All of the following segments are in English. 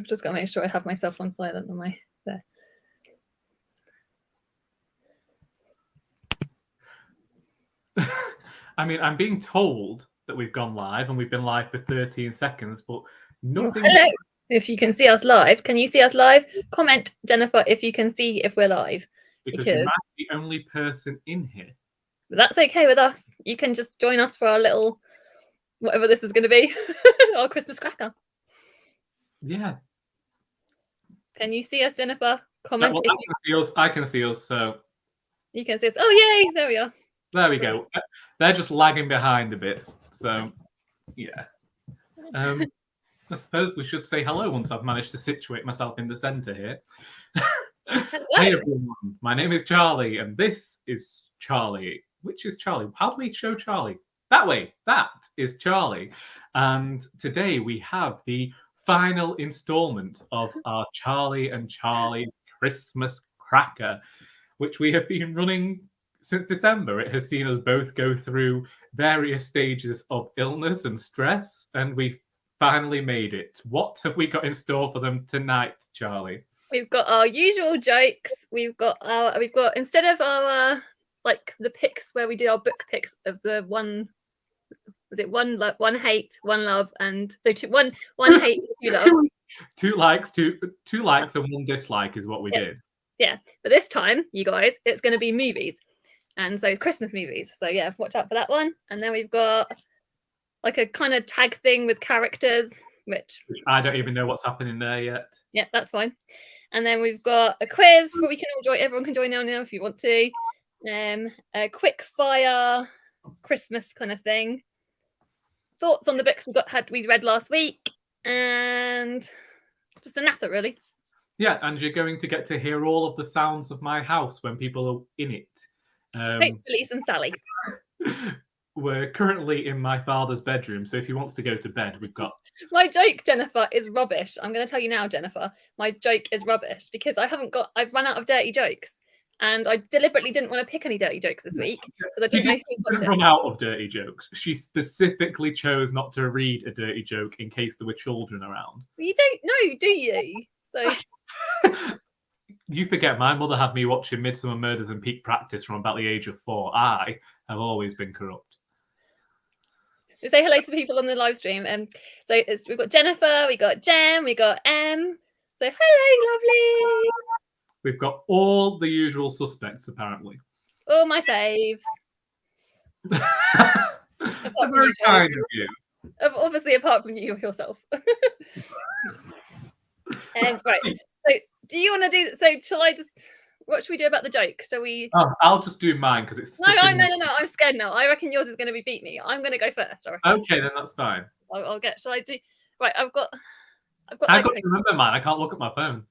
I've just got to make sure I have myself on silent on my there. I mean, I'm being told that we've gone live and we've been live for 13 seconds, but nothing. Hello. If you can see us live, can you see us live? Comment, Jennifer, if you can see if we're live. Because you might be the only person in here. But that's okay with us. You can just join us for our little, whatever this is going to be, our Christmas cracker. Yeah. Can you see us, Jennifer? Comment. Well, I can see us, so. You can see us. Oh, yay. There we are. There we go. They're just lagging behind a bit. So, yeah. I suppose we should say hello once I've managed to situate myself in the centre here. Hey, everyone. My name is Charlie, and this is Charlie. Which is Charlie? How do we show Charlie? That way. That is Charlie. And today we have the final installment of our Charlie and Charlie's Christmas Cracker, which we have been running since December. It has seen us both go through various stages of illness and stress, and we've finally made it. What have we got in store for them tonight, Charlie? We've got our usual jokes. We've got instead of our like the picks where we do our book picks of the one hate, one love, and one hate, two loves. two likes and one dislike is what we did. Yeah, but this time, you guys, it's going to be movies, and so Christmas movies. So yeah, watch out for that one. And then we've got like a kind of tag thing with characters, which I don't even know what's happening there yet. Yeah, that's fine. And then we've got a quiz where we can all join. Everyone can join now if you want to. A quick fire Christmas kind of thing. Thoughts on the books we read last week, and just a natter, really. Yeah, and you're going to get to hear all of the sounds of my house when people are in it. Hopefully some Sally. We're currently in my father's bedroom, so if he wants to go to bed, we've got... My joke, Jennifer, is rubbish. I'm going to tell you now, Jennifer. My joke is rubbish because I've run out of dirty jokes, and I deliberately didn't want to pick any dirty jokes this week because I didn't know who's watching. Run out of dirty jokes. She specifically chose not to read a dirty joke in case there were children around. Well, you don't know, do you? So you forget my mother had me watching Midsummer Murders and Peak Practice from about the age of 4. I have always been corrupt. We say hello to people on the live stream. So we've got Jennifer, we got Jem, we got Em. So hello, lovely. We've got all the usual suspects, apparently. All my faves. Very kind of you. Obviously, apart from you yourself. Right. So, do you want to do? So, shall I just? What should we do about the joke? Shall we? Oh, I'll just do mine because it's. No. I'm scared now. I reckon yours is going to be beat me. I'm going to go first. Okay, then that's fine. I'll get. Shall I do? Right. I've got to remember mine. I can't look at my phone.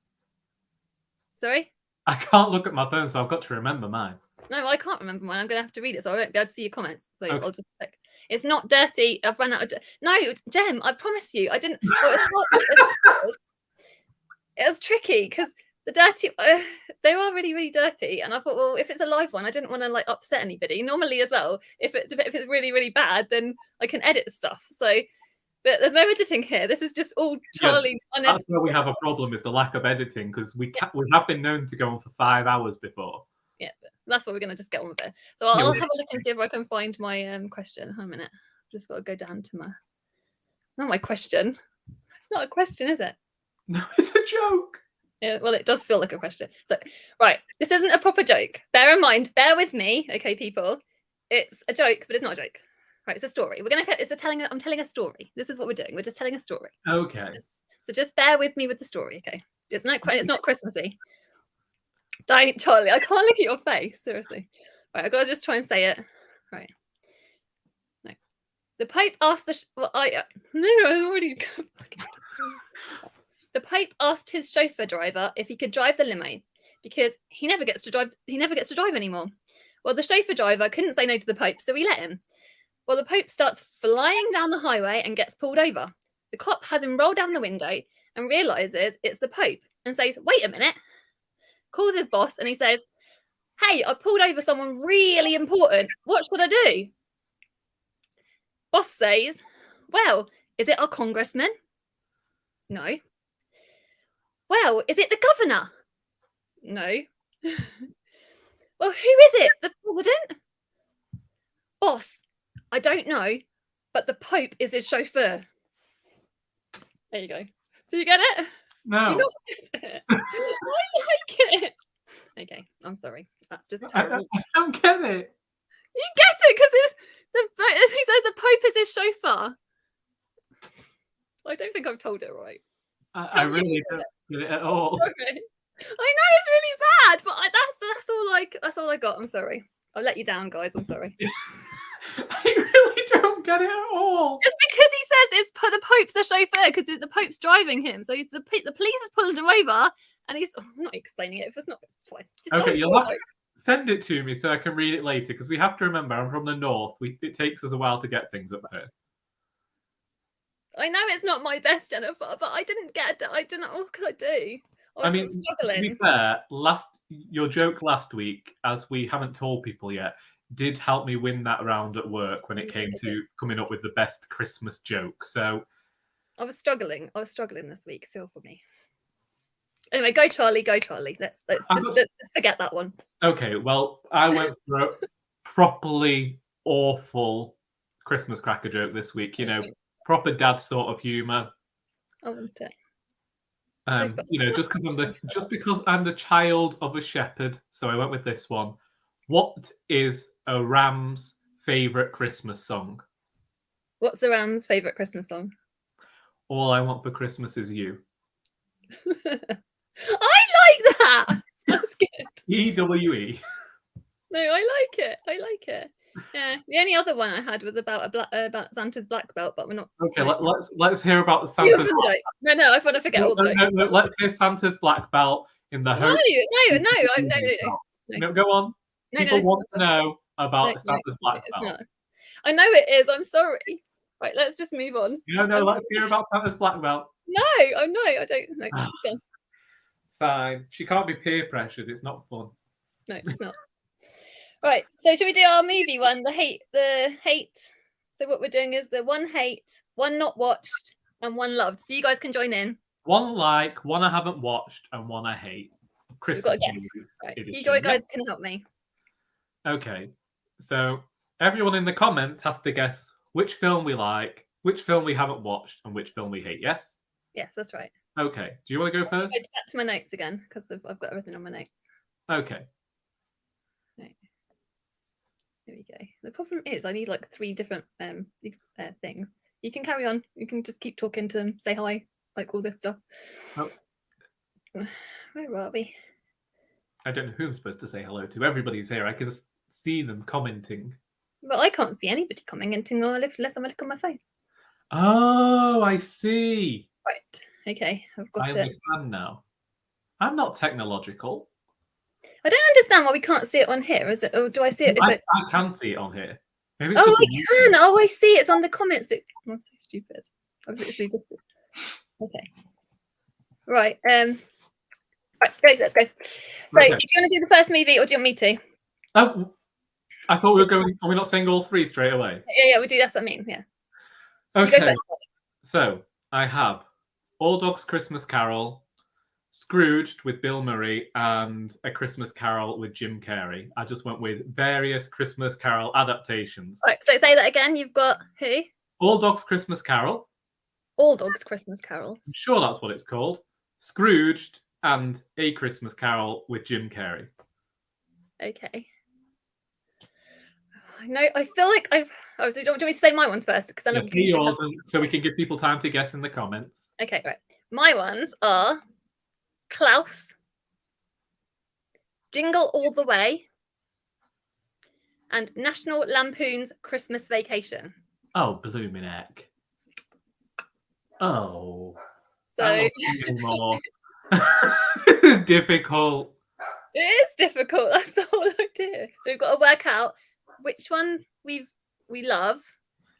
Sorry. I can't look at my phone, so I've got to remember mine. No, I can't remember mine. I'm going to have to read it, so I won't be able to see your comments. So okay. I'll just check. It's not dirty. I've run out of. No, Jem, I promise you, I didn't. Well, it was tricky because the dirty, they are really, really dirty. And I thought, well, if it's a live one, I didn't want to like upset anybody. Normally, as well, if it's really, really bad, then I can edit stuff. So, but there's no editing here. This is just all Charlie. Yes, that's where we have a problem is the lack of editing because we have been known to go on for 5 hours before. Yeah, that's what we're going to just get on with it. So I'll have a look and see if I can find my question. Hold a minute. I've just got to go down to not my question. It's not a question, is it? No, it's a joke. Yeah, well, it does feel like a question. So, right, this isn't a proper joke. Bear in mind, bear with me, okay, people. It's a joke, but it's not a joke. Right, it's a story. I'm telling a story. This is what we're doing. We're just telling a story. Okay. So just bear with me with the story, okay? It's not Christmassy. Don't, Charlie. I can't look at your face. Seriously. Right, I've got to just try and say it. Right. No. The Pope asked The Pope asked his chauffeur driver if he could drive the limo because he never gets to drive anymore. Well, the chauffeur driver couldn't say no to the Pope, so he let him. Well, the Pope starts flying down the highway and gets pulled over. The cop has him roll down the window and realizes it's the Pope and says, "Wait a minute." Calls his boss and he says, "Hey, I pulled over someone really important. What should I do?" Boss says, "Well, is it our congressman?" "No." Well, is it the governor? No. Well, who is it? The president? Boss, I don't know, but the Pope is his chauffeur. There you go. Do you get it? Do you No, not get it? I like it. Okay, I'm sorry. That's just terrible. I don't get it. You get it because it's he said the Pope is his chauffeur. I don't think I've told it right. I really don't get it at all. Sorry. I know it's really bad, but that's all I got. I'm sorry. I'll let you down, guys. I'm sorry. I really don't get it at all. It's because he says it's the Pope's the chauffeur because the Pope's driving him. So the police is pulling him over, and he's. I'm not explaining it if it's not. It's fine. Okay, you'll have to send it to me so I can read it later because we have to remember I'm from the north. It takes us a while to get things up here. I know it's not my best, Jennifer, but I didn't get it. I don't know what could I do. I mean, struggling. To be fair, your joke last week, as we haven't told people yet, did help me win that round at work when it came to coming up with the best Christmas joke. So I was struggling this week. Feel for me. Anyway, go Charlie, go Charlie. Let's forget that one. Okay, well, I went for a properly awful Christmas cracker joke this week. You know, proper dad sort of humour. I want it. You know, just because I'm the child of a shepherd, so I went with this one. What is a ram's favourite Christmas song? What's a ram's favourite Christmas song? All I Want for Christmas Is You. I like that. That's good. EWE. No, I like it. Yeah. The only other one I had was about Santa's black belt, but we're not. Okay, let's hear about Santa's. No, I want to forget all the. No, let's hear Santa's black belt in the hope. No. Go on. People want to know about Santa's black belt. I know it is. I'm sorry. Right, let's just move on. No, let's hear about Santa's black belt. No, I don't know. Fine. She can't be peer pressured. It's not fun. No, it's not. Right, so should we do our movie one? The hate. So what we're doing is the one hate, one not watched, and one loved. So you guys can join in. One like, one I haven't watched, and one I hate. Christmas movies. Right. You guys can help me. Okay, so everyone in the comments has to guess which film we like, which film we haven't watched, and which film we hate. Yes? Yes, that's right. Okay. Do you want to go first? I'll go back to my notes again because I've got everything on my notes. Okay. Right. There we go. The problem is I need like 3 different things. You can carry on. You can just keep talking to them, say hi, like all this stuff. Oh. Where are we? I don't know who I'm supposed to say hello to. Everybody's here. I can see them commenting. But I can't see anybody commenting unless I look on my phone. Oh, I see. Right. Okay. I've got it. I understand now. I'm not technological. I don't understand why we can't see it on here. Is it? Or do I see it? I can see it on here. Maybe I can. Oh, I see. It's on the comments. I'm so stupid. I've literally just. Okay. Right. Right. Go. Let's go. So, okay. Do you want to do the first movie, or do you want me to? Oh, I thought we were going. Are we not saying all 3 straight away? Yeah. We do. That's what I mean. Yeah. Okay. You go first. So I have All Dogs Christmas Carol, Scrooged with Bill Murray, and A Christmas Carol with Jim Carrey. I just went with various Christmas Carol adaptations. Right, so say that again. You've got who? All Dogs Christmas Carol. All Dogs Christmas Carol. I'm sure that's what it's called. Scrooged and A Christmas Carol with Jim Carrey. Okay. No, I feel like I've. Oh, so do you want me to say my ones first? Because then say yours, so we can give people time to guess in the comments. Okay, right. My ones are Klaus, Jingle All the Way, and National Lampoon's Christmas Vacation. Oh, blooming heck. Oh. So more. This is difficult. It is difficult. That's the whole idea. So we've got to work out which one we love,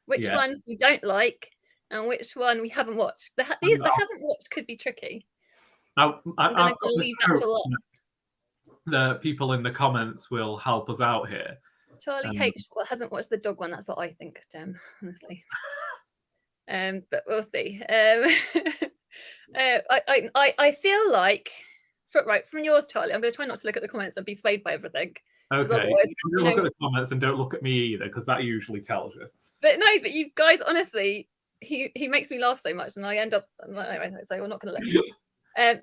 which one we don't like, and which one we haven't watched. The haven't watched could be tricky. I'm going to leave that to the people in the comments will help us out here. Charlie hasn't watched the dog one. That's what I think, Jem, honestly. But we'll see. I feel like, from yours, Charlie. I'm going to try not to look at the comments and be swayed by everything. Okay, otherwise, don't look at the comments and don't look at me either, because that usually tells you. But no, but you guys, honestly, he makes me laugh so much, and I end up. Anyway, so we're not going to look.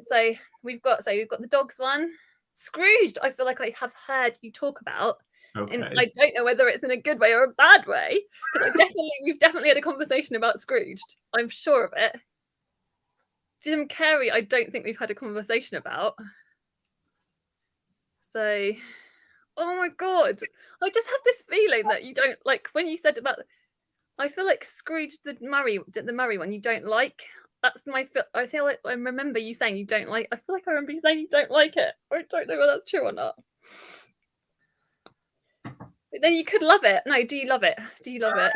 So we've got the dogs one. Scrooged, I feel like I have heard you talk about, and I don't know whether it's in a good way or a bad way, because we've definitely had a conversation about Scrooged. I'm sure of it. Jim Carrey, I don't think we've had a conversation about. So, oh my god, I just have this feeling that you don't like when you said about. I feel like Scrooge the Murray one you don't like. That's my. I feel like I remember you saying you don't like. I feel like I remember you saying you don't like it. I don't know whether that's true or not. But then you could love it. No, do you love it? Do you love it?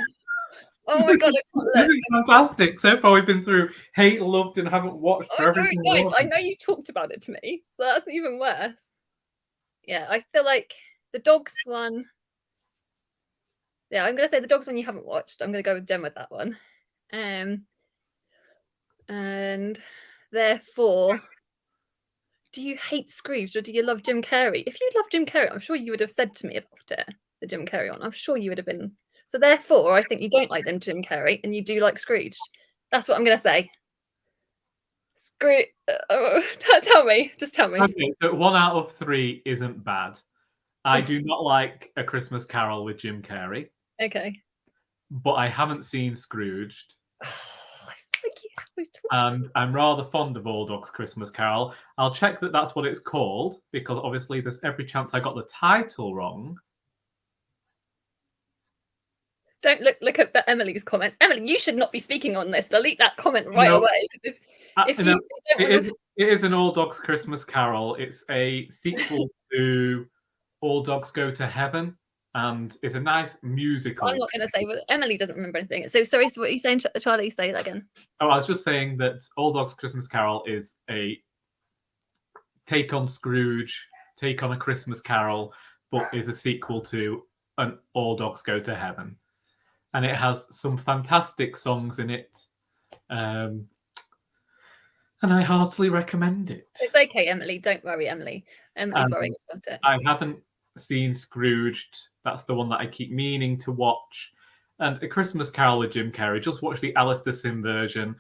Oh my god, this is fantastic. So far, we've been through hate, loved, and haven't watched for every single one. I know you talked about it to me, so that's even worse. Yeah, I feel like the dogs one. Yeah, I'm gonna say the dogs one you haven't watched. I'm gonna go with Jen with that one. And therefore, do you hate Scrooge or do you love Jim Carrey? If you love Jim Carrey, I'm sure you would have said to me about it, the Jim Carrey one. I'm sure you would have been. So therefore, I think you don't like them Jim Carrey and you do like Scrooge. That's what I'm going to say. Scrooge. Tell me. Just tell me. Okay, so 1 out of 3 isn't bad. I do not like A Christmas Carol with Jim Carrey. Okay. But I haven't seen Scrooged. And I'm rather fond of All Dogs Christmas Carol. I'll check that that's what it's called, because obviously there's every chance I got the title wrong. Don't look at Emily's comments. Emily, you should not be speaking on this. Delete that comment right away. It is an All Dogs Christmas Carol. It's a sequel to All Dogs Go to Heaven, and it's a nice musical. I'm not going to say, but Emily doesn't remember anything. So sorry, so what are you saying, Charlie? Say that again. Oh, I was just saying that All Dogs Christmas Carol is a take on Scrooge, take on A Christmas Carol, but is a sequel to an All Dogs Go to Heaven. And it has some fantastic songs in it. And I heartily recommend it. It's okay, Emily. Don't worry, Emily. Emily's worrying about it. I haven't seen Scrooged. That's the one that I keep meaning to watch. And A Christmas Carol with Jim Carrey. Just watch the Alistair Sim version.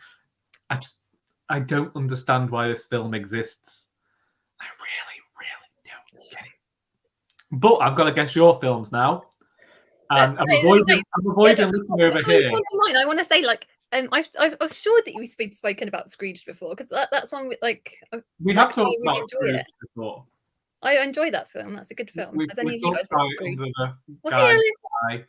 I don't understand why this film exists. I really don't get it. But I've got to guess your films now. And I'm avoiding looking over here. I want to say, like, I was sure that we've spoken about Scrooge before, because that's one we have talked about Scrooge before. I enjoy that film. That's a good film. We've talked about it.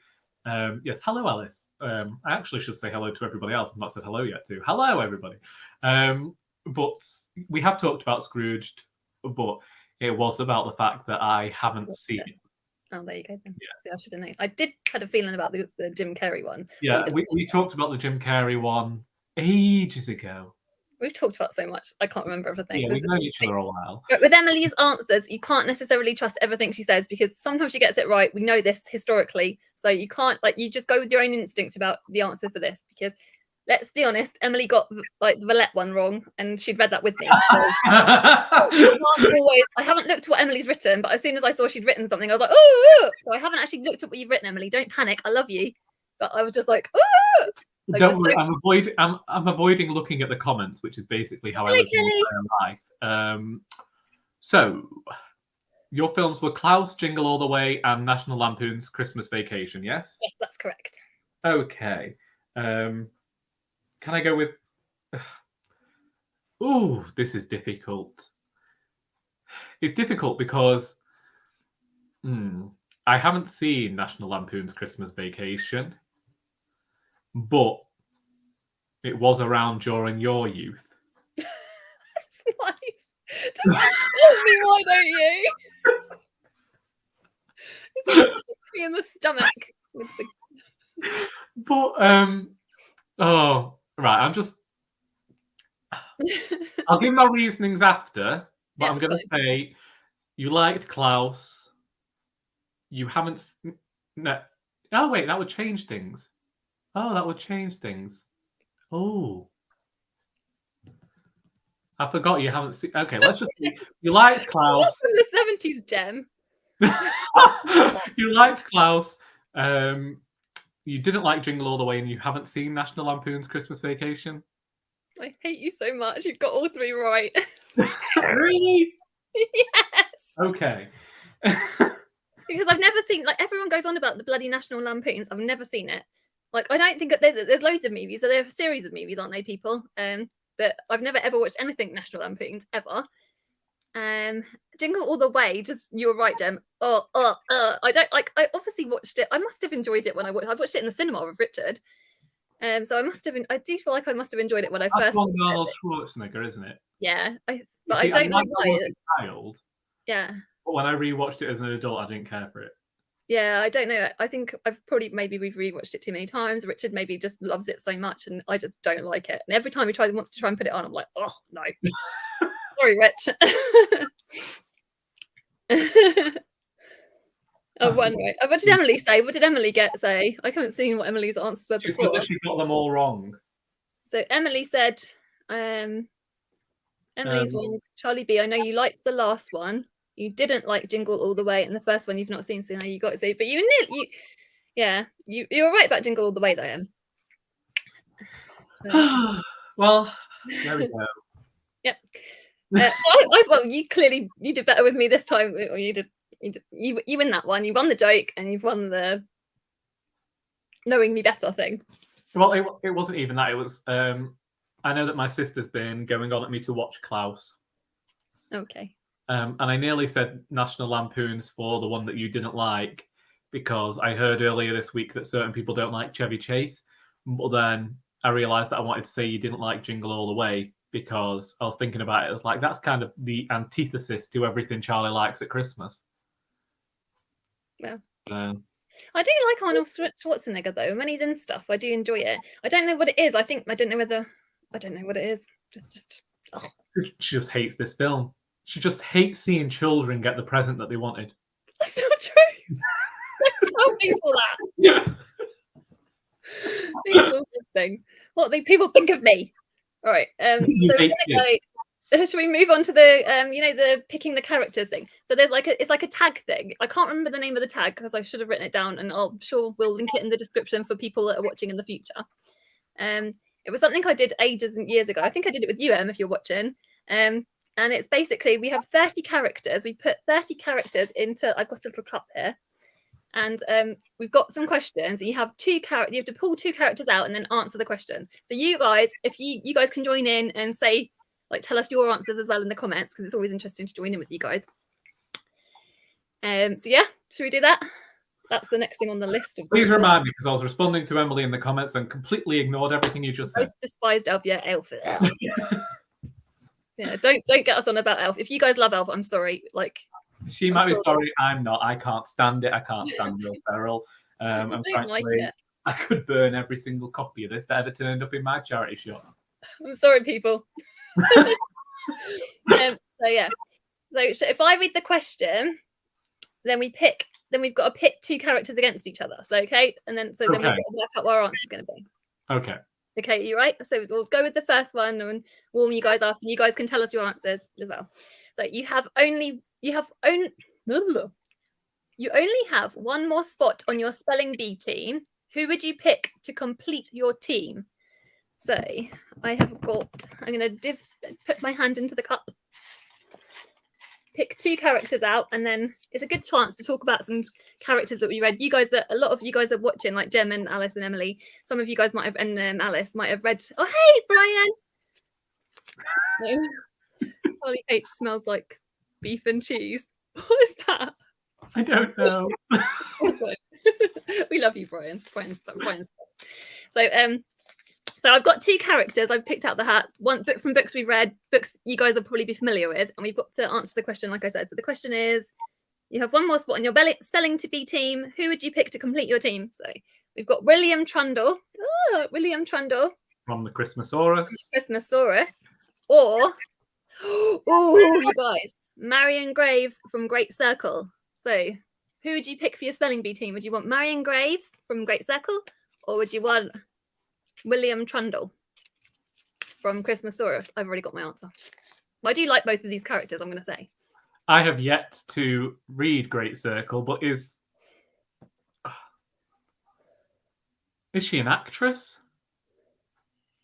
Yes, hello, Alice. I actually should say hello to everybody else. I've not said hello yet too. Hello, everybody. But we have talked about Scrooged, but it was about the fact that I haven't seen it. Oh, there you go then. Yeah. See, I should have known. I did had a feeling about the Jim Carrey one. Yeah, we talked about the Jim Carrey one ages ago. We've talked about so much. I can't remember everything. Yeah, we've known each other a while. But with Emily's answers, you can't necessarily trust everything she says, because sometimes she gets it right. We know this historically. So you can't, you just go with your own instinct about the answer for this, because let's be honest, Emily got the Valette one wrong, and she'd read that with me. So I haven't looked at what Emily's written, but as soon as I saw she'd written something, I was like, oh! So I haven't actually looked at what you've written, Emily. Don't panic. I love you. But I was just like, oh! So don't worry, I'm avoiding looking at the comments, which is basically how I live my entire life. So your films were Klaus, Jingle All the Way, and National Lampoon's Christmas Vacation, yes? Yes, that's correct. Okay. Can I go with... Oh, this is difficult. It's difficult because I haven't seen National Lampoon's Christmas Vacation, but it was around during your youth. That's nice. Just tell me, why don't you? It's like me in the stomach. With the... But oh, right. I'll give my reasonings after, but I'm going to say you liked Klaus. You haven't. No. Oh wait, that would change things. Oh, that would change things. Oh. I forgot you haven't seen. Okay, let's just see. You liked Klaus. From the 70s, Gem. You liked Klaus. You didn't like Jingle All the Way, and you haven't seen National Lampoon's Christmas Vacation. I hate you so much. You've got all three right. Really? Yes. Okay. Because I've never seen, like, everyone goes on about the bloody National Lampoons. I've never seen it. Like, I don't think that there's loads of movies. So there are a series of movies, aren't they, people? But I've never ever watched anything National Lampoons ever. Jingle All the Way, just, you were right, Jem. I don't like. I obviously watched it. I must have enjoyed it when I watched it in the cinema with Richard. So I must have. I do feel like I must have enjoyed it when I That's first. one with Arnold Schwarzenegger, isn't it? Yeah, but See, I don't know liked it why. as a child, Yeah, but when I rewatched it as an adult, I didn't care for it. yeah, I don't know. I think we've rewatched it too many times. Richard maybe just loves it so much, and I just don't like it. And every time he wants to try and put it on, I'm like, oh no. Sorry, Rich. Oh, one right. What did Emily say? What did Emily say? I haven't seen what Emily's answers were She said before. that she got them all wrong. So Emily said, Emily's ones, Charlie B, I know you liked the last one. You didn't like Jingle All the Way, and the first one you've not seen, so now you got to see. But you're right about Jingle All the Way, though, Em. So. Well, there we go. Yep. Well, you did better with me this time. Or you win that one. You won the joke, and you've won the knowing me better thing. Well, it wasn't even that. It was. I know that my sister's been going on at me to watch Klaus. Okay. And I nearly said National Lampoons for the one that you didn't like, because I heard earlier this week that certain people don't like Chevy Chase. But then I realised that I wanted to say you didn't like Jingle All the Way, because I was thinking about it as like, that's kind of the antithesis to everything Charlie likes at Christmas. Yeah. I do like Arnold Schwarzenegger, though. When he's in stuff, I do enjoy it. I don't know what it is. I don't know what it is. Just. Oh. She just hates this film. She just hates seeing children get the present that they wanted. That's not true. Tell people that. Yeah. People think of me. All right. Should we move on to the the picking the characters thing? So there's it's like a tag thing. I can't remember the name of the tag because I should have written it down, and I'm sure we'll link it in the description for people that are watching in the future. It was something I did ages and years ago. I think I did it with you, Em, if you're watching. And it's basically, we have 30 characters. We put 30 characters into, I've got a little cup here. And we've got some questions. And you have you have to pull 2 characters out and then answer the questions. So you guys, if you guys can join in and say, like, tell us your answers as well in the comments, because it's always interesting to join in with you guys. So yeah, should we do that? That's the next thing on the list. Please remind me, because I was responding to Emily in the comments and completely ignored everything you just said. I despised Elf, yeah, Elf. Yeah, don't get us on about Elf. If you guys love Elf, I'm sorry. Like, she might be sorry. I'm not. I can't stand it. I can't stand Will Ferrell. I don't like it. I could burn every single copy of this that ever turned up in my charity shop. I'm sorry, people. So yeah. So if I read the question, then we've got to pit 2 characters against each other. So okay, and then then we've got to work out what our answer is going to be. Okay. Okay, you right? So we'll go with the first one and warm you guys up, and you guys can tell us your answers as well. So you only have one more spot on your spelling bee team. Who would you pick to complete your team? So I'm going to put my hand into the cup, pick 2 characters out, and then it's a good chance to talk about some characters that we read. A lot of you guys are watching, like Jem and Alice and Emily. Some of you guys might have, and Alice might have read. Oh, hey, Brian. Charlie H smells like beef and cheese. What is that? I don't know. We love you, Brian. Brian's. So I've got 2 characters I've picked out the hat. One book from books we read, books you guys will probably be familiar with, and we've got to answer the question, like I said. So the question is, you have one more spot on your spelling to be team. Who would you pick to complete your team? So we've got William Trundle. Oh, William Trundle. From the Christmasaurus. Or, you guys, Marion Graves from Great Circle. So who would you pick for your spelling bee team? Would you want Marion Graves from Great Circle, or would you want William Trundle from Christmasaurus? I've already got my answer. I do like both of these characters, I'm going to say. I have yet to read Great Circle, but is she an actress?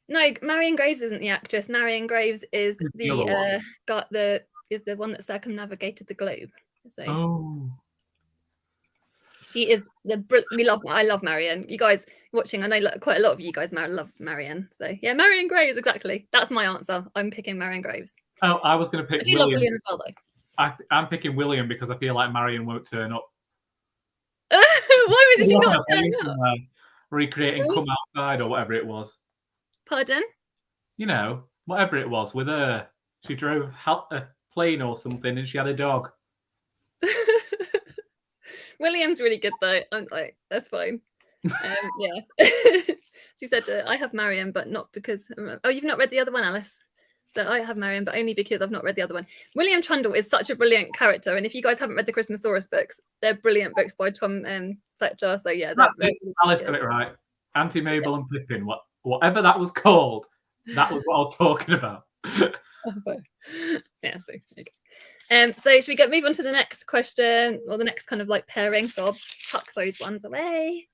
No, Marion Graves isn't the actress. Marion Graves is Who's the the other one? is the one that circumnavigated the globe. So Oh, she is I love Marion. You guys watching, I know quite a lot of you guys love Marion. So yeah, Marion Graves, exactly. That's my answer. I'm picking Marion Graves. oh, I was going to I pick do love William. William as well, though. I'm picking William because I feel like Marion won't turn up. Why would she Yeah, not turn up? recreating Come Outside or whatever it was. Pardon? You know, whatever it was with her. She drove a plane or something and she had a dog. William's really good though. I'm like, that's fine. Yeah. She said, I have Marion, but not because. Oh, you've not read the other one, Alice. So I have Marion, but only because I've not read the other one. William Trundle is such a brilliant character, and if you guys haven't read the Christmasaurus books, they're brilliant books by Tom Fletcher. So yeah, that's it. really Alice got it right. Auntie Mabel and Pippin, whatever that was called, that was what I was talking about. Yeah, so okay. So should we move on to the next question, or the next kind of like pairing? So I'll chuck those ones away.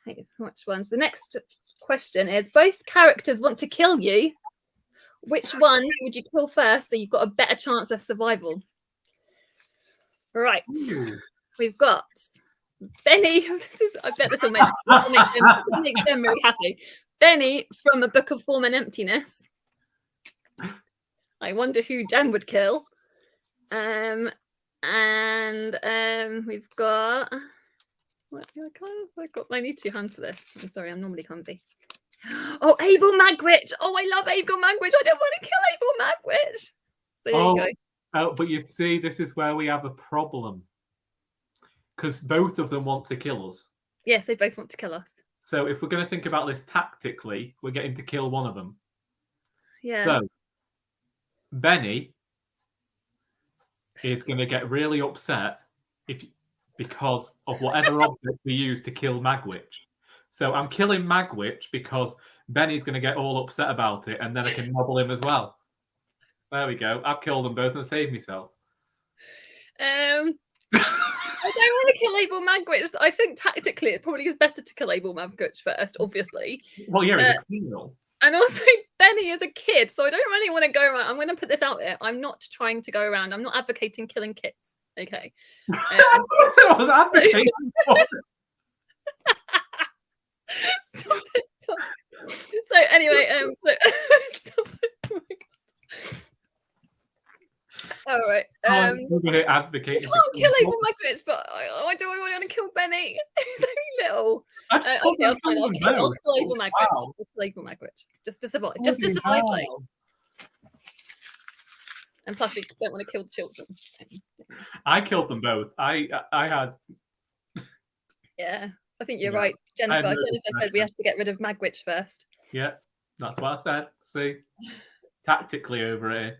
Which ones? The next question is: both characters want to kill you. Which one would you kill first so you've got a better chance of survival? Right. Ooh. We've got Benny. I bet this will make Jem really happy. Benny from A Book of Form and Emptiness. I wonder who Jem would kill. And we've got. I need 2 hands for this. I'm sorry, I'm normally clumsy. Oh, Abel Magwitch. Oh, I love Abel Magwitch. I don't want to kill Abel Magwitch. So there you go. Oh, but you see, this is where we have a problem. Because both of them want to kill us. Yes, they both want to kill us. So if we're going to think about this tactically, we're getting to kill one of them. Yeah. So Benny is going to get really upset because of whatever object we use to kill Magwitch. So I'm killing Magwitch because Benny's going to get all upset about it, and then I can nobble him as well. There we go. I've killed them both and saved myself. I don't want to kill Abel Magwitch. I think tactically it probably is better to kill Abel Magwitch first, obviously. Well, yeah, he's a criminal. And also, Benny is a kid, so I don't really want to go around. I'm going to put this out there. I'm not trying to go around. I'm not advocating killing kids. Okay. I was advocating for it. Stop it. Stop. So anyway, stop it. Oh my God. All right. I'm still going to advocate. You can't kill Abel Magwitch, but why do I want to kill Benny? He's only little. I'll kill Abel Magwitch. Wow. I'll kill Abel Magwitch just to survive. Just to survive. Like. And plus, we don't want to kill the children. I killed them both. I had. Yeah, I think you're right, Jennifer. Jennifer said we have to get rid of Magwitch first. Yeah, that's what I said. See, tactically over here.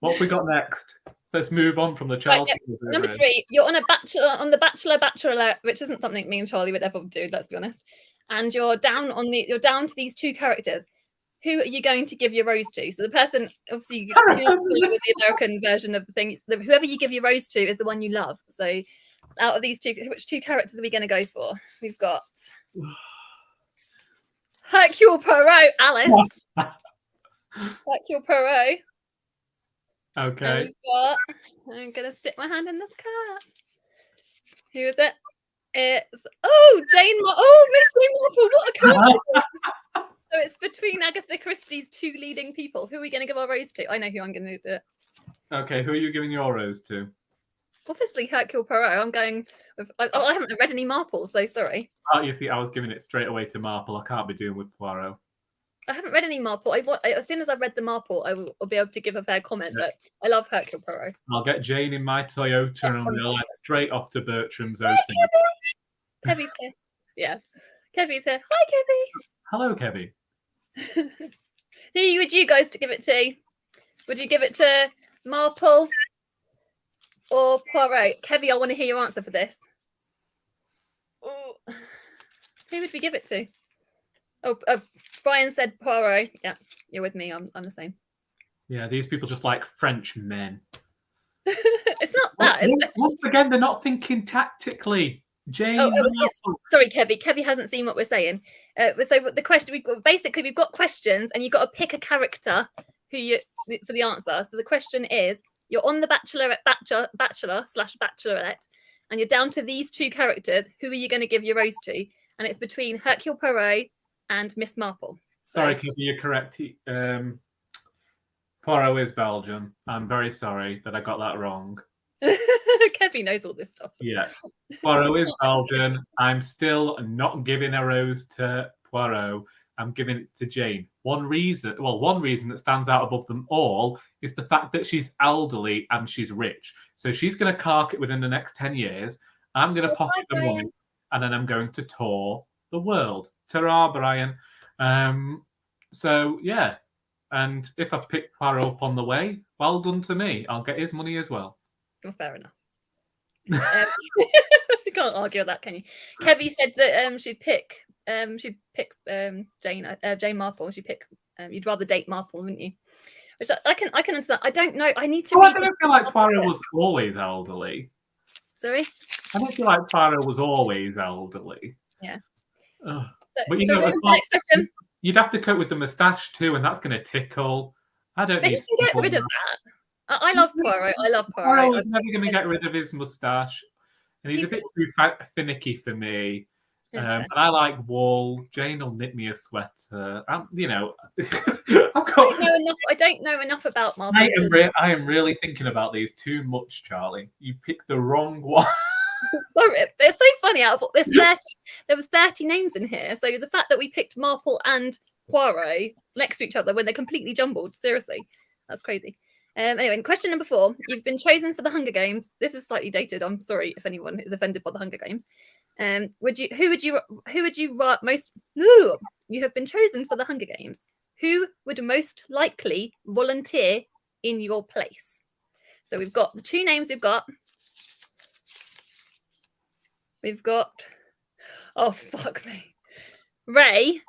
What have we got next? Let's move on from the child. Right, number 3, you're on the Bachelorette, which isn't something me and Charlie would ever do. Let's be honest. And you're down to these 2 characters. Who are you going to give your rose to? So the person, obviously, with the American version of the thing, whoever you give your rose to is the one you love. So out of these 2, which 2 characters are we going to go for? We've got Hercule Poirot, Alice. Hercule Poirot. Okay. I'm going to stick my hand in the car. Who is it? It's, Jane Marple. Oh, Miss Jane Marple, what a coincidence. So it's between Agatha Christie's 2 leading people. Who are we going to give our rose to? I know who I'm going to do it. Okay, who are you giving your rose to? Obviously, Hercule Poirot. I'm going with... I haven't read any Marple, so sorry. Oh, you see, I was giving it straight away to Marple. I can't be doing with Poirot. I haven't read any Marple. As soon as I've read the Marple, I'll be able to give a fair comment. Yeah. But I love Hercule Poirot. I'll get Jane in my Toyota and we'll head straight off to Bertram's outing. Kevy's here. Yeah. Kevy's here. Hi, Kevy. Hello, Kevy. Who would you guys give it to? Would you give it to Marple or Poirot? Kevy, I want to hear your answer for this. Ooh. Who would we give it to? Oh, Brian said Poirot. Yeah, you're with me. I'm the same. Yeah, these people just like French men. It's not that. Once again, they're not thinking tactically. Jane. Sorry, Kevy. Kevy hasn't seen what we're saying. So the question we've got questions, and you've got to pick a character for the answer. So the question is: you're on the bachelor/bachelorette, and you're down to these two characters. Who are you going to give your rose to? And it's between Hercule Poirot and Miss Marple. Sorry, Kevy, you're correct. Poirot is Belgian. I'm very sorry that I got that wrong. Kevy knows all this stuff. Yeah. Poirot is Belgian. I'm still not giving a rose to Poirot. I'm giving it to Jane. One reason that stands out above them all is the fact that she's elderly and she's rich. So she's going to cark it within the next 10 years. I'm going to pocket the money, and then I'm going to tour the world. Ta-ra, Brian. So, yeah. And if I pick Poirot up on the way, well done to me. I'll get his money as well. Well, fair enough. You can't argue with that, can you? Kevy said that she'd pick Jane Marple. She'd pick you'd rather date Marple, wouldn't you? Which I can understand. I don't know. I need to. I don't feel like Poirot was always elderly. Sorry. I don't feel like Poirot was always elderly. Yeah. But you know, next question. You'd have to cope with the moustache too, and that's going to tickle. I don't. But he can get rid of that. I love Poirot. I love Poirot. Poirot was never going to get rid of his moustache, and he's a bit too finicky for me. And I like wool. Jane will knit me a sweater. You know, I don't know enough about Marple. I am really thinking about these too much, Charlie. You picked the wrong one. It's so funny. Out of there was 30 names in here. So the fact that we picked Marple and Poirot next to each other when they're completely jumbled, seriously, that's crazy. Anyway, question number 4. You've been chosen for the Hunger Games. This is slightly dated. I'm sorry if anyone is offended by the Hunger Games. Who would you most? No, you have been chosen for the Hunger Games. Who would most likely volunteer in your place? So we've got the two names. We've got. Oh fuck me, Ray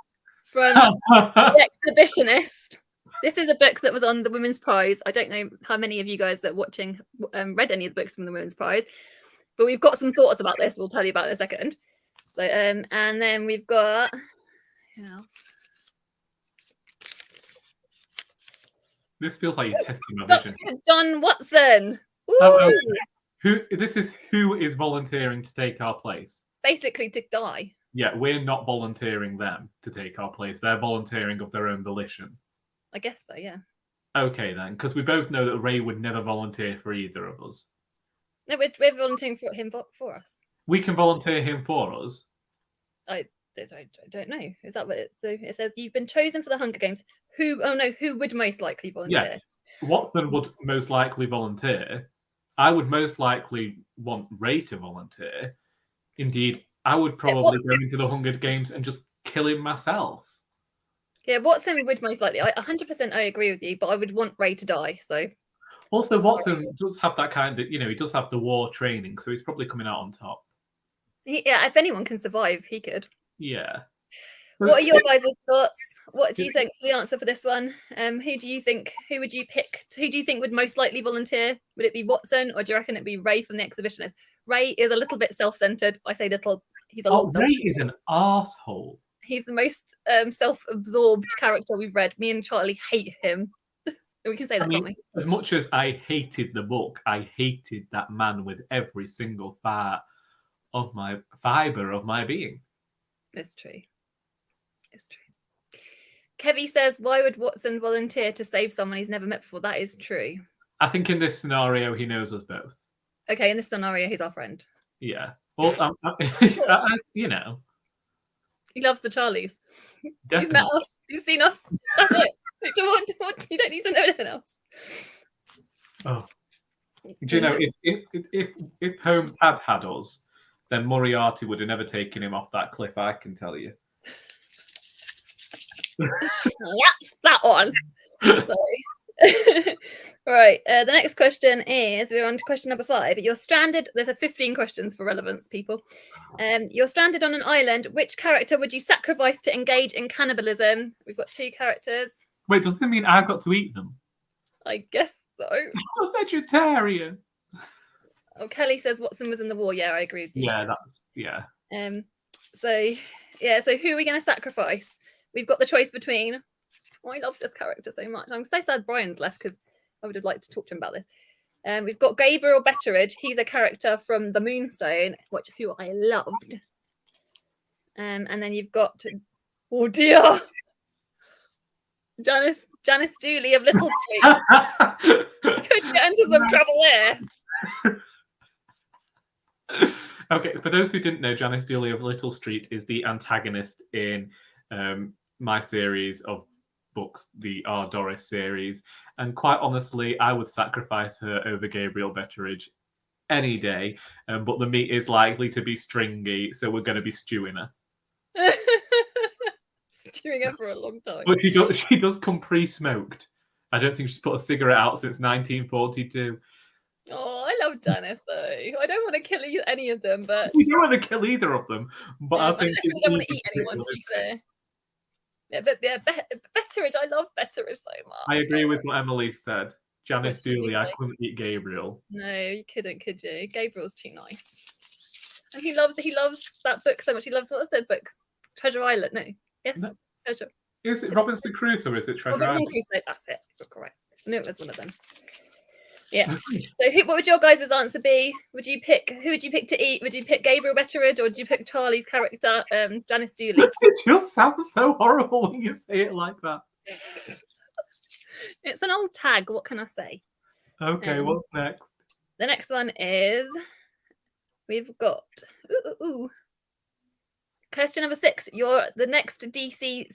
from The Exhibitionist. This is a book that was on the Women's Prize. I don't know how many of you guys that are watching read any of the books from the Women's Prize, but we've got some thoughts about this. We'll tell you about it in a second. So, and then we've got. This feels like you're testing my vision. Dr. John Watson. Who is volunteering to take our place? Basically, to die. Yeah, we're not volunteering them to take our place. They're volunteering of their own volition. I guess so, yeah. Okay, then, because we both know that Ray would never volunteer for either of us. No, we're volunteering for him for us. We can volunteer him for us. I don't know. Is that what so it says? You've been chosen for the Hunger Games. Who would most likely volunteer? Yeah, Watson would most likely volunteer. I would most likely want Ray to volunteer. Indeed, I would probably go into the Hunger Games and just kill him myself. Yeah, Watson would most likely. 100% I agree with you, but I would want Ray to die. So. Also, Watson does have that kind of, he does have the war training, so he's probably coming out on top. Yeah, if anyone can survive, he could. Yeah. What are your guys' thoughts? What do you think the answer for this one? Who would you pick? Who do you think would most likely volunteer? Would it be Watson, or do you reckon it'd be Ray from The Exhibitionist? Ray is a little bit self-centered. I say little. He's a lot. Ray is an arsehole. He's the most self-absorbed character we've read. Me and Charlie hate him. We can say that, can't we? As much as I hated the book, I hated that man with every single fiber of my being. It's true. It's true. Kevy says, why would Watson volunteer to save someone he's never met before? That is true. I think in this scenario, he knows us both. Okay, in this scenario, he's our friend. Yeah. Well, you know. He loves the Charlies. Definitely. He's met us. He's seen us. That's it. You don't need to know anything else. Oh. Do you know, if Holmes had us, then Moriarty would have never taken him off that cliff, I can tell you. That's that one. Sorry. Right. The next question is, we're on to question number 5. You're stranded. There's 15 questions for relevance, people. You're stranded on an island. Which character would you sacrifice to engage in cannibalism? We've got 2 characters. Wait, does that mean I've got to eat them? I guess so. I'm a vegetarian. Oh, Kelly says Watson was in the war. Yeah, I agree with you. Yeah, that's yeah. So who are we going to sacrifice? We've got the choice between. Oh, I love this character so much. I'm so sad Brian's left because I would have liked to talk to him about this. We've got Gabriel Betteridge. He's a character from The Moonstone, who I loved. And then you've got, oh dear, Janice Dooley of Little Street. Could get into some trouble there. Okay, for those who didn't know, Janice Dooley of Little Street is the antagonist in my series of books, the R. Doris series. And quite honestly, I would sacrifice her over Gabriel Betteridge any day. But the meat is likely to be stringy, so we're going to be stewing her. Stewing her for a long time. But she does come pre-smoked. I don't think she's put a cigarette out since 1942. Oh, I love Janice though. I don't want to kill any of them, but we don't want to kill either of them. But I think I don't want to eat anyone. To be fair, Betteridge. I love Betteridge so much. I agree with what Emily said. Janice Dooley, I couldn't eat Gabriel. No, you couldn't, could you? Gabriel's too nice, and he loves that book so much. He loves, what was that book? Treasure Island. No, yes, no. Treasure. Is it Robinson Crusoe or is it Treasure Island? Crusoe, that's it. You're correct. I knew it was one of them. Yeah. So what would your guys' answer be? Who would you pick to eat? Would you pick Gabriel Betteridge or would you pick Charlie's character, Janice Dooley? It just sounds so horrible when you say it like that. It's an old tag, what can I say? Okay, what's next? The next one is we've got question number 6. You're the next DC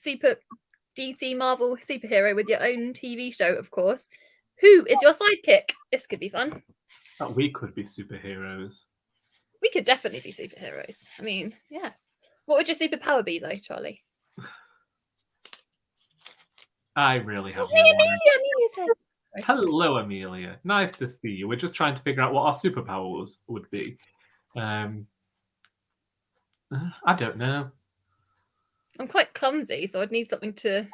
Marvel superhero with your own TV show, of course. Who is your sidekick? This could be fun. We could be superheroes. We could definitely be superheroes. I mean, yeah. What would your superpower be, though, Charlie? I really have no idea. Hello, Amelia. Nice to see you. We're just trying to figure out what our superpowers would be. I don't know. I'm quite clumsy, so I'd need something to...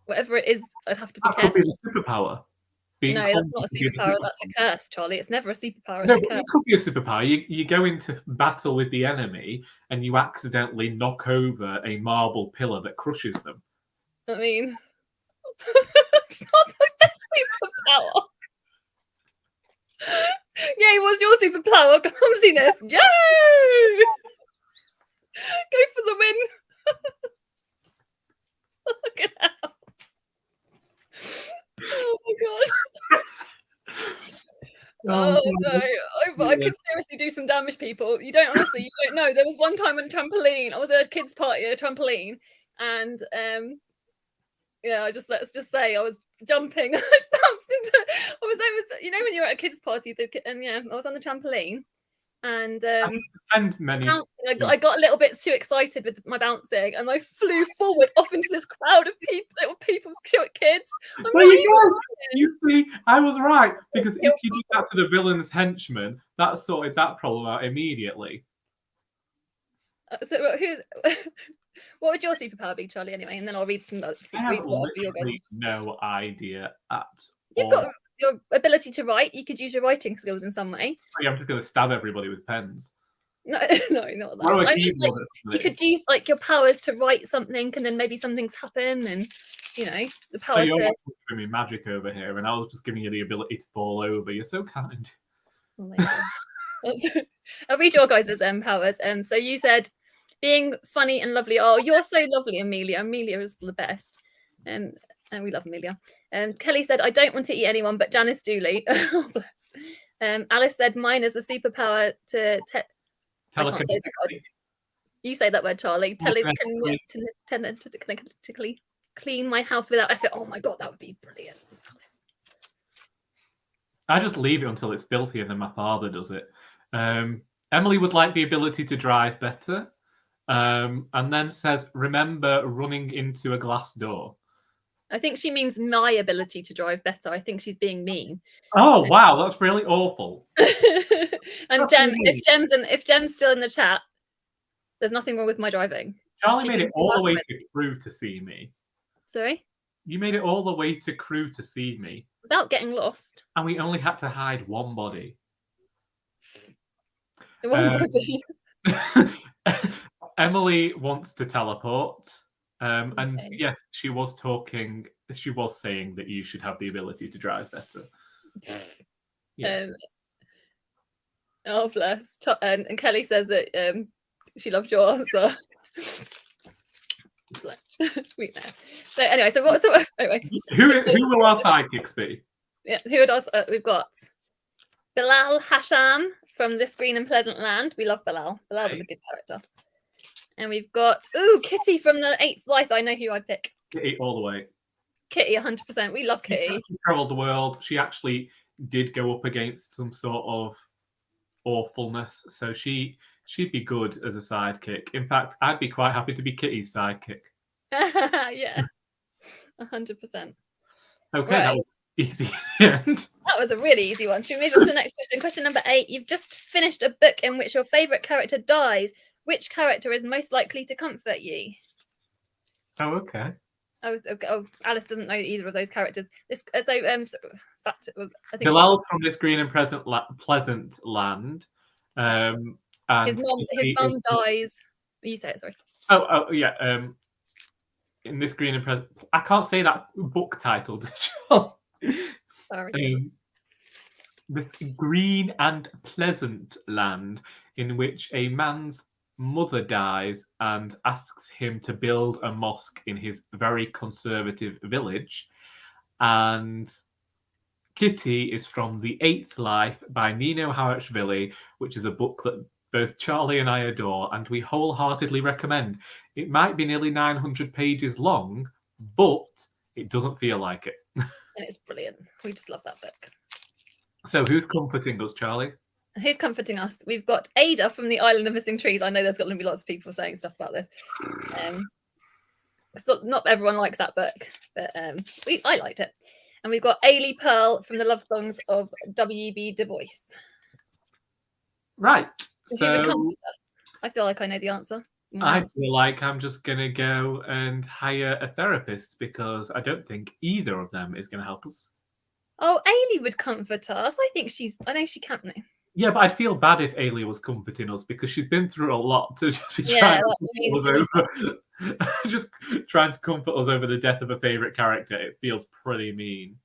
Whatever it is, I'd have to be careful. That could be the superpower. No, that's not a superpower. That's a curse, Charlie. It's never a superpower. No, it could be a superpower. You go into battle with the enemy and you accidentally knock over a marble pillar that crushes them. I mean, it's not the best superpower. Yay, what's your superpower? Clumsiness. Yay! Go for the win. Look at that. Oh my god. Oh no. I could seriously do some damage, people. You don't know. There was one time on a trampoline. I was at a kids' party at a trampoline, and let's just say I was jumping. I bounced into. I was when you're at a kids' party, I was on the trampoline, and bouncing. I got a little bit too excited with my bouncing, and I flew forward off into this crowd of people's kids. You see, I was right, because if you did that to the villain's henchman, that sorted that problem out immediately. So what would your superpower be, Charlie? Anyway, and then I'll read some. I have literally no idea at You've got your ability to write. You could use your writing skills in some way. I'm just going to stab everybody with pens. No, not that. You could use your powers to write something, and then maybe something's happen, and the power you're to. Giving me magic over here, and I was just giving you the ability to fall over. You're so kind. Oh my God. I'll read your guys' powers. So you said being funny and lovely. Oh, you're so lovely, Amelia. Amelia is the best. And we love Amelia. Kelly said, I don't want to eat anyone but Janice Dooley. Oh, bless. Alice said, mine is a superpower to telekinetically. You say that word, Charlie. Telekinetically clean my house without effort. Oh my God, that would be brilliant. I just leave it until it's filthy and then my father does it. Emily would like the ability to drive better. And then says, remember running into a glass door. I think she means my ability to drive better. I think she's being mean. Oh, wow, that's really awful. And Jem, if Jem's still in the chat, there's nothing wrong with my driving. Charlie made it all the way to Crewe to see me. Sorry? You made it all the way to Crewe to see me. without getting lost. And we only had to hide one body. One body. Emily wants to teleport. And Okay. yes, she was saying that you should have the ability to drive better. Yeah. Oh, bless. And Kelly says that she loves your answer. Bless. Sweet man. So anyway, anyway. Who will our sidekicks be? Yeah, who would else? We've got Bilal Hasham from This Green and Pleasant Land. We love Bilal. Bilal was a good character. And we've got Kitty from The Eighth Life. I know who I'd pick. Kitty all the way. Kitty, 100%. We love Kitty. She travelled the world. She actually did go up against some sort of awfulness, so she'd be good as a sidekick. In fact, I'd be quite happy to be Kitty's sidekick. Yeah, 100%. Okay, right. That was easy. That was a really easy one. Should we move on to the next question? Question number 8. You've just finished a book in which your favourite character dies. Which character is most likely to comfort you? Oh, okay. Alice doesn't know either of those characters. Back to, I think Bilal's from This Green and Pleasant Land. And his mum dies. You say it, sorry. Oh, yeah. In This Green and Pleasant, I can't say that book title. Sorry. This Green and Pleasant Land, in which a man's mother dies and asks him to build a mosque in his very conservative village. And Kitty is from The Eighth Life by Nino Harashvili, which is a book that both Charlie and I adore, and we wholeheartedly recommend. It might be nearly 900 pages long, but it doesn't feel like it. And it's brilliant. We just love that book. So who's comforting us, Charlie? Who's comforting us? We've got Ada from The Island of Missing Trees. I know there's going to be lots of people saying stuff about this. So not everyone likes that book, but I liked it. And we've got Ailey Pearl from The Love Songs of W.B. Du Bois. Right. So I feel like I know the answer. I feel like I'm just going to go and hire a therapist because I don't think either of them is going to help us. Oh, Ailey would comfort us. I know she can't know. Yeah, but I'd feel bad if Ailey was comforting us because she's been through a lot to just be trying to comfort us over. Just trying to comfort us over the death of a favourite character. It feels pretty mean.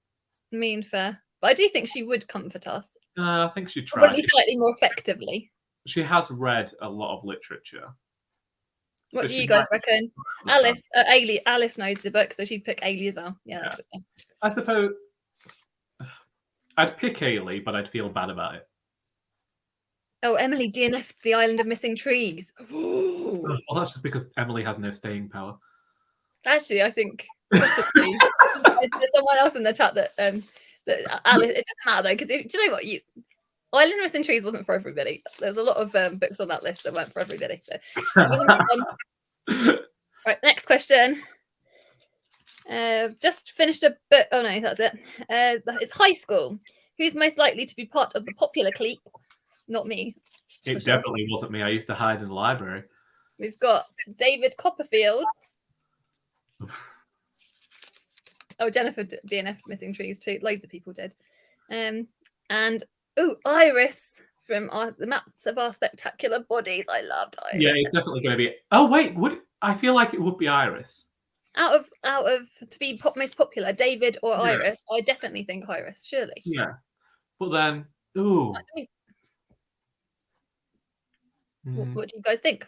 Fair. But I do think she would comfort us. I think she'd try. Probably slightly more effectively. She has read a lot of literature. What do you guys reckon? Alice knows the book, so she'd pick Ailey as well. Yeah. That's okay. I suppose I'd pick Ailey, but I'd feel bad about it. Oh, Emily DNF'd The Island of Missing Trees. Ooh. Well, that's just because Emily has no staying power. Actually, I think possibly there's someone else in the chat that Alice. It doesn't matter though, because do you know what? Island of Missing Trees wasn't for everybody. There's a lot of books on that list that weren't for everybody. So. Right, next question. Just finished a book. Oh no, that's it. It's high school. Who's most likely to be part of the popular clique? Not me. It definitely wasn't me. I used to hide in the library. We've got David Copperfield. Oh, Jennifer DNF Missing Trees too. Loads of people did. And Iris from The Maps of Our Spectacular Bodies. I loved Iris. Yeah, it's definitely going to be. Oh wait, I feel like it would be Iris. Out of to be most popular, David or Iris? I definitely think Iris. Surely. Yeah, but then What do you guys think?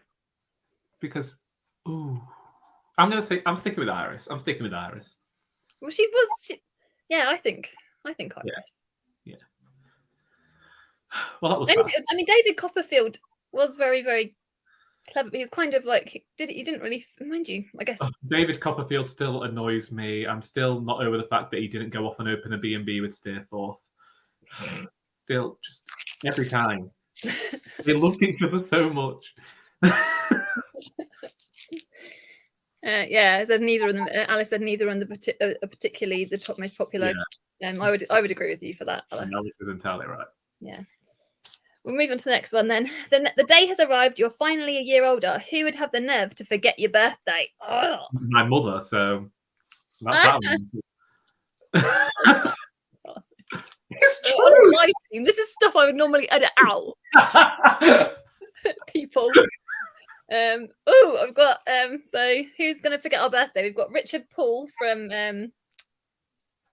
Because I'm sticking with Iris. Well, she was. I think Iris. Yeah. Well, that was. I mean, David Copperfield was very, very clever. But he's kind of like he didn't really mind you, I guess. David Copperfield still annoys me. I'm still not over the fact that he didn't go off and open a B&B with Steerforth. Still, just every time. They loved each other so much. Alice said neither of them. Alice said neither on particularly the top most popular. Yeah. I would agree with you for that, Alice. Alice is entirely right. Yeah. We'll move on to the next one then. The day has arrived. You're finally a year older. Who would have the nerve to forget your birthday? Oh. My mother. So that's that one. exciting. This is stuff I would normally edit out. People. I've got so who's gonna forget our birthday? We've got Richard Paul from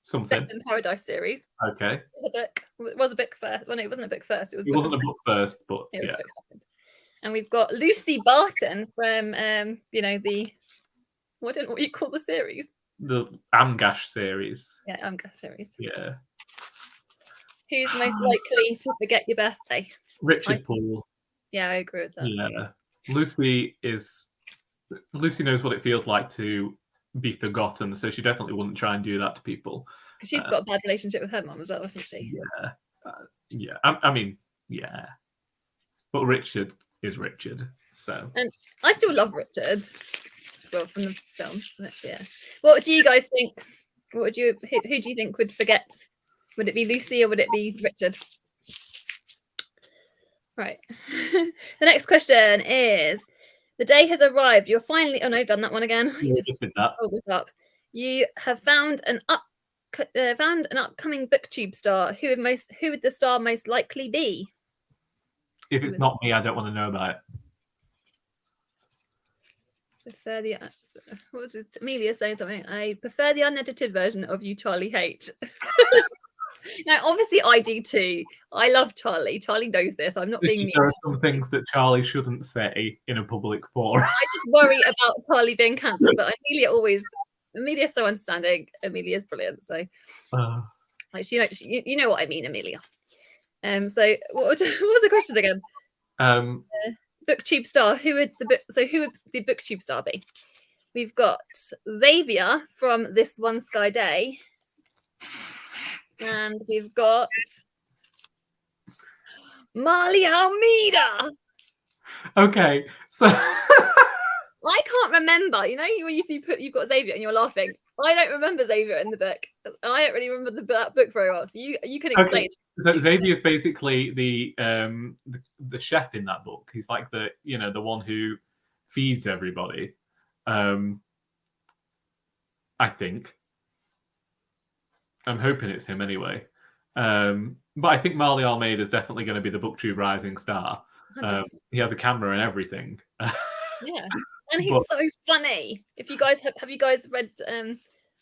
Something. Death in Paradise series. Okay. It was a book. It was a book first. Well, no, it wasn't a book first. It was. It wasn't a book first, but it was yeah. a book second. And we've got Lucy Barton from the what you call the series? The Amgash series. Yeah, Amgash series. Yeah. Who's most likely to forget your birthday? Richard Paul. Yeah, I agree with that. Yeah. Lucy knows what it feels like to be forgotten, so she definitely wouldn't try and do that to people. Because she's got a bad relationship with her mum as well, hasn't she? Yeah. Yeah. I mean, yeah. But Richard is Richard, so. And I still love Richard. Well, from the film. Yeah. What do you guys think? Who do you think would forget? Would it be Lucy or would it be Richard? Right. The next question is: the day has arrived. You're finally. Oh no, I've done that one again. Yeah, just did that. Hold this up. You have found an upcoming booktube star. Who would the star most likely be? If it's not me, I don't want to know about it. Prefer the what was it? Amelia saying something. I prefer the unedited version of You, Charlie Hate. Now, obviously, I do too. I love Charlie. Charlie knows this. I'm not being mean. There are some things that Charlie shouldn't say in a public forum. I just worry about Charlie being cancelled, but Amelia's so understanding. Amelia's brilliant. So, like, you know what I mean, Amelia. So what was the question again? Booktube star. Who would the booktube star be? We've got Xavier from This One Sky Day. And we've got Marley Almeida. Okay, so I can't remember. You know, when you've got Xavier and you're laughing. I don't remember Xavier in the book, and I don't really remember that book very well. So you can explain. Okay. So Xavier is basically the chef in that book. He's like the one who feeds everybody. I think. I'm hoping it's him anyway. But I think Marley Almeida is definitely going to be the BookTube rising star. He has a camera and everything. Yeah, and he's so funny. If you guys have you guys read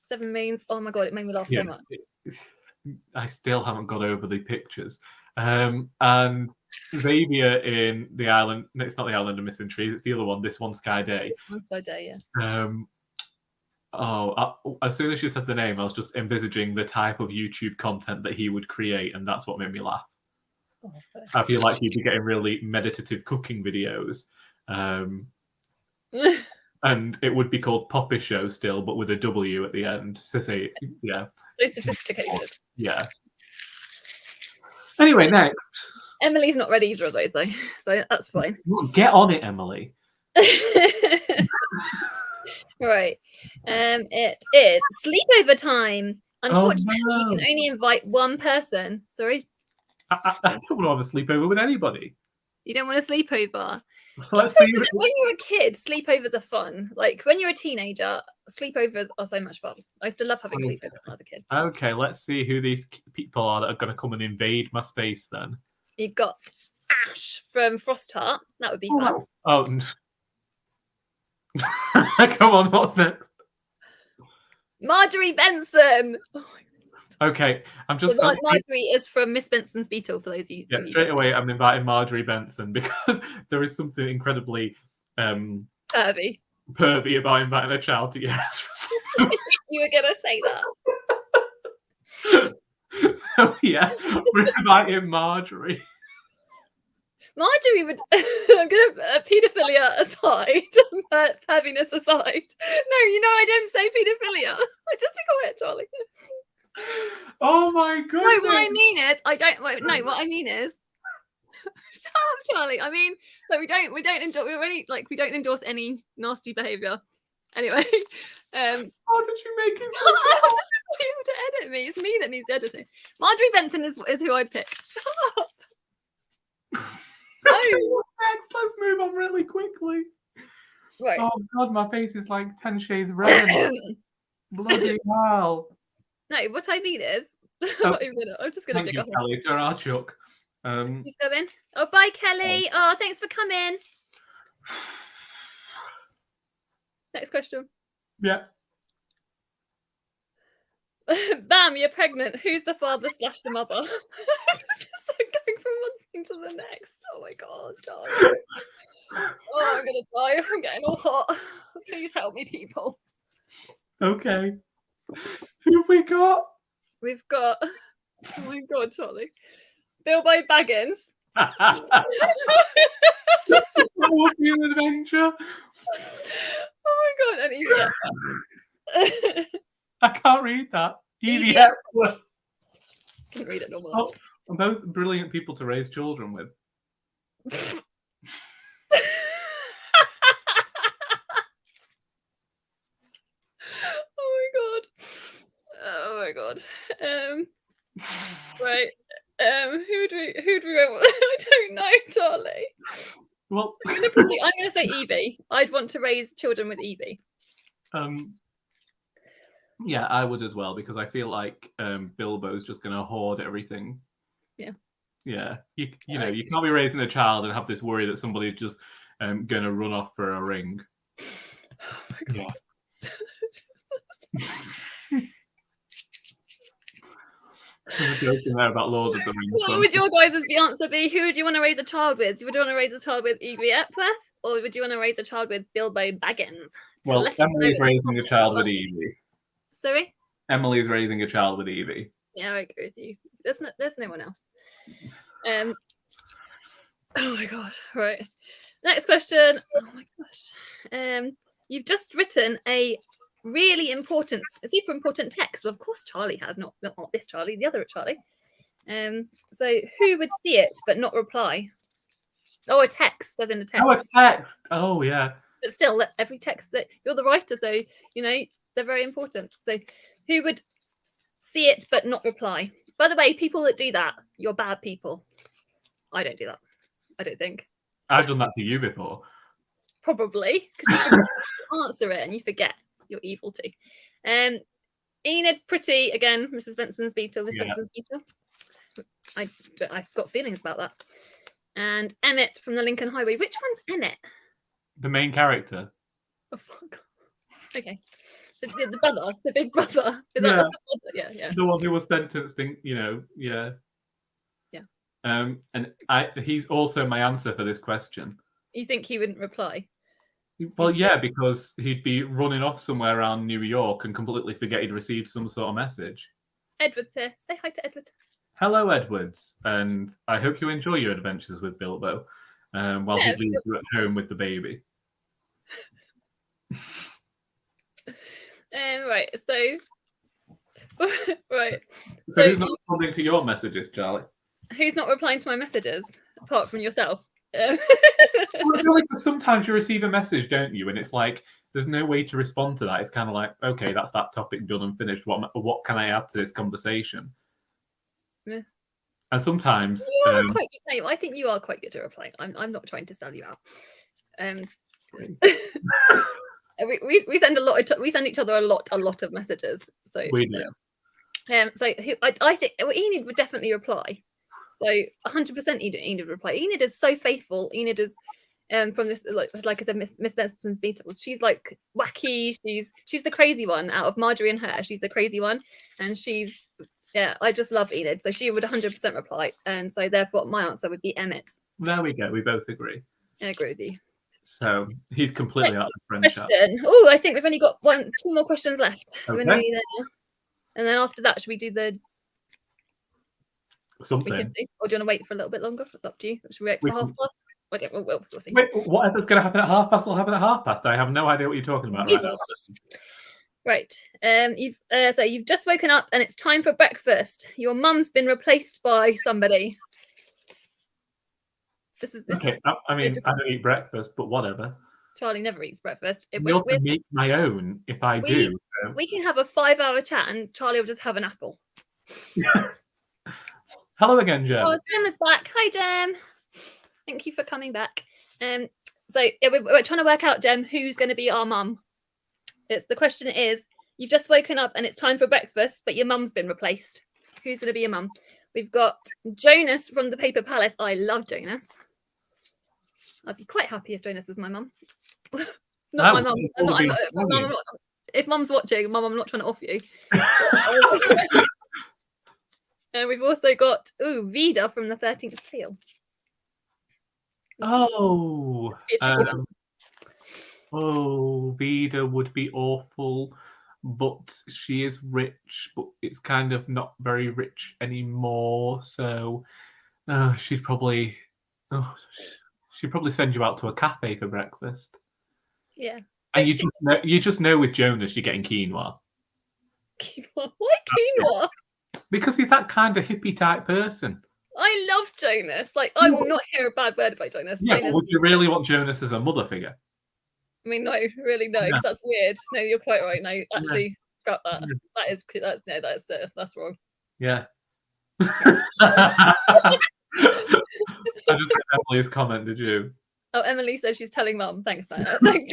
Seven Moons? Oh my god, it made me laugh so much. I still haven't got over the pictures. And Xavier in the island. No, it's not the Island of Missing Trees. It's the other one. This One Sky Day. One Sky Day, yeah. As soon as you said the name, I was just envisaging the type of YouTube content that he would create, and that's what made me laugh. I feel like he'd be getting really meditative cooking videos. And it would be called Poppy Show still, but with a W at the end. So say, yeah. So sophisticated. Yeah. Anyway, next. Emily's not read either of those, though. So that's fine. Get on it, Emily. Right. It is sleepover time. Unfortunately, you can only invite one person. Sorry? I don't want to have a sleepover with anybody. You don't want a sleepover? Let's see. When you're a kid, sleepovers are fun. Like when you're a teenager, sleepovers are so much fun. I used to love having sleepovers when I was a kid. Okay, let's see who these people are that are going to come and invade my space then. You've got Ash from Frost Heart. That would be fun. Oh. Come on, what's next? Marjorie Benson. Okay, I'm just. Marjorie is from Miss Benson's Beetle. For those of you. Yeah, straight away, I'm inviting Marjorie Benson because there is something incredibly pervy about inviting a child to your house. You were gonna say that. So yeah, we're inviting Marjorie. Marjorie would. I'm gonna paedophilia aside, perviness aside. No, I don't say paedophilia. I just be quiet, Charlie. Oh my god! No, what I mean is, what I mean is, shut up, Charlie. I mean, like we don't endorse any nasty behaviour. Anyway, how did you make it? You have to edit me. It's me that needs editing. Marjorie Benson is who I'd pick. Shut up. Okay, what's next? Let's move on really quickly. Right. Oh god, my face is like 10 shades red. Bloody hell. No, what I mean is, Oh, I'm just gonna thank dig you, a hole. Kelly. To our Chuck. Who's going? Oh, bye, Kelly. Oh, thanks for coming. Next question. Yeah. Bam, you're pregnant. Who's the father / the mother? It's just like going from one thing to the next. Oh my god, darling. Oh, I'm gonna die. I'm getting all hot. Please help me, people. Okay. Who have we got? We've got. Oh my god, Charlie. Bilbo Baggins. Just a small field adventure. Oh my god, and Evie. I can't read that. Evie Evie Epworth. Can read it normally. Oh, and both brilliant people to raise children with. Oh my god. Right. Who do we I don't know, Charlie. Well, I'm gonna say Evie. I'd want to raise children with Evie. yeah, I would as well, because I feel like Bilbo's just going to hoard everything. Yeah. Yeah. You know, you can't be raising a child and have this worry that somebody's just going to run off for a ring. Oh my god. Yeah. There's a joke in there about Lord of the Rings. What would your guys' answer be? Who would you want to raise a child with? Would you want to raise a child with Evie Epworth, or would you want to raise a child with Bilbo Baggins? Well, Emily's raising a child with Evie. Sorry? Emily's raising a child with Evie. Yeah, I agree with you. There's no one else. Oh my god. Right. Next question. Oh my gosh. You've just written a really important, a super important text. Well, of course Charlie has, not this Charlie, the other Charlie. So who would see it but not reply? Oh, a text, as in a text. Oh, a text. Oh, yeah. But still, every text that you're the writer, so you know they're very important. So who would see it but not reply? By the way, people that do that, you're bad people. I don't do that. I don't think. I've done that to you before. Probably, because you answer it and you forget. You're evil too. Enid Pretty, again, Mrs. Benson's beetle, Miss Benson's beetle. I've got feelings about that. And Emmett from the Lincoln Highway. Which one's Emmett? The main character. Oh, fuck. Okay. The brother, the big brother. Is that the brother? Yeah. The one who was sentenced in, yeah. And he's also my answer for this question. You think he wouldn't reply? Well, yeah, because he'd be running off somewhere around New York and completely forget he'd received some sort of message. Edward's here. Say hi to Edward. Hello, Edwards, and I hope you enjoy your adventures with Bilbo while he leaves you at home with the baby. Right, so So who's not responding to your messages, Charlie? Who's not replying to my messages apart from yourself? Well, sometimes you receive a message, don't you? And it's like there's no way to respond to that. It's kind of like, okay, that's that topic done and finished. What can I add to this conversation? Yeah. And sometimes I think you are quite good at replying. I'm not trying to sell you out. We send we send each other a lot of messages. So we do. So I think Enid would definitely reply. So 100% Enid would reply. Enid is so faithful. Enid is from this, like I said, Miss Benson's Beatles. She's like wacky. She's the crazy one out of Marjorie and her. She's the crazy one, and I just love Enid. So she would 100% reply, and so therefore my answer would be Emmett. There we go. We both agree. I agree with you. So he's completely out of the friendship. Oh, I think we've only got 2 more questions left. So okay. we're nearly there. And then after that, should we do the something? Or do you want to wait for a little bit longer? It's up to you. Should we wait for half past? We'll see. Wait, whatever's going to happen at past will happen at past. I have no idea what you're talking about right now. Right. You've just woken up and it's time for breakfast. Your mum's been replaced by somebody. This okay. I mean, I don't eat breakfast, but whatever. Charlie never eats breakfast. I also make my own if I do. So. We can have a 5-hour chat and Charlie will just have an apple. Hello again, Jem. Oh, Jem is back. Hi, Jem. Thank you for coming back. We're trying to work out, Jem, who's going to be our mum. The question is, you've just woken up and it's time for breakfast, but your mum's been replaced. Who's going to be your mum? We've got Jonas from the Paper Palace. I love Jonas. I'd be quite happy if Jonas was my mum. Not my mum. If mum's watching, mum, I'm not trying to off you. And we've also got Vida from the 13th Tale. Oh, It's a tricky one. Oh, Vida would be awful, but she is rich, but it's kind of not very rich anymore. So she'd probably send you out to a cafe for breakfast. Yeah. And you just know with Jonas you're getting quinoa. Quinoa? Why quinoa? Because he's that kind of hippie type person. I love Jonas. Like, I will not hear a bad word about Jonas. Yeah, Jonas... but would you really want Jonas as a mother figure? I mean, no, really, no, because that's weird. No, you're quite right. No, actually, scrap that. That's wrong. Yeah. I just got Emily's comment, did you? Oh, Emily says she's telling mum. Thanks, man. Thanks,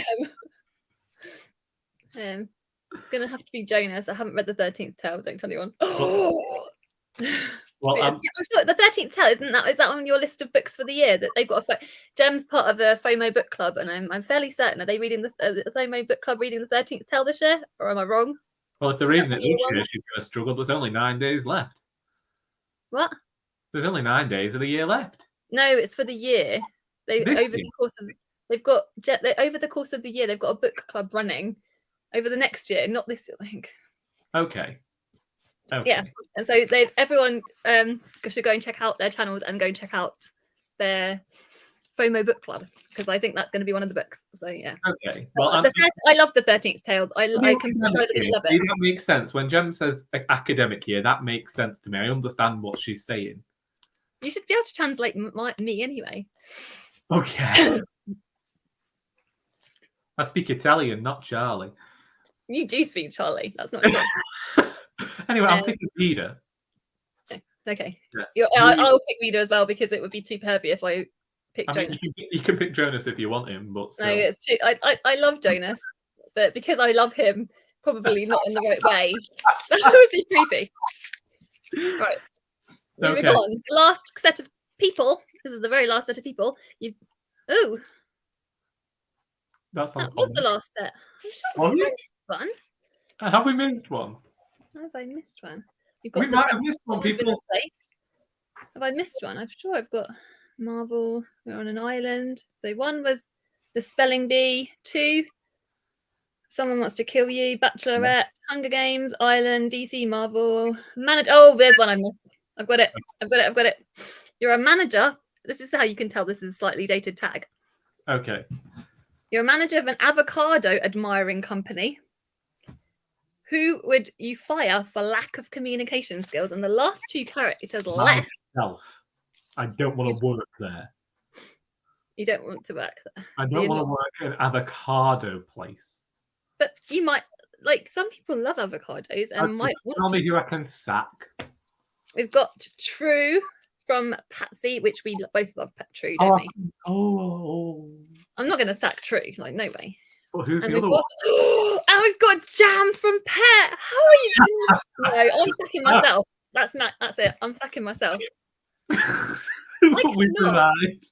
Em. It's going to have to be Jonas. I haven't read the 13th Tale. Don't tell anyone. Well, the 13th Tale, is that on your list of books for the year? That they've got Gem's part of the FOMO book club, and I'm fairly certain. Are they reading the FOMO book club reading the 13th Tale this year, or am I wrong? Well, if they're reading it this year, she's going to struggle. There's only 9 days left. What? There's only 9 days of the year left. No, it's for the year. Over the course of the year, they've got a book club running over the next year, not this year, I think. Okay. Yeah, and so everyone should go and check out their channels and go and check out their FOMO book club, because I think that's going to be one of the books. So yeah. Okay. Well, I love the 13th Tale. I was going to love it. That makes sense. When Jem says academic year, that makes sense to me. I understand what she's saying. You should be able to translate me anyway. Okay. I speak Italian, not Charlie. You do speak Charlie. That's not true. Anyway, I'll pick Vida. Okay. Yeah. I'll pick Vida as well, because it would be too pervy if I picked Jonas. You can pick Jonas if you want him, but still. No, it's too. I love Jonas, but because I love him, probably not in the right way. That would be creepy. Right. Moving on. Last set of people. This is the very last set of people. That was the last set. I'm sure we missed one. Have we missed one? Have I missed one? We might have missed one. People. Have I missed one? I'm sure I've got Marvel. We're on an island. So 1 was the Spelling Bee. 2, Someone Wants to Kill You. Bachelorette. Hunger Games. Island. DC. Marvel. Manager. Oh, there's one I missed. I've got it. You're a manager. This is how you can tell this is a slightly dated tag. Okay. You're a manager of an avocado admiring company. Who would you fire for lack of communication skills? And the last 2 characters left. Myself. I don't want to work there. You don't want to work there. I don't want to work at an avocado place. But you might, some people love avocados and might want tell me who I can sack. We've got True from Patsy, which we both love True, don't we? I'm not going to sack True, no way. Well, who's the other one? And we've got Jam from Pet. How are you doing? No, I'm sacking myself. That's it. I'm sacking myself. We resigned.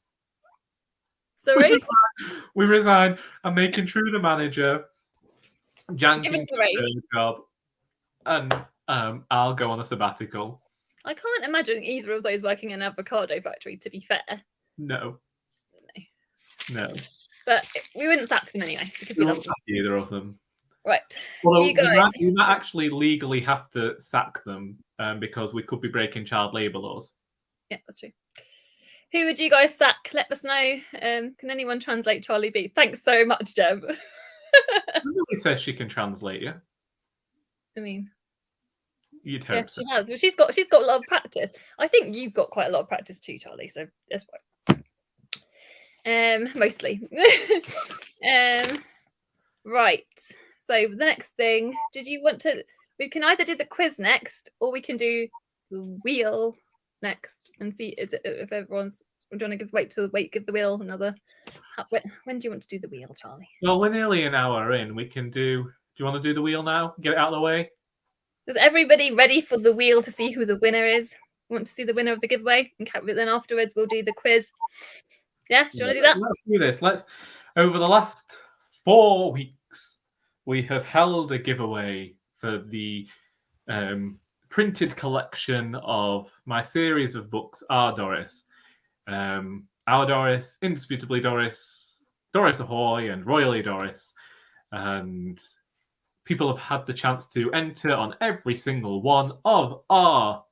Sorry? We resigned. I'm making True the manager. Jan can do the job. And I'll go on a sabbatical. I can't imagine either of those working in an avocado factory, to be fair. No. But we wouldn't sack them anyway, because we love either of them. Right. Well, you might actually legally have to sack them because we could be breaking child labour laws. Yeah, that's true. Who would you guys sack? Let us know. Can anyone translate Charlie B? Thanks so much, Jem. Nobody says she can translate you. I mean, you'd hope. Yeah, she has. But she's got a lot of practice. I think you've got quite a lot of practice too, Charlie. So that's fine. Mostly. Right. So the next thing, did you want to? We can either do the quiz next, or we can do the wheel next and see if everyone's. Do you want to give the wheel another? When do you want to do the wheel, Charlie? Well, we're nearly an hour in. We can do. Do you want to do the wheel now? Get it out of the way. Is everybody ready for the wheel to see who the winner is? Want to see the winner of the giveaway? And then afterwards we'll do the quiz. Yeah, do you want to do that? Let's do this. Over the last 4 weeks, we have held a giveaway for the printed collection of my series of books, Our Doris. Our Doris, Indisputably Doris, Doris Ahoy, and Royally Doris. And people have had the chance to enter on every single one of our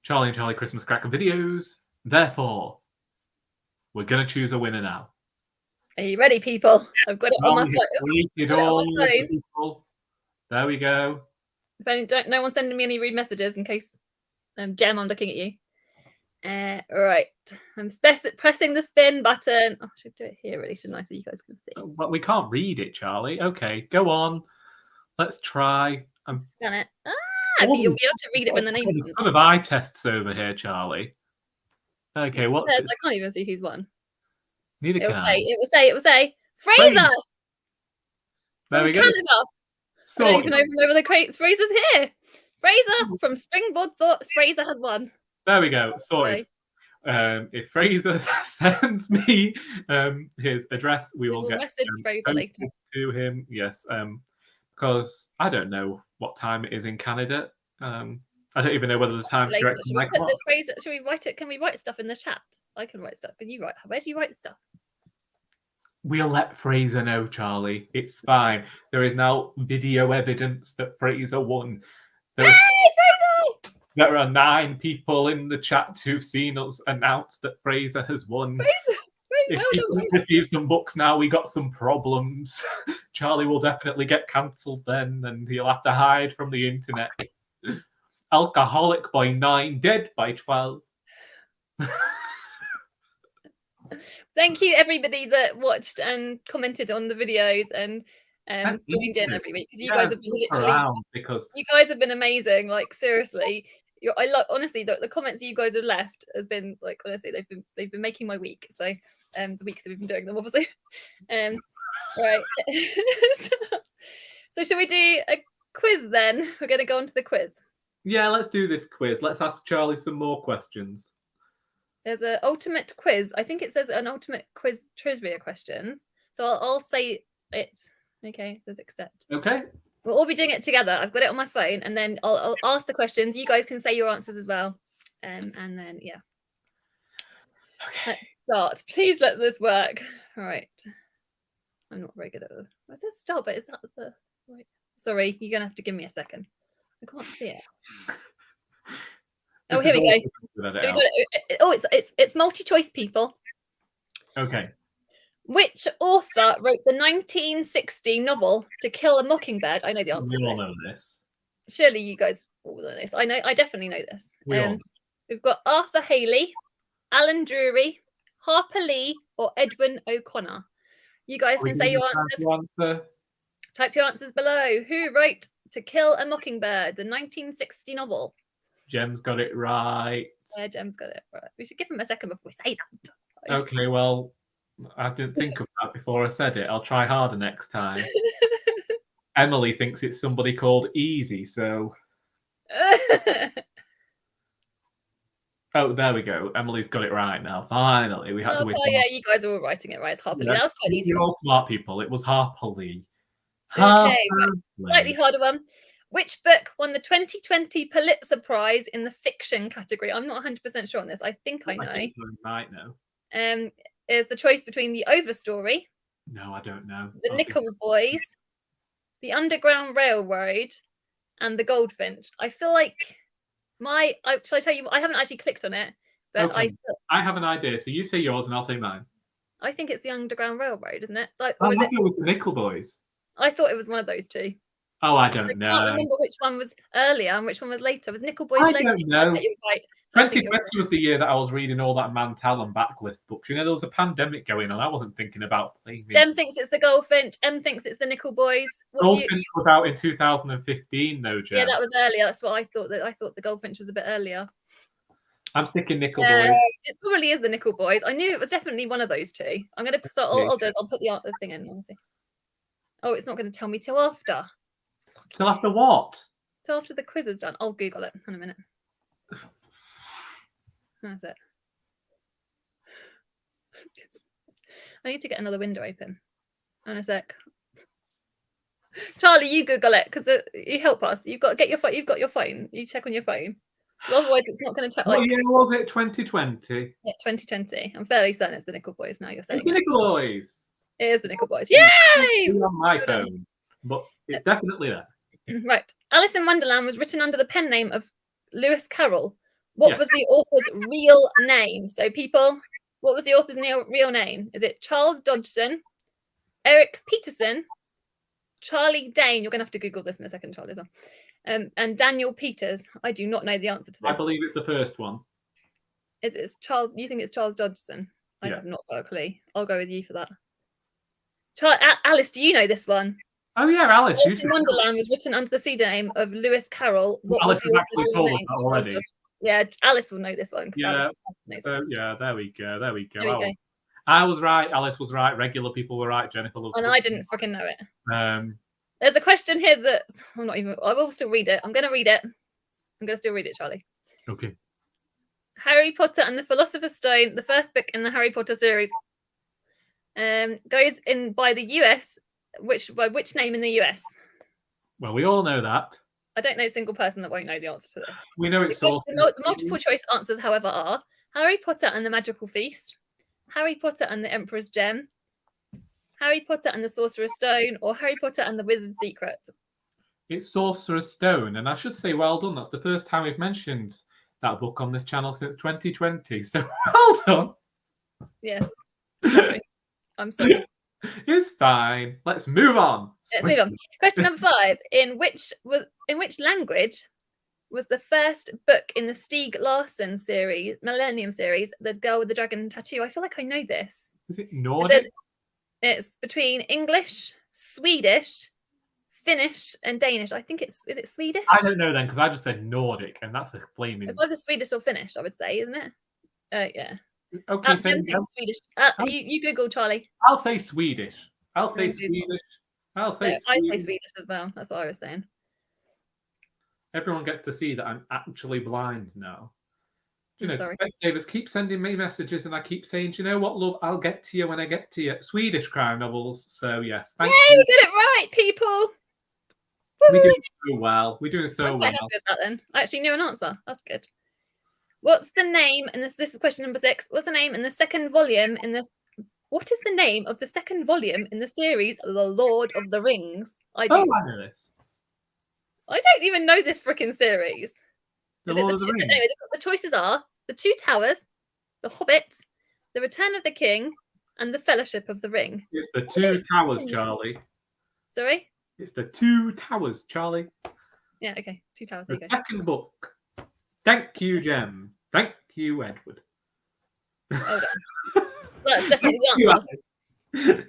Charlie and Charlie Christmas Cracker videos. Therefore, we're going to choose a winner now. Are you ready, people? I've got it on my phone. There we go. If no one sending me any rude messages in case Jem, I'm looking at you. Right, I'm pressing the spin button. Oh, I should do it here, really, shouldn't I? So you guys can see. But we can't read it, Charlie. Okay, go on. Let's try. Scan it. But you'll be able to read it when the name comes. There's a ton of eye tests over here, Charlie. Okay, what's this? I can't even see who's won. Neither can I. It will say Fraser. There we go. Canada. I don't even know whether the crates. Fraser's here. Fraser from Springboard thought Fraser had won. There we go. Sorted. If Fraser sends me his address, we will get message Fraser later to him. Yes, because I don't know what time it is in Canada. I don't even know whether the time's correct. Should we write it? Can we write stuff in the chat? I can write stuff. Can you write? Where do you write stuff? We'll let Fraser know, Charlie. It's fine. There is now video evidence that Fraser won. There are 9 people in the chat who've seen us announce that Fraser has won. If you receive some books now, we got some problems. Charlie will definitely get cancelled then, and he'll have to hide from the internet. Alcoholic by 9, dead by 12. Thank you, everybody that watched and commented on the videos and joined in every week, because you guys have been you guys have been amazing. Like, seriously, honestly, the comments you guys have left has been like, honestly, they've been making my week. So the weeks that we've been doing them, obviously. Right. So should we do a quiz then? We're going to go on to the quiz. Yeah, let's do this quiz. Let's ask Charlie some more questions. There's an ultimate quiz. I think it says an ultimate quiz trivia questions. So I'll say it. Okay, it says accept. Okay. We'll all be doing it together. I've got it on my phone, and then I'll ask the questions. You guys can say your answers as well. And then, yeah. Okay. Let's start. Please let this work. All right. I'm not very good at it. It says start, but is that the right? Sorry, you're going to have to give me a second. I can't see it. Oh, here we go. Oh, it's multi-choice, people. Okay. Which author wrote the 1960 novel To Kill a Mockingbird? I know the answer. We all know this. Surely you guys all know this. I definitely know this. We've got Arthur Haley, Alan Drury, Harper Lee, or Edwin O'Connor. You guys can say your answers. Type your answers below. Who wrote To Kill a Mockingbird, the 1960 novel? Jem's got it right. Yeah, Jem's got it right. We should give him a second before we say that. Okay, well, I didn't think of that before I said it. I'll try harder next time. Emily thinks it's somebody called Easy, so... Oh, there we go. Emily's got it right now. Finally, we had to win. Oh, yeah, you guys are all writing it right. It's Harper Lee. That was quite easy. You're all smart people. It was Harper Lee. Okay, slightly harder one. Which book won the 2020 Pulitzer Prize in the fiction category? I'm not 100% sure on this. I think I know. I might know. Is the choice between The Overstory? No, I don't know. The Nickel Boys, The Underground Railroad, and The Goldfinch. I feel like shall I tell you? I haven't actually clicked on it, but okay. I have an idea. So you say yours, and I'll say mine. I think it's The Underground Railroad, isn't it? It was The Nickel Boys. I thought it was one of those two. Oh, I don't know. I can't remember which one was earlier and which one was later. Was Nickel Boys later? I don't know. 2020 was the year that I was reading all that Mantel and Backlist books. You know, there was a pandemic going on. I wasn't thinking about playing. Jem thinks it's The Goldfinch. Em thinks it's The Nickel Boys. Goldfinch was out in 2015, though, Jem. Yeah, that was earlier. That's what I thought. I thought The Goldfinch was a bit earlier. I'm sticking Nickel Boys. It probably is The Nickel Boys. I knew it was definitely one of those two. I'm going to. So I'll put the thing in. Honestly. Oh, it's not going to tell me till after. Till after what? So after the quiz is done, I'll Google it in a minute. That's it. I need to get another window open. In a sec. Charlie, you Google it because you help us. You've got to get your phone. You've got your phone. You check on your phone. Otherwise, it's not going to check. What year was it? 2020. Yeah, 2020. I'm fairly certain it's the Nickel Boys. Now you're saying it's the Nickel Boys. It is the Nickel Boys. Yay! It's on my phone, but it's definitely there. Right. Alice in Wonderland was written under the pen name of Lewis Carroll. What was the author's real name? So, people, what was the author's real name? Is it Charles Dodgson, Eric Peterson, Charlie Dane? You're going to have to Google this in a second, Charlie, as well. And Daniel Peters. I do not know the answer to this. I believe it's the first one. Is it Charles? You think it's Charles Dodgson? I have not got a clue. I'll go with you for that. Alice, do you know this one? Oh yeah, Alice. Alice in Wonderland was written under the pseudonym of Lewis Carroll. Alice has actually told us that already. Yeah, Alice will know this one. Yeah. So there we go. There we go. I was right. Alice was right. Regular people were right. Jennifer was. And I didn't fucking know it. There's a question here that I'm not even. I will still read it. I'm going to read it. I'm going to still read it, Charlie. Okay. Harry Potter and the Philosopher's Stone, the first book in the Harry Potter series, goes in by the US. By which name in the US? Well, we all know that. I don't know a single person that won't know the answer to this. We know it's the multiple choice answers, however, are Harry Potter and the Magical Feast, Harry Potter and the Emperor's Gem, Harry Potter and the Sorcerer's Stone, or Harry Potter and the Wizard's Secret. It's Sorcerer's Stone, and I should say well done. That's the first time we've mentioned that book on this channel since 2020. So well done. Yes. Sorry. I'm sorry. It's fine. Let's move on. Let's move on. Question number 5. In which language was the first book in the Stieg Larsson series, Millennium series, The Girl with the Dragon Tattoo? I feel like I know this. Is it Nordic? It's between English, Swedish, Finnish, and Danish. I think is it Swedish? I don't know then, because I just said Nordic, and that's a flaming. It's either Swedish or Finnish, I would say, isn't it? Yeah. Okay, Swedish. You Google, Charlie. I'll say Swedish. I'll say Swedish. I say Swedish as well. That's what I was saying. Everyone gets to see that I'm actually blind now. You know, sorry. Specsavers keep sending me messages, and I keep saying, "Do you know what, love? I'll get to you when I get to you." Swedish crime novels. So yes, thank you. We got it right, people. We do so well. We're doing so well. I have that then. I actually knew an answer. That's good. What's the name? And this is question number 6. What's the name in the second volume in the? What is the name of the second volume in the series The Lord of the Rings? I know this. I don't even know this freaking series. The Lord of the Rings. Anyway, the choices are The Two Towers, The Hobbit, The Return of the King, and The Fellowship of the Ring. It's The Two Towers, Charlie. Sorry? It's The Two Towers, Charlie. Yeah, okay. Two Towers. The second book. Thank you, Jem. Thank you, Edward. Hold on. Well, that's definitely the answer.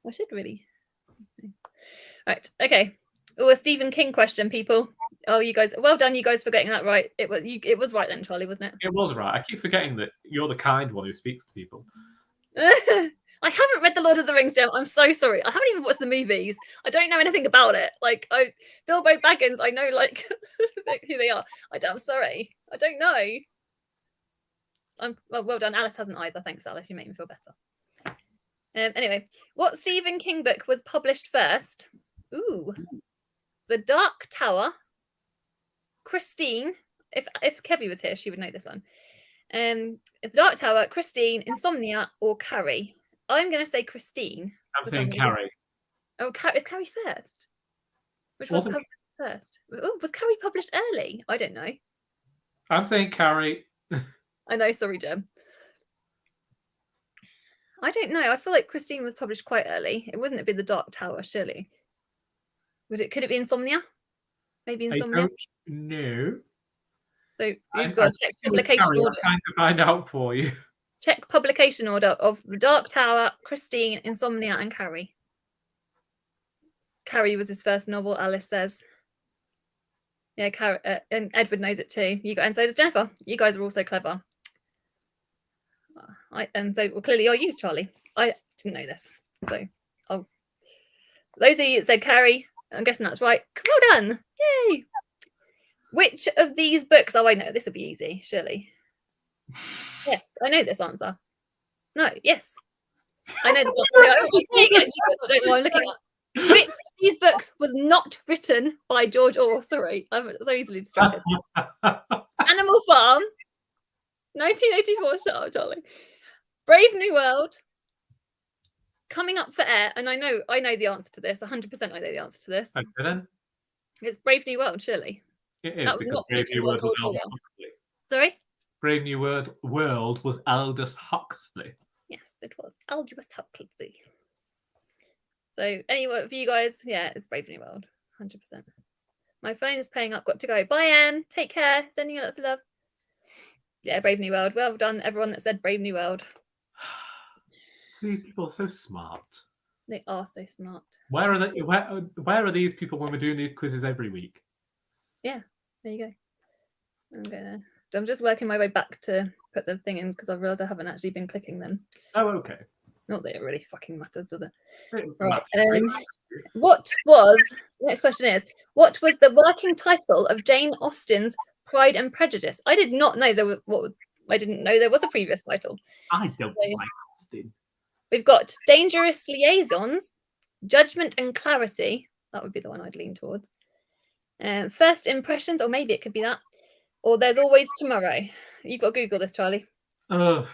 I should really. Right. Okay. Oh, a Stephen King question, people. Oh, you guys, well done, you guys, for getting that right. It was right then, Charlie, wasn't it? It was right. I keep forgetting that you're the kind one who speaks to people. I haven't read The Lord of the Rings, Jem. I'm so sorry. I haven't even watched the movies. I don't know anything about it. Like, Bilbo Baggins, I know, like, who they are. I'm sorry. I don't know. Well done. Alice hasn't either. Thanks, Alice. You make me feel better. Anyway, what Stephen King book was published first? Ooh. The Dark Tower. Christine. If Kevy was here, she would know this one. The Dark Tower, Christine, Insomnia, or Carrie. I'm going to say Christine. I'm saying Carrie. Oh, is Carrie first? Which was published first? Oh, was Carrie published early? I don't know. I'm saying Carrie. I know. Sorry, Jem. I don't know. I feel like Christine was published quite early. It wouldn't have been The Dark Tower, surely. Could it be Insomnia? Maybe Insomnia? I don't know. So you've got to check publication order. I'm trying to find out for you. Check publication order of The Dark Tower, Christine, Insomnia, and Carrie. Carrie was his first novel, Alice says. Yeah, Carrie, and Edward knows it too. And so does Jennifer. You guys are also clever. Clearly you're you, Charlie. I didn't know this. So those of you that said Carrie, I'm guessing that's right. Well done. Yay. Which of these books? Oh, I know. This will be easy, surely. Yes, I know this answer. No, yes. I know this answer. I was saying it. You guys don't know what I'm looking at. Which of these books was not written by George Orwell? Sorry, I'm so easily distracted. Animal Farm, 1984. Shut up, Charlie. Brave New World, Coming Up for Air, and I know the answer to this. 100%, I know the answer to this. Okay, then. It's Brave New World, surely. It is, That was because not Brave written New by World was George Aldous Orwell. Huxley. Sorry? Brave New World was Aldous Huxley. Yes, it was Aldous Huxley. So, anyway, for you guys, yeah, it's Brave New World, 100%. My phone is paying up. Got to go. Bye, Anne. Take care. Sending you lots of love. Yeah, Brave New World. Well done, everyone that said Brave New World. These people are so smart. They are so smart. Where are they? Where are these people when we're doing these quizzes every week? Yeah, there you go. I'm just working my way back to put the thing in because I realised I haven't actually been clicking them. Oh, okay. Not that it really fucking matters, does it? Right. Next question is, what was the working title of Jane Austen's Pride and Prejudice? I did not know I didn't know there was a previous title. I don't like Austen. We've got Dangerous Liaisons, Judgment and Clarity. That would be the one I'd lean towards. First Impressions, or maybe it could be that. Or There's Always Tomorrow. You've got to Google this, Charlie. Oh,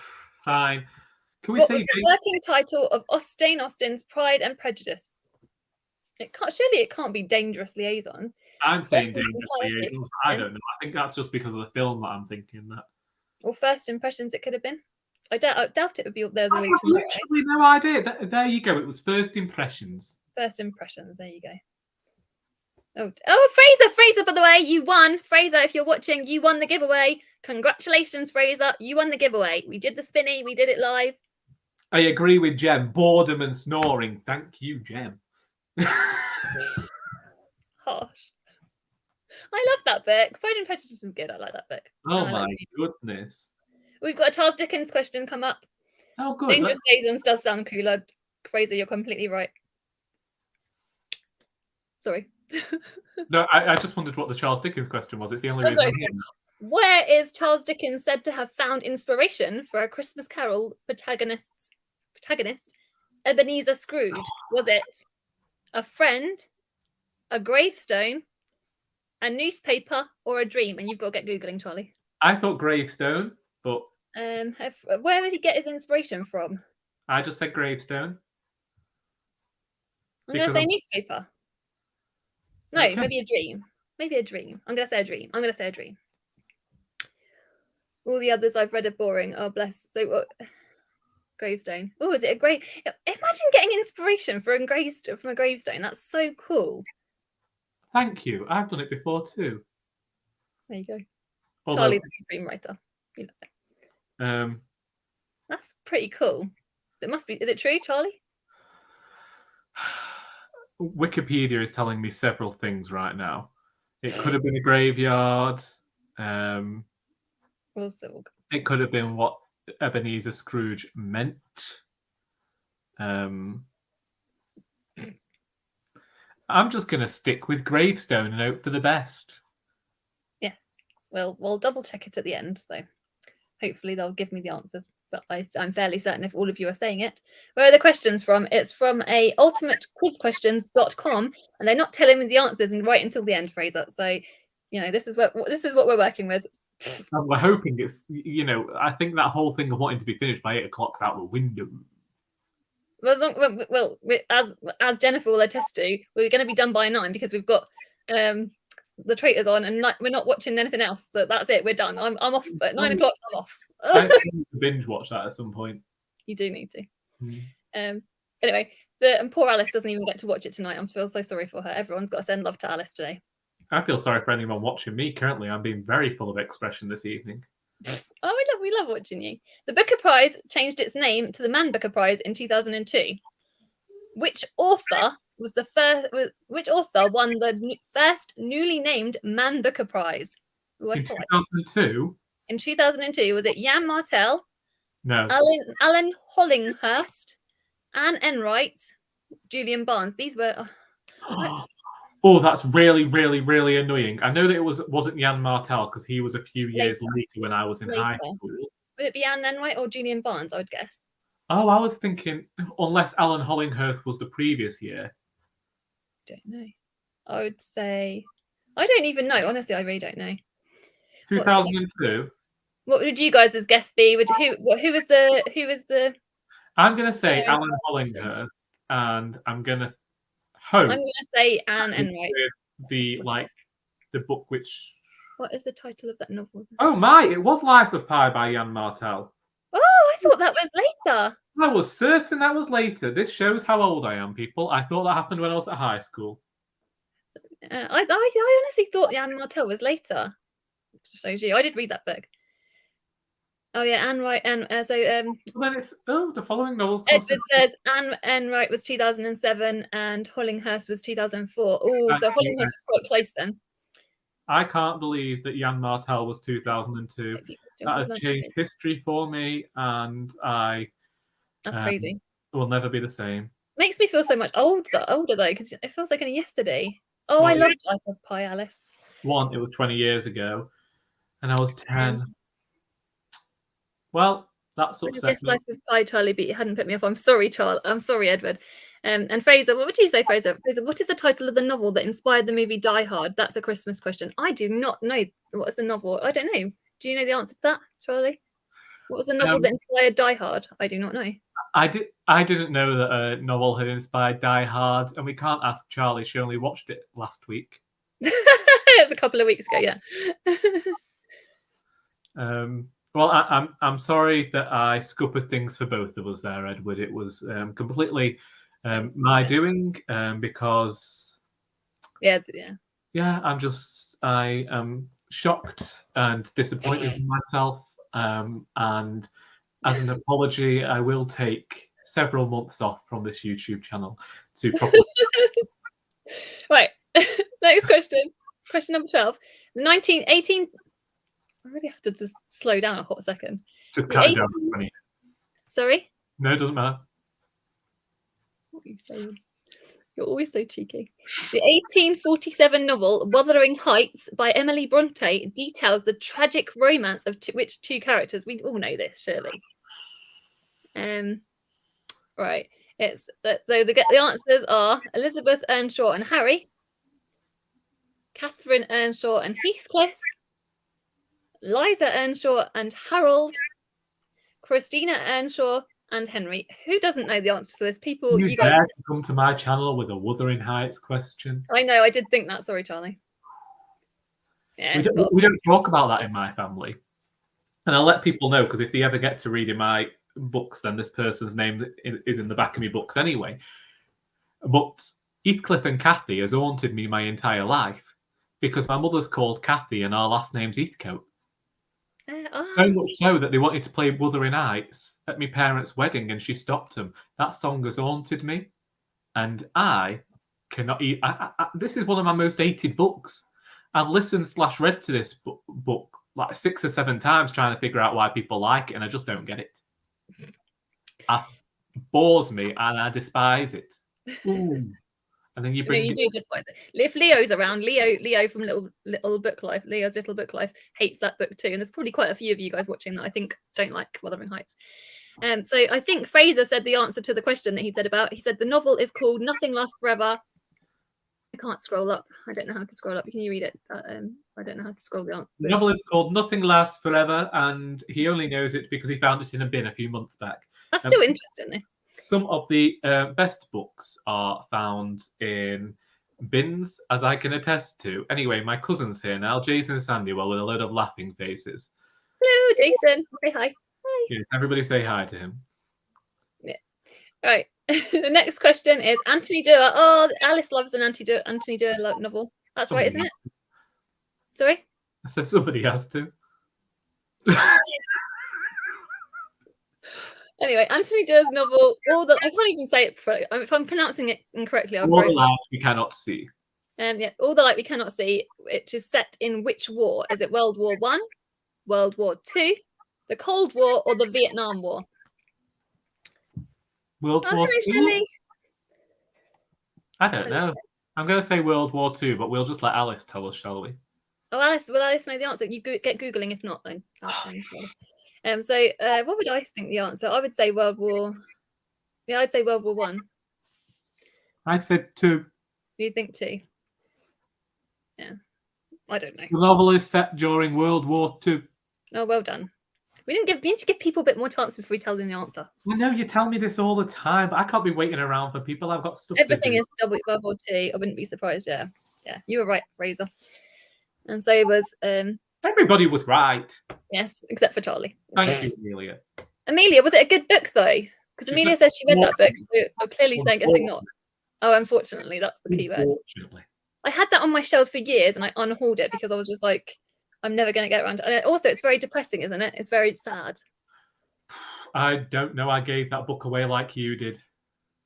fine. Can we What say was the working title of Jane Austen's Pride and Prejudice? Surely it can't be Dangerous Liaisons. I'm saying Dangerous Liaisons. I don't know. I think that's just because of the film that I'm thinking that. Or First Impressions, it could have been. I doubt it would be There's Always I have Tomorrow. literally no idea. There you go. It was First Impressions. First Impressions. There you go. Oh, Fraser, by the way, you won. Fraser, if you're watching, you won the giveaway. Congratulations, Fraser. You won the giveaway. We did the spinny. We did it live. I agree with Jem. Boredom and snoring. Thank you, Jem. Harsh. I love that book. Pride and Prejudice is good. I like that book. Oh my goodness. We've got a Charles Dickens question come up. Oh, good. Dangerous Liaisons does sound cooler. Fraser, you're completely right. Sorry. No, I just wondered what the Charles Dickens question was. It's the only reason. Where is Charles Dickens said to have found inspiration for A Christmas Carol protagonist Ebenezer Scrooge? Was it a friend, a gravestone, a newspaper, or a dream? And you've got to get Googling, Charlie. I thought gravestone, but where did he get his inspiration from? I just said gravestone. I'm going to say newspaper. No, maybe a dream. Maybe a dream. I'm going to say a dream. All the others I've read are boring. Oh, bless. So, gravestone. Oh, is it a grave? Imagine getting inspiration from a gravestone. That's so cool. Thank you. I've done it before too. There you go. Charlie, the supreme writer. You know that. That's pretty cool. So it must be. Is it true, Charlie? Wikipedia is telling me several things right now. It could have been a graveyard. It could have been what Ebenezer Scrooge meant. I'm just going to stick with gravestone and hope for the best. Yes. Well, we'll double check it at the end. So hopefully they'll give me the answers. But I'm fairly certain if all of you are saying it. Where are the questions from? It's from a ultimatequizquestions.com, and they're not telling me the answers and right until the end, Fraser. So, this is what we're working with. And we're hoping it's, I think that whole thing of wanting to be finished by 8 o'clock's out the window. Well, as Jennifer will attest to, we're going to be done by 9 because we've got the traitors on, and we're not watching anything else. So that's it. We're done. I'm off at 9 o'clock. I'm off. I need to binge watch that at some point. You do need to. Anyway, and poor Alice doesn't even get to watch it tonight. I feel so sorry for her. Everyone's got to send love to Alice today. I feel sorry for anyone watching me. Currently, I'm being very full of expression this evening. Oh, we love watching you. The Booker Prize changed its name to the Man Booker Prize in 2002. Which author was the first? Which author won the first newly named Man Booker Prize? In 2002. In 2002, was it Jan Martel? No. Alan Hollinghurst, Anne Enright, Julian Barnes. These were. Oh, that's really, really, really annoying. I know that wasn't Jan Martel because he was a few years later when I was in high school. Would it be Anne Enright or Julian Barnes? I would guess. Oh, I was thinking, unless Alan Hollinghurst was the previous year. Don't know. I would say, I don't even know. Honestly, I really don't know. 2002. What would you guys' guess be? Who was the? I'm gonna say Alan Hollinghurst, and I'm gonna hope. I'm gonna say Anne Enright. The book which. What is the title of that novel? Oh my! It was Life of Pi by Jan Martel. Oh, I thought that was later. I was certain that was later. This shows how old I am, people. I thought that happened when I was at high school. I honestly thought Jan Martel was later. Just shows you. I did read that book. Oh yeah, Anne Wright, and Well, then it's the following novels. Edward says Anne Enright was 2007 and Hollinghurst was 2004. Oh, so Hollinghurst was quite close then. I can't believe that Jan Martel was 2002. That has changed history for me, and that's crazy. It will never be the same. Makes me feel so much older though, because it feels like only yesterday. Oh, well, I loved Life of Pi, Alice. One, it was 20 years ago, and I was 10. Well, that's upset me. Life of Pi, Charlie, but you hadn't put me off. I'm sorry, Charlie. I'm sorry, Edward. And Fraser, what would you say, Fraser? Fraser, what is the title of the novel that inspired the movie Die Hard? That's a Christmas question. I do not know. What is the novel? I don't know. Do you know the answer to that, Charlie? What was the novel that inspired Die Hard? I do not know. I didn't know that a novel had inspired Die Hard, and we can't ask Charlie. She only watched it last week. It was a couple of weeks ago, yeah. Well, I'm sorry that I scuppered things for both of us there, Edward. It was completely my doing because yeah. I am shocked and disappointed in myself, and as an apology, I will take several months off from this YouTube channel to properly. Right. Next question. Question number 12. The 1918. I really have to just slow down a hot second. Just cut it down to 20. Sorry? No, it doesn't matter. What are you saying? You're always so cheeky. The 1847 novel Wuthering Heights by Emily Bronte details the tragic romance of which two characters? We all know this, surely. Right. It's that. So the answers are Elizabeth Earnshaw and Harry, Catherine Earnshaw and Heathcliff, Liza Earnshaw and Harold, Christina Earnshaw and Henry. Who doesn't know the answer to this? People, you guys dare to come to my channel with a Wuthering Heights question? I know, I did think that. Sorry, Charlie. Yeah, we don't talk about that in my family. And I'll let people know, because if they ever get to reading my books, then this person's name is in the back of my books anyway. But Heathcliff and Cathy has haunted me my entire life, because my mother's called Cathy and our last name's Heathcote. So much so that they wanted to play Wuthering Heights at my parents' wedding, and she stopped them. That song has haunted me, and I cannot eat. This is one of my most hated books. I've listened/read to this book like 6 or 7 times, trying to figure out why people like it, and I just don't get it. It bores me, and I despise it. Ooh. And then you bring. No, you do despise it. If Leo's around, Leo from Little Book Life, Leo's Little Book Life, hates that book too. And there's probably quite a few of you guys watching that I think don't like Wuthering Heights. So I think Fraser said the answer to the question that he said about. He said the novel is called Nothing Lasts Forever. I can't scroll up. I don't know how to scroll up. Can you read it? I don't know how to scroll the answer. The novel is called Nothing Lasts Forever, and he only knows it because he found it in a bin a few months back. That's still interesting, though. Some of the best books are found in bins, as I can attest to. Anyway, my cousin's here now, Jason Sandywell, with a load of laughing faces. Hello, Jason. Say hi. Hi. Yeah, everybody say hi to him. Yeah. Right. The next question is Anthony Doerr. Oh, Alice loves an Anthony Doerr novel. That's somebody right, isn't it? Sorry? I said somebody has to. Anyway, Anthony Doerr's novel, I can't even say it. If I'm pronouncing it incorrectly, I'll All the Light We Cannot See. Yeah, All the Light We Cannot See, which is set in which war? Is it World War I, World War II, the Cold War, or the Vietnam War? World War II? Shelley. I don't know. I'm going to say World War II, but we'll just let Alice tell us, shall we? Oh, Alice, will Alice know the answer? You get Googling if not, then. So what would I think the answer? I would say World War... Yeah, I'd say World War One. I said 2. You think 2? Yeah. I don't know. The novel is set during World War II. Oh, well done. We need to give people a bit more chance before we tell them the answer. I know you tell me this all the time, but I can't be waiting around for people. I've got stuff Everything to do. is World War II. I wouldn't be surprised. Yeah, you were right, Razor. And so it was. Everybody was right. Yes, except for Charlie. Thank you, Amelia. Amelia, was it a good book though? Because Amelia says she read that book, so I'm clearly saying guessing not. Oh, unfortunately, that's the key word. I had that on my shelf for years, and I unhauled it because I was just like, I'm never going to get around to it. And also, it's very depressing, isn't it? It's very sad. I don't know. I gave that book away like you did.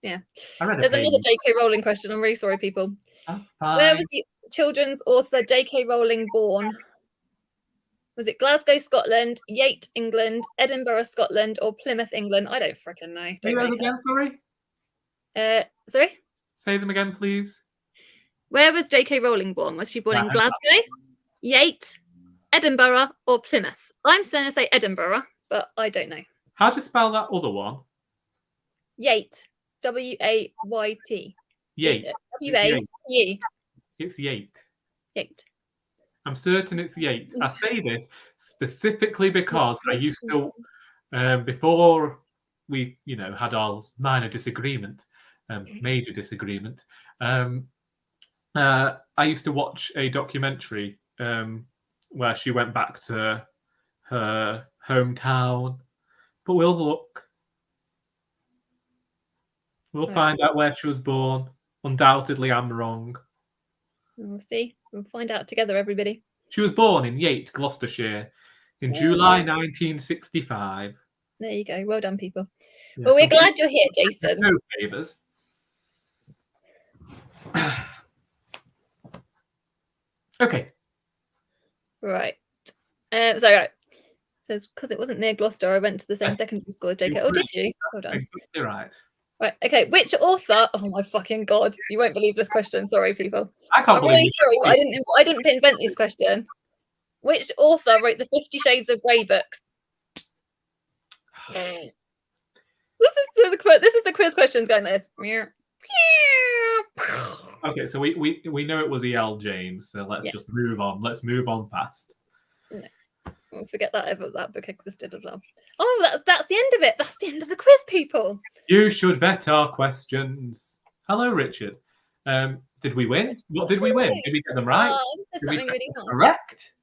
Yeah. There's another J.K. Rowling question. I'm really sorry, people. That's fine. Where was the children's author J.K. Rowling born? Was it Glasgow, Scotland, Yate, England, Edinburgh, Scotland, or Plymouth, England? I don't freaking know. Say those again, sorry? Sorry? Say them again, please. Where was J.K. Rowling born? Was she born in Glasgow, Yate, Edinburgh, or Plymouth? I'm going to say Edinburgh, but I don't know. How do you spell that other one? Yate. W-A-Y-T. Yate. W-A-T. It's Yate. Yate. I'm certain it's Yate. I say this specifically because I used to, before we, had our minor disagreement, major disagreement, I used to watch a documentary where she went back to her hometown. But we'll look. We'll find out where she was born. Undoubtedly, I'm wrong. We'll see. We'll find out together, everybody. She was born in Yate, Gloucestershire, in July 1965. There you go. Well done, people. Yeah, well, we're glad you're here, Jason. No favours. Okay. Right. Right. Says because it wasn't near Gloucester, I went to the same secondary school as JK. Oh, did you? Hold on. Exactly right. Right. Okay. Which author? Oh my fucking god! You won't believe this question. Sorry, people. I can't believe really sorry. I didn't invent this question. Which author wrote the 50 Shades of Grey books? This is the quiz questions going like this. Okay, so we know it was E.L. James, so let's just move on. Let's move on past. No. We'll forget that that book existed as well. Oh, that's the end of it. That's the end of the quiz, people. You should vet our questions. Hello, Richard. Did we win? What did we win? Did we get them right? Said something really nice. Correct.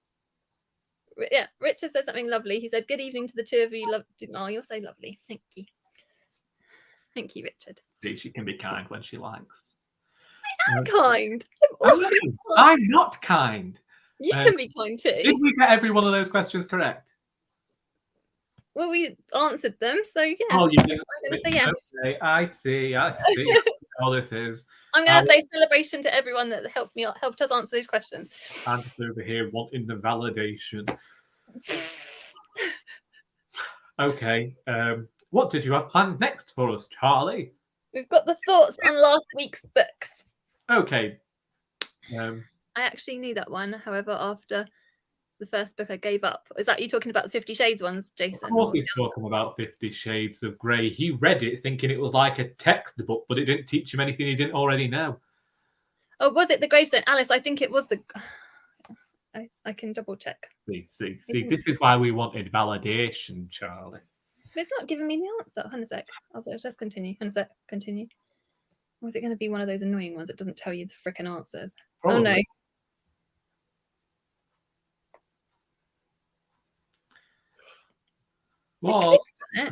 Yeah, Richard said something lovely. He said, "Good evening to the two of you." Oh, you're so lovely. Thank you. Thank you, Richard. She can be kind when she likes. I'm kind. I'm not kind. You can be kind too. Did we get every one of those questions correct? Well, we answered them, so yeah. Oh, you did. I'm going to say yes. Okay, I see. All this is. I'm going to say celebration to everyone that helped us answer these questions. I'm just over here wanting the validation. Okay. What did you have planned next for us, Charlie? We've got the thoughts on last week's books. Okay. I actually knew that one. However, after the first book, I gave up. Is that you talking about the 50 Shades ones, Jason? Of course he's talking about 50 Shades of Grey. He read it thinking it was like a textbook, but it didn't teach him anything he didn't already know. Oh, was it the Gravestone? Alice, I think it was the... I can double check. See, this is why we wanted validation, Charlie. But it's not giving me the answer. Hang on a sec. I'll just continue. Hang on a sec. Continue. Or is it going to be one of those annoying ones that doesn't tell you the frickin' answers? Probably. Oh, no. Was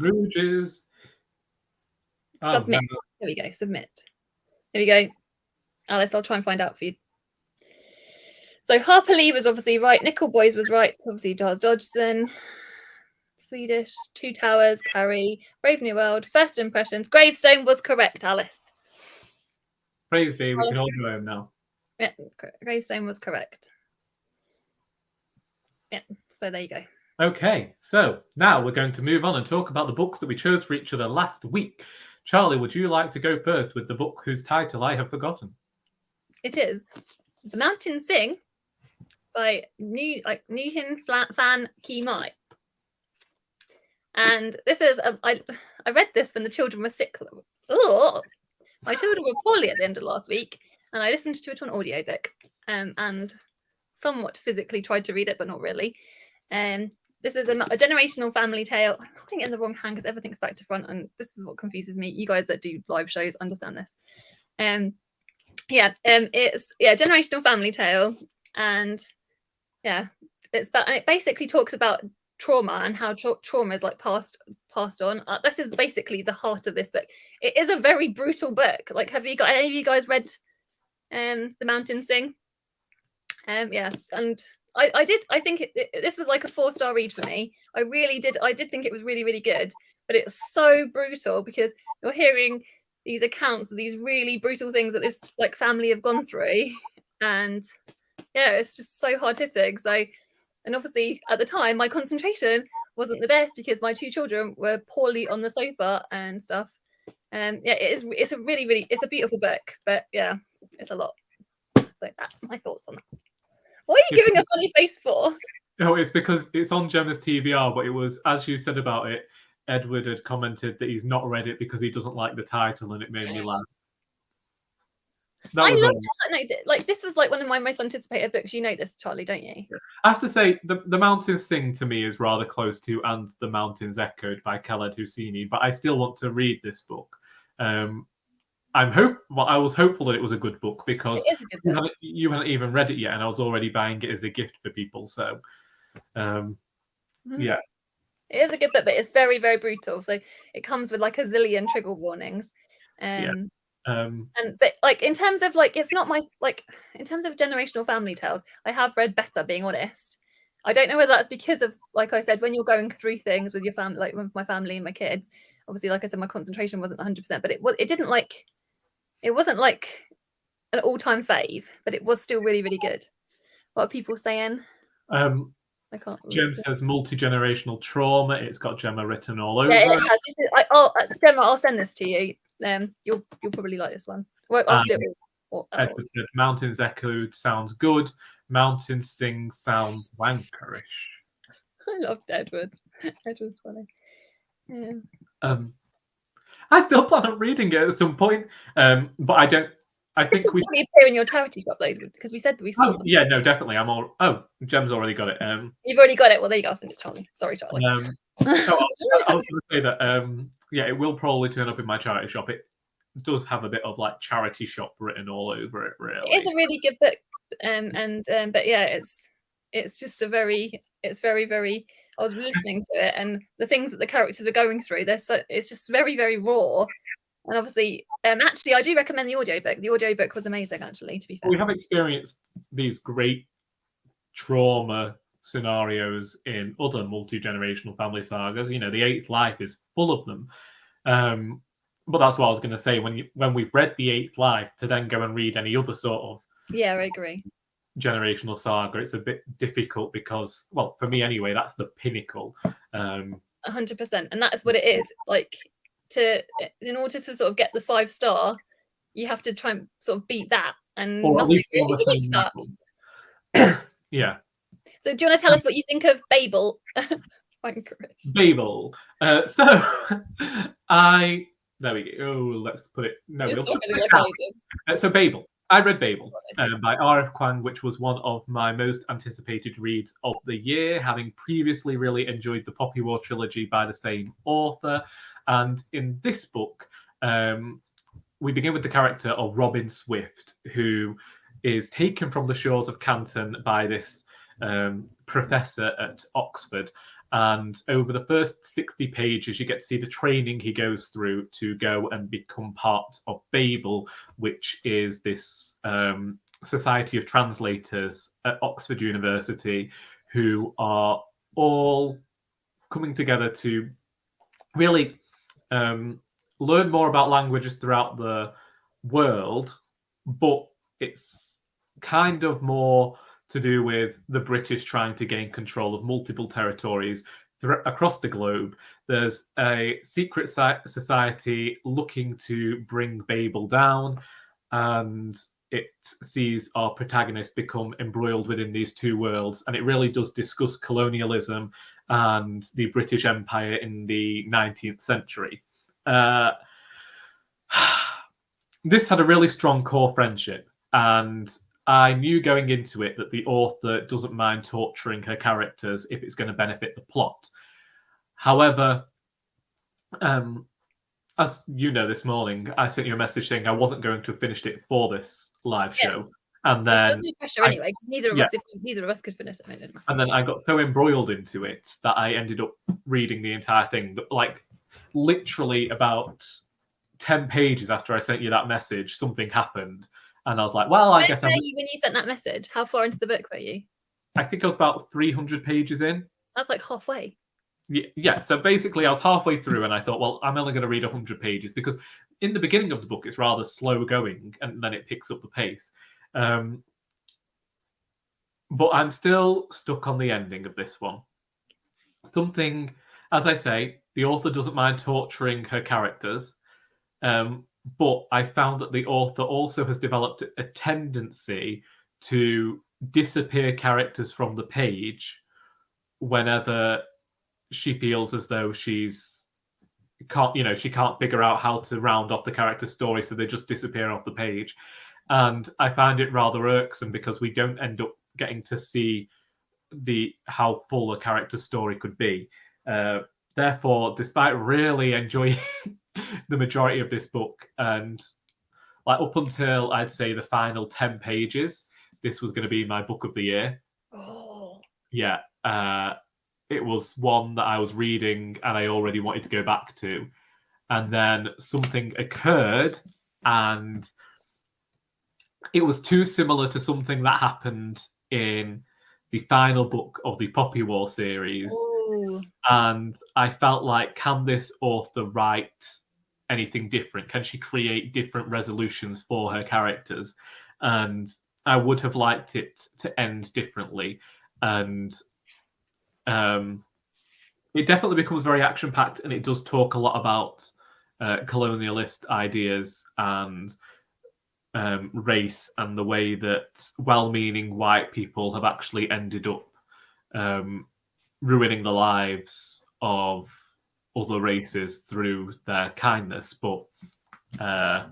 Rouges. Submit. There we go. Submit. There we go. Alice, I'll try and find out for you. So Harper Lee was obviously right. Nickel Boys was right. Obviously, Giles Dodgson. Swedish. Two Towers. Carrie. Brave New World. First Impressions. Gravestone was correct, Alice. Praise be. We can all go home now. Yeah, Gravestone was correct. Yeah, so there you go. Okay, so now we're going to move on and talk about the books that we chose for each other last week. Charlie, would you like to go first with the book whose title I have forgotten? It is The Mountains Sing by Nuhin Fan Ki Mai. And this is I read this when the children were sick. Oh, my children were poorly at the end of last week, and I listened to it on audiobook, and somewhat physically tried to read it, but not really. This is a generational family tale. I'm holding it in the wrong hand because everything's back to front, and this is what confuses me. You guys that do live shows understand this. It's generational family tale, and it basically talks about trauma and how trauma is like passed on. This is basically the heart of this book. It is a very brutal book. Like, have you got any of you guys read The Mountains Sing? And I did. I think this was like a 4-star read for me. I did think it was really, really good, but it's so brutal because you're hearing these accounts of these really brutal things that this like family have gone through, and it's just so hard hitting. So, and obviously at the time my concentration wasn't the best because my 2 children were poorly on the sofa and stuff. It's a really, really, it's a beautiful book, but yeah, it's a lot. So that's my thoughts on that. What are you giving a funny face for? No, it's because it's on Gemma's TBR, but it was, as you said about it, Edward had commented that he's not read it because he doesn't like the title, and it made me laugh. I loved it. Like, this was like one of my most anticipated books. You know this, Charlie, don't you? I have to say, the Mountains Sing to me is rather close to And the Mountains Echoed by Khaled Hosseini, but I still want to read this book. I was hopeful that it was a good book because you hadn't even read it yet, and I was already buying it as a gift for people. So, yeah. It is a good book, but it's very, very brutal. So it comes with like a zillion trigger warnings. But like in terms of like, it's not my like in terms of generational family tales, I have read better, being honest. I don't know whether that's because of, like I said, when you're going through things with your family, like with my family and my kids. Obviously, like I said, my concentration wasn't 100%, but it wasn't like an all-time fave, but it was still really, really good. What are people saying? I can't. Jem says multi-generational trauma. It's got Gemma written all over. Yeah, it has. Gemma, I'll send this to you. You'll probably like this one. Edward said Mountains Echoed sounds good. Mountains Sing sounds wankerish. I loved Edward. Edward's funny. Yeah. I still plan on reading it at some point, but I don't. I think we probably appear in your charity shop though, because we said that we saw them. Yeah, no, definitely. Jem's already got it. You've already got it. Well, there you go. I'll send it, Charlie. Sorry, Charlie. I was going to say that. It will probably turn up in my charity shop. It does have a bit of like charity shop written all over it. Really, it is a really good book. But yeah, it's just it's very, very. I was listening to it, and the things that the characters are going through, it's just very, very raw. And obviously, actually, I do recommend the audiobook. The audiobook was amazing, actually, to be fair. We have experienced these great trauma scenarios in other multi-generational family sagas. You know, The Eighth Life is full of them. But that's what I was going to say. When we've read The Eighth Life, to then go and read any other sort of I agree. generational saga, it's a bit difficult because, well, for me anyway, that's the pinnacle. 100%, and that's what it is. Like, in order to sort of get the 5-star, you have to try and sort of beat that, and or at least really that. Yeah. So do you want to tell us what you think of Babel? Babel. There we go. Oh, let's put it. No, so Babel. I read Babel by R.F. Kuang, which was one of my most anticipated reads of the year, having previously really enjoyed the Poppy War trilogy by the same author. And in this book, we begin with the character of Robin Swift, who is taken from the shores of Canton by this professor at Oxford. And over the first 60 pages, you get to see the training he goes through to go and become part of Babel, which is this society of translators at Oxford University who are all coming together to really learn more about languages throughout the world, but it's kind of more to do with the British trying to gain control of multiple territories across the globe. There's a secret society looking to bring Babel down, and it sees our protagonist become embroiled within these two worlds, and it really does discuss colonialism and the British Empire in the 19th century. This had a really strong core friendship, and I knew going into it that the author doesn't mind torturing her characters if it's going to benefit the plot. However, as you know, this morning I sent you a message saying I wasn't going to have finished it for this live show, and then there's no pressure anyway, because neither of us could finish it. It didn't matter. And then I got so embroiled into it that I ended up reading the entire thing. But like literally about 10 pages after I sent you that message, something happened, and I was like, "Well, I guess." When you sent that message, how far into the book were you? I think I was about 300 pages in. That's like halfway. Yeah. So basically, I was halfway through, and I thought, "Well, I'm only going to read 100 pages because in the beginning of the book, it's rather slow going, and then it picks up the pace." But I'm still stuck on the ending of this one. Something, as I say, the author doesn't mind torturing her characters. But I found that the author also has developed a tendency to disappear characters from the page whenever she feels as though she can't figure out how to round off the character's story, so they just disappear off the page. And I find it rather irksome because we don't end up getting to see how full a character's story could be. Therefore, despite really enjoying the majority of this book, and like up until I'd say the final 10 pages, this was going to be my book of the year. Oh. Yeah. It was one that I was reading and I already wanted to go back to. And then something occurred, and it was too similar to something that happened in the final book of the Poppy War series. Ooh. And I felt like, can this author write anything different? Can she create different resolutions for her characters? And I would have liked it to end differently. And it definitely becomes very action-packed, and it does talk a lot about colonialist ideas and race, and the way that well-meaning white people have actually ended up ruining the lives of other races through their kindness. But I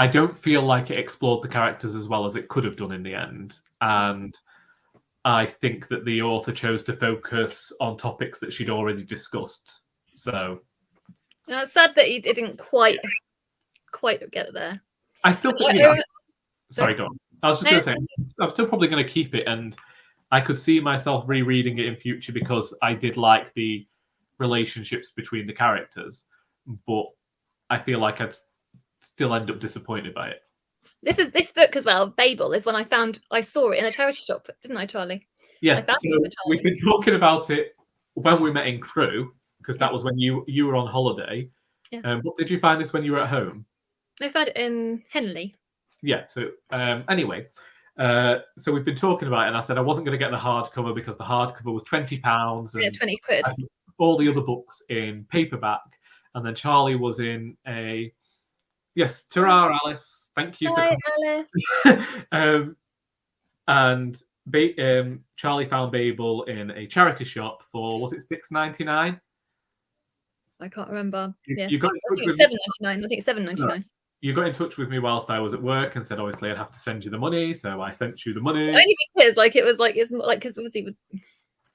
don't feel like it explored the characters as well as it could have done in the end. And I think that the author chose to focus on topics that she'd already discussed. So it's sad that he didn't quite get there. I still think. Sorry, go on. I was just going to say, I'm still probably going to keep it, and I could see myself rereading it in future because I did like the relationships between the characters, but I feel like I'd still end up disappointed by it. This book as well, Babel, is one I saw it in a charity shop, didn't I, Charlie? Yes, so we've been talking about it when we met in Crewe, because that was when you were on holiday. Yeah. But did you find this when you were at home? I found it in Henley. Yeah, so anyway, so we've been talking about it, and I said I wasn't going to get the hardcover because the hardcover was £20. And 20 quid. All the other books in paperback, and then Charlie was in a... Yes, ta-ra, Alice. Thank you. Hi, Alice. And Charlie found Babel in a charity shop for, was it $6.99? I can't remember. You got I think it's $7.99. I think it's $7.99. No. You got in touch with me whilst I was at work and said, obviously, I'd have to send you the money, so I sent you the money. Only because, it was like, it's like, because obviously,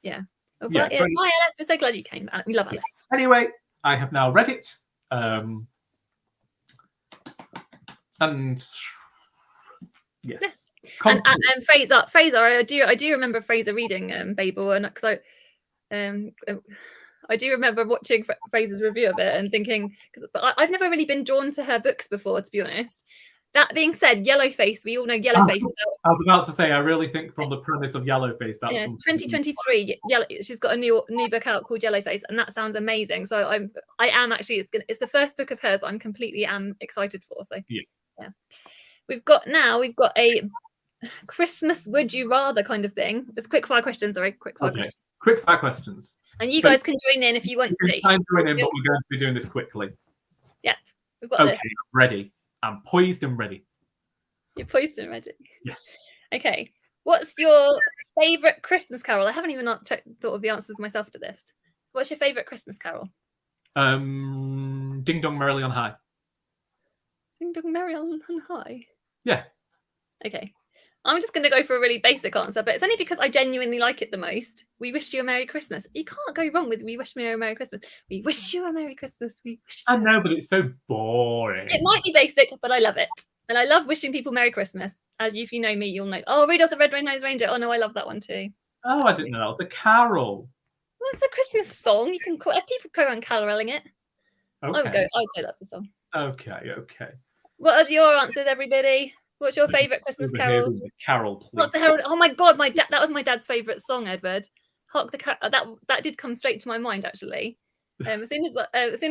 yeah. Oh, yeah. Hi, Alice. We're so glad you came. We love Alice. Anyway, I have now read it. And yes. And Fraser, I do remember Fraser reading Babel, and because I do remember watching Fraser's review of it and thinking, because I've never really been drawn to her books before, to be honest. That being said, Yellowface, we all know Yellowface. I was about to say, I really think from the premise of Yellowface, that's 2023. She's got a new book out called Yellowface, and that sounds amazing. So I am actually, it's the first book of hers I'm completely excited for. So yeah. We've got a Christmas would you rather kind of thing. It's quick fire questions. Quick fire questions. And you guys can join in if you want to. Time to join in, but we're going to be doing this quickly. Yeah, we've got this. Ready. I'm poised and ready. You're poised and ready. Yes. Okay. What's your favourite Christmas carol? I haven't even thought of the answers myself to this. What's your favourite Christmas carol? Ding Dong Merrily on High. Ding Dong Merry on High. Yeah. Okay. I'm just going to go for a really basic answer, but it's only because I genuinely like it the most. We wish you a Merry Christmas. You can't go wrong with we wish me a Merry Christmas. We wish you a Merry Christmas. We wish you. I know, but it's so boring. It might be basic, but I love it. And I love wishing people Merry Christmas. As if you know me, you'll know. Oh, Rudolph the Red-Nosed Reindeer. Oh, no, I love that one too. Oh, actually. I didn't know that was a carol. Well, it's a Christmas song. You can people go around caroling it. Okay. I'd say that's the song. Okay. What are your answers, everybody? What's your favourite Christmas carols? Carol, please. Hark the Herald. Oh my God, that was my dad's favourite song, Edward. Hark the that did come straight to my mind actually. As soon as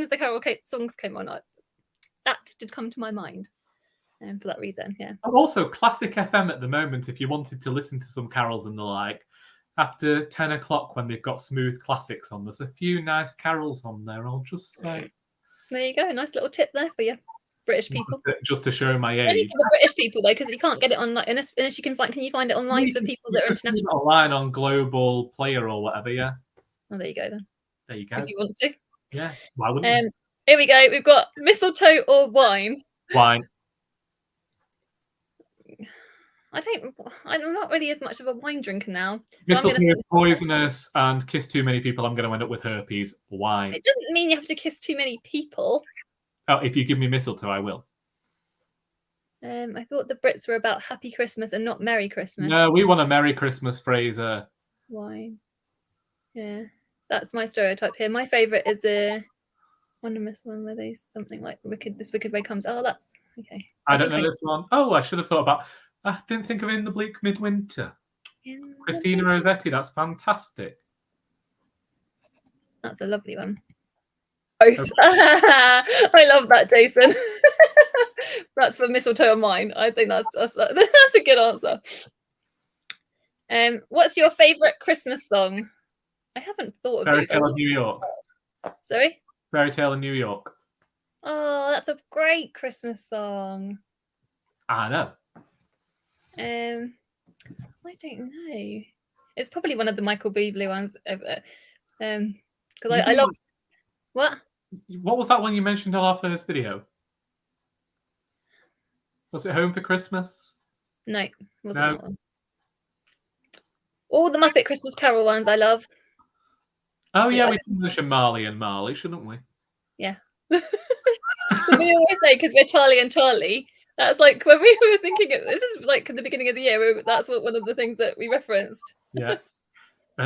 the carol songs came on, that did come to my mind. For that reason, yeah. Also, Classic FM at the moment, if you wanted to listen to some carols and the like, after 10 o'clock when they've got smooth classics on, there's a few nice carols on there, I'll just say. There you go, a nice little tip there for you, British people. Just to show my age. Only for the British people though, because you can't get it online. Unless you can you find it online for people that are international? Online on Global Player or whatever, yeah. Oh, there you go then. There you go. If you want to. Yeah. Why wouldn't you? Here we go. We've got mistletoe or wine. Wine. I'm not really as much of a wine drinker now. So Mistletoe is poisonous, and kiss too many people, I'm going to end up with herpes. Wine. It doesn't mean you have to kiss too many people. Oh, if you give me mistletoe, I will. I thought the Brits were about Happy Christmas and not Merry Christmas. No, we want a Merry Christmas, Fraser. Wine. Yeah, that's my stereotype here. My favourite is the Wondermus one where they something like this wicked way comes. Oh, that's okay. I don't know this one. Oh, I should have thought about. I didn't think of In the Bleak Midwinter. Christina Rossetti, that's fantastic. That's a lovely one. Okay. I love that, Jason. That's for mistletoe of mine. I think that's a good answer. What's your favourite Christmas song? I haven't thought of Fairy Tale of New York. Sorry? Fairy Tale of New York. Oh, that's a great Christmas song. I know. I don't know. It's probably one of the Michael Bublé ones. Because I love. What was that one you mentioned on our first video? Was it Home for Christmas? No, wasn't that one. All the Muppet Christmas Carol ones I love. Oh yeah, we should mention Marley and Marley, shouldn't we? Yeah. We always say because we're Charlie and Charlie. That's like when we were thinking this is like at the beginning of the year. That's one of the things that we referenced. Yeah.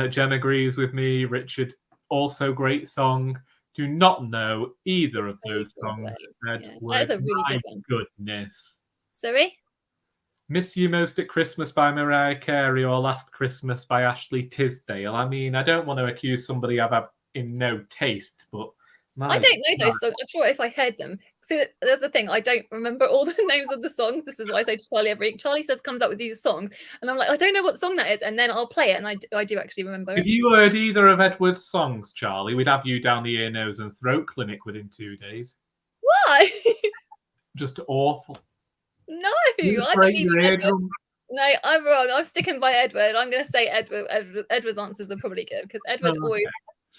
Jem agrees with me. Richard, also great song. Do not know either of those songs. That's a really good one. Goodness. Sorry? Miss You Most at Christmas by Mariah Carey or Last Christmas by Ashley Tisdale. I mean, I don't want to accuse somebody of having no taste, but I don't know those songs. I'm sure if I heard them. See, there's the thing. I don't remember all the names of the songs. This is what I say to Charlie every week. Charlie comes up with these songs, and I'm like, I don't know what song that is, and then I'll play it, and I do actually remember. If you heard either of Edward's songs, Charlie, we'd have you down the ear, nose, and throat clinic within 2 days. Why? Just awful. No, I believe No, I'm wrong. I'm sticking by Edward. I'm going to say Edward. Edward's answers are probably good because Edward always.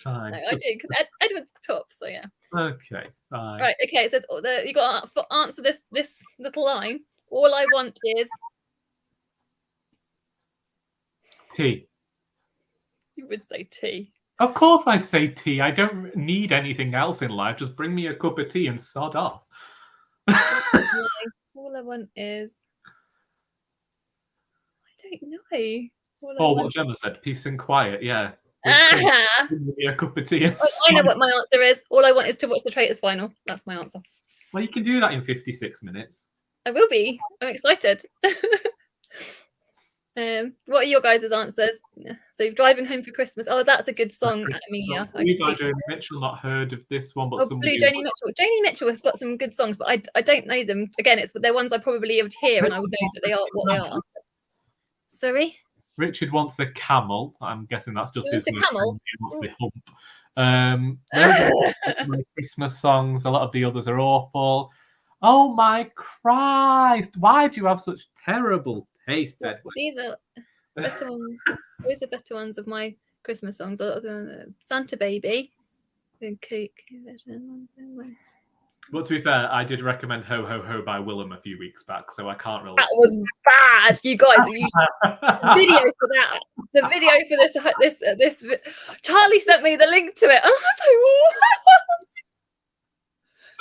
Fine. No, I do because Edward's top. So yeah. Okay. Fine. Right. Okay. It says you got to answer this little line. All I want is tea. You would say tea. Of course, I'd say tea. I don't need anything else in life. Just bring me a cup of tea and sod off. All I want is. I don't know. What Gemma said. Peace and quiet. Yeah. Give me a cup of tea. I know what my answer is. All I want is to watch the Traitors final. That's my answer. Well, you can do that in 56 minutes. I will be. I'm excited. What are your guys' answers? So driving home for Christmas. Oh, that's a good song, Amelia. Blue by Joni Mitchell. Not heard of this one, but Blue Joni Mitchell. Joni Mitchell has got some good songs, but I don't know them. Again, they're ones I probably would hear, and I would know that they are what they are. Sorry. Richard wants a camel. I'm guessing that's just his camel. He wants the hump. Those are my Christmas songs. A lot of the others are awful. Oh my Christ! Why do you have such terrible taste, Well, Edward? these are better ones. Those are better ones of my Christmas songs. Santa Baby. But to be fair, I did recommend "Ho Ho Ho" by Willem a few weeks back, so I can't really. That was bad, you guys. The video for that. The video for this. Charlie sent me the link to it, and I was like,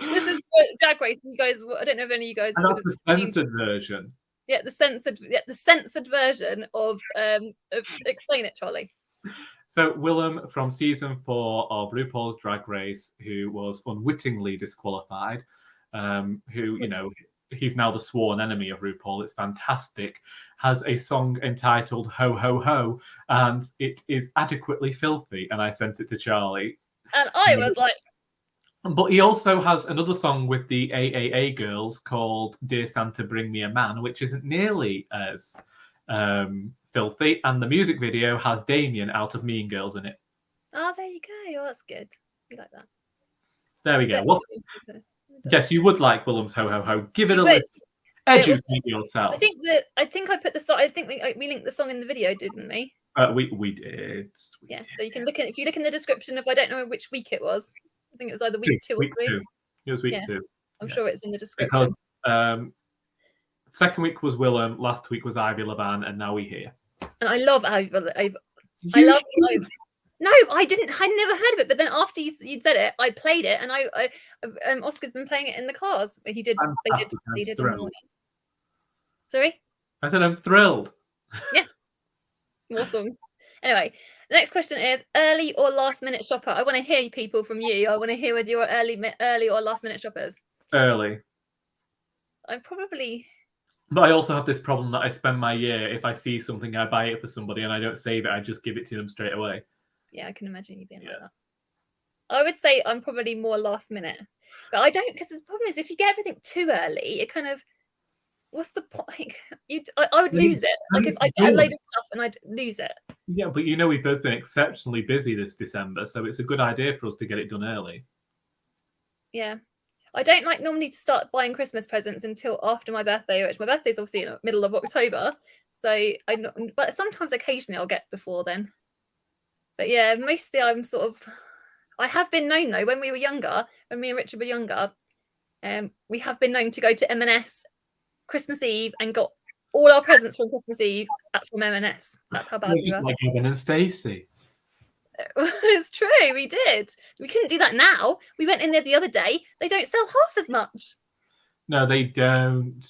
"What?" This is for Drag Race. You guys, I don't know if any of you guys. And that's the censored version. Yeah, the censored version of explain it, Charlie. So Willem from season 4 of RuPaul's Drag Race, who was unwittingly disqualified, who, you know, he's now the sworn enemy of RuPaul. It's fantastic. Has a song entitled Ho Ho Ho, and it is adequately filthy. And I sent it to Charlie. And I was like... But he also has another song with the AAA girls called Dear Santa Bring Me a Man, which isn't nearly as... filthy, and the music video has Damien out of Mean Girls in it. Oh, there you go. Oh, that's good. You like that? There we go. Yes, you would like Willem's Ho Ho Ho. Give it a listen. Educate yourself. I think I put the song. I think we linked the song in the video, didn't we? We did. Yeah, so you can look at if you look in the description. If I don't know which week it was, I think it was either week 2 or 3. It was week 2. I'm sure it's in the description. Because second week was Willem, last week was Ivy Laban, and now we're here. And I love Ivy. I love Ivy. No, I didn't. I never heard of it. But then after you'd said it, I played it, and Oscar's been playing it in the cars. But he did. They did in the morning. Sorry. I said I'm thrilled. Yes. More songs. Anyway, the next question is early or last minute shopper. I want to hear people from you. I want to hear whether you're early or last minute shoppers. Early. I'm probably. But I also have this problem that I spend my year, if I see something, I buy it for somebody and I don't save it, I just give it to them straight away. Yeah, I can imagine you being like that. I would say I'm probably more last minute. But I don't, because the problem is if you get everything too early, it kind of, what's the point? Like, I would lose it. Like if I get a load of stuff and I'd lose it. Yeah, but you know we've both been exceptionally busy this December, so it's a good idea for us to get it done early. Yeah. I don't like normally to start buying Christmas presents until after my birthday, which my birthday's obviously in the middle of October. So but sometimes occasionally I'll get before then. But yeah, mostly I'm sort of, I have been known though, when we were younger, when me and Richard were younger, we have been known to go to M&S Christmas Eve and got all our presents from Christmas Eve from M&S. That's how bad we were. Like Evan and Stacey. It's true, we did. We couldn't do that now. We went in there the other day. They don't sell half as much. No, they don't.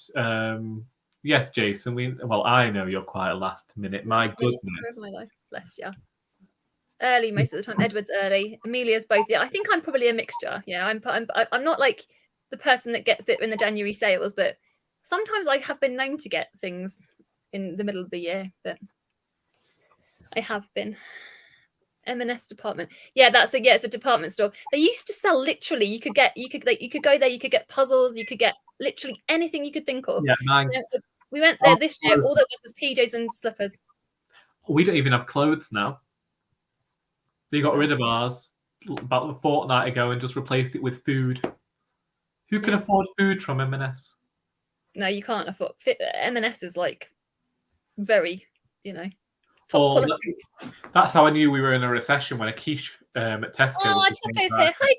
Yes, Jason. I know you're quite a last minute. My goodness. My life. Bless you. Early most of the time. Edward's early. Amelia's both. Yeah, I think I'm probably a mixture. Yeah, I'm not like the person that gets it in the January sales, but sometimes I have been known to get things in the middle of the year. But I have been. M&S department. Yeah, it's a department store. They used to sell literally. You could go there. You could get puzzles. You could get literally anything you could think of. Yeah, mine. We went there this year. All there was PJs and slippers. We don't even have clothes now. They got rid of ours about a fortnight ago and just replaced it with food. Who can afford food from M&S? No, you can't afford. M&S is like very, that's how I knew we were in a recession when a quiche at Tesco. Oh, Choco's here. Hi,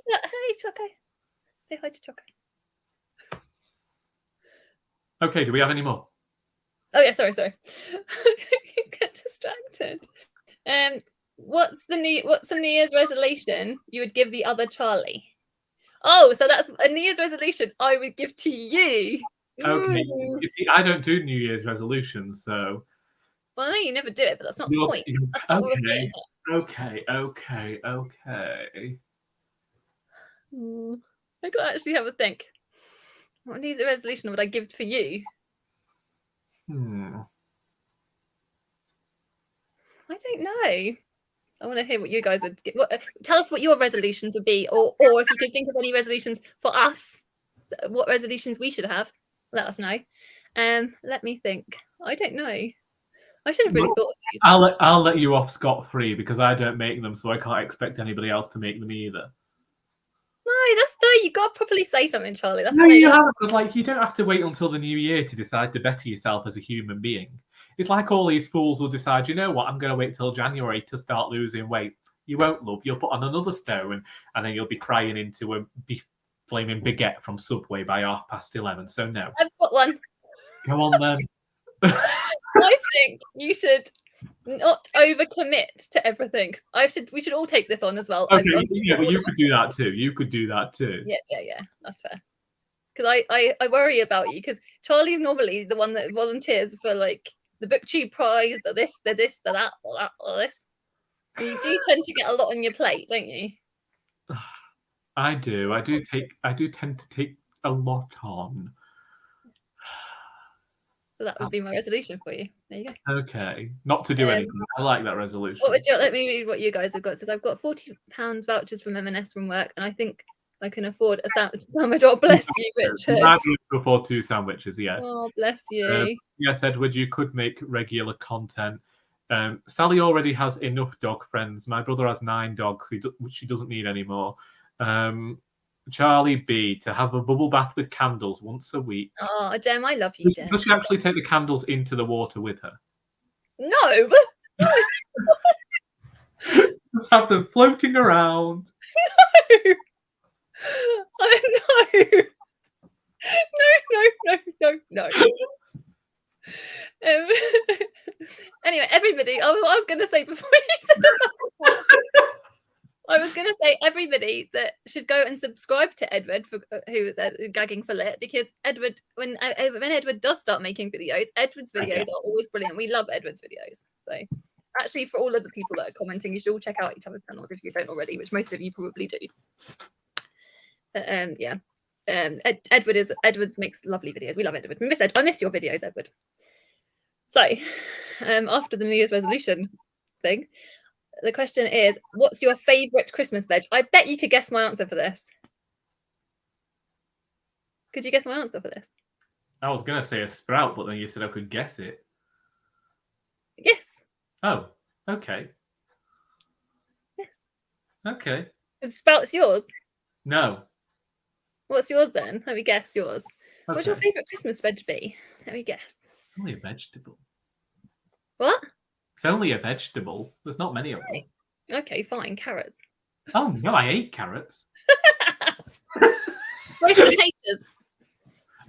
Choco. Say hi to Choco. Okay, do we have any more? Oh yeah, sorry. Get distracted. What's some New Year's resolution you would give the other Charlie? Oh, so that's a New Year's resolution I would give to you. Okay. You see, I don't do New Year's resolutions, so. Well, I know you never do it, but that's not the point. That's not what we're saying. Okay. I got to actually have a think. What New Year's resolution would I give for you? I don't know. I want to hear what you guys would give. Tell us what your resolutions would be, or if you could think of any resolutions for us, what resolutions we should have, let us know. Let me think. I don't know. I should have really thought of these. I'll let you off scot-free because I don't make them, so I can't expect anybody else to make them either. No, You got to properly say something, Charlie. No, you have. Like, you don't have to wait until the new year to decide to better yourself as a human being. It's like all these fools will decide, you know what, I'm going to wait till January to start losing weight. You won't, love. You'll put on another stone, and then you'll be crying into a flaming baguette from Subway by 11:30. So no. I've got one. Go on then. I think you should not overcommit to everything. We should all take this on as well. Okay, yeah, but you could do that too. You could do that too. Yeah. That's fair. Because I worry about you, because Charlie's normally the one that volunteers for like the booktube prize, the this, the that, or this. You do tend to get a lot on your plate, don't you? I do. I do tend to take a lot on. So that would be my resolution for you. There you go. Okay. Not to do anything. I like that resolution. Let me read what you guys have got. It says I've got £40 vouchers from M&S from work, and I think I can afford a sandwich. Oh, bless you, Richard. I'm able to afford 2 sandwiches, yes. Oh, bless you. Yes, Edward, you could make regular content. Sally already has enough dog friends. My brother has 9 dogs, which she doesn't need anymore. Charlie B, to have a bubble bath with candles once a week. Oh, Jem, I love you, Jem. Does she actually take the candles into the water with her? No. Just have them floating around. No. No. Anyway, everybody, I was going to say before you said that, I was going to say everybody that should go and subscribe to Edward, who is gagging for lit, because Edward, when Edward does start making videos, Edward's videos are always brilliant. We love Edward's videos. So actually, for all of the people that are commenting, you should all check out each other's channels if you don't already, which most of you probably do. Edward makes lovely videos. We love Edward. I miss your videos, Edward. So after the New Year's resolution thing, the question is, what's your favorite Christmas veg? I bet you could guess my answer for this. Could you guess my answer for this? I was going to say a sprout, but then you said I could guess it. Yes. Oh, okay. Yes. Okay. Is sprouts yours? No. What's yours then? Let me guess yours. Okay. What's your favourite Christmas veg be? Let me guess. It's only a vegetable. What? It's only a vegetable. There's not many of them. Okay, fine. Carrots. Oh, no, I ate carrots. Roast potatoes.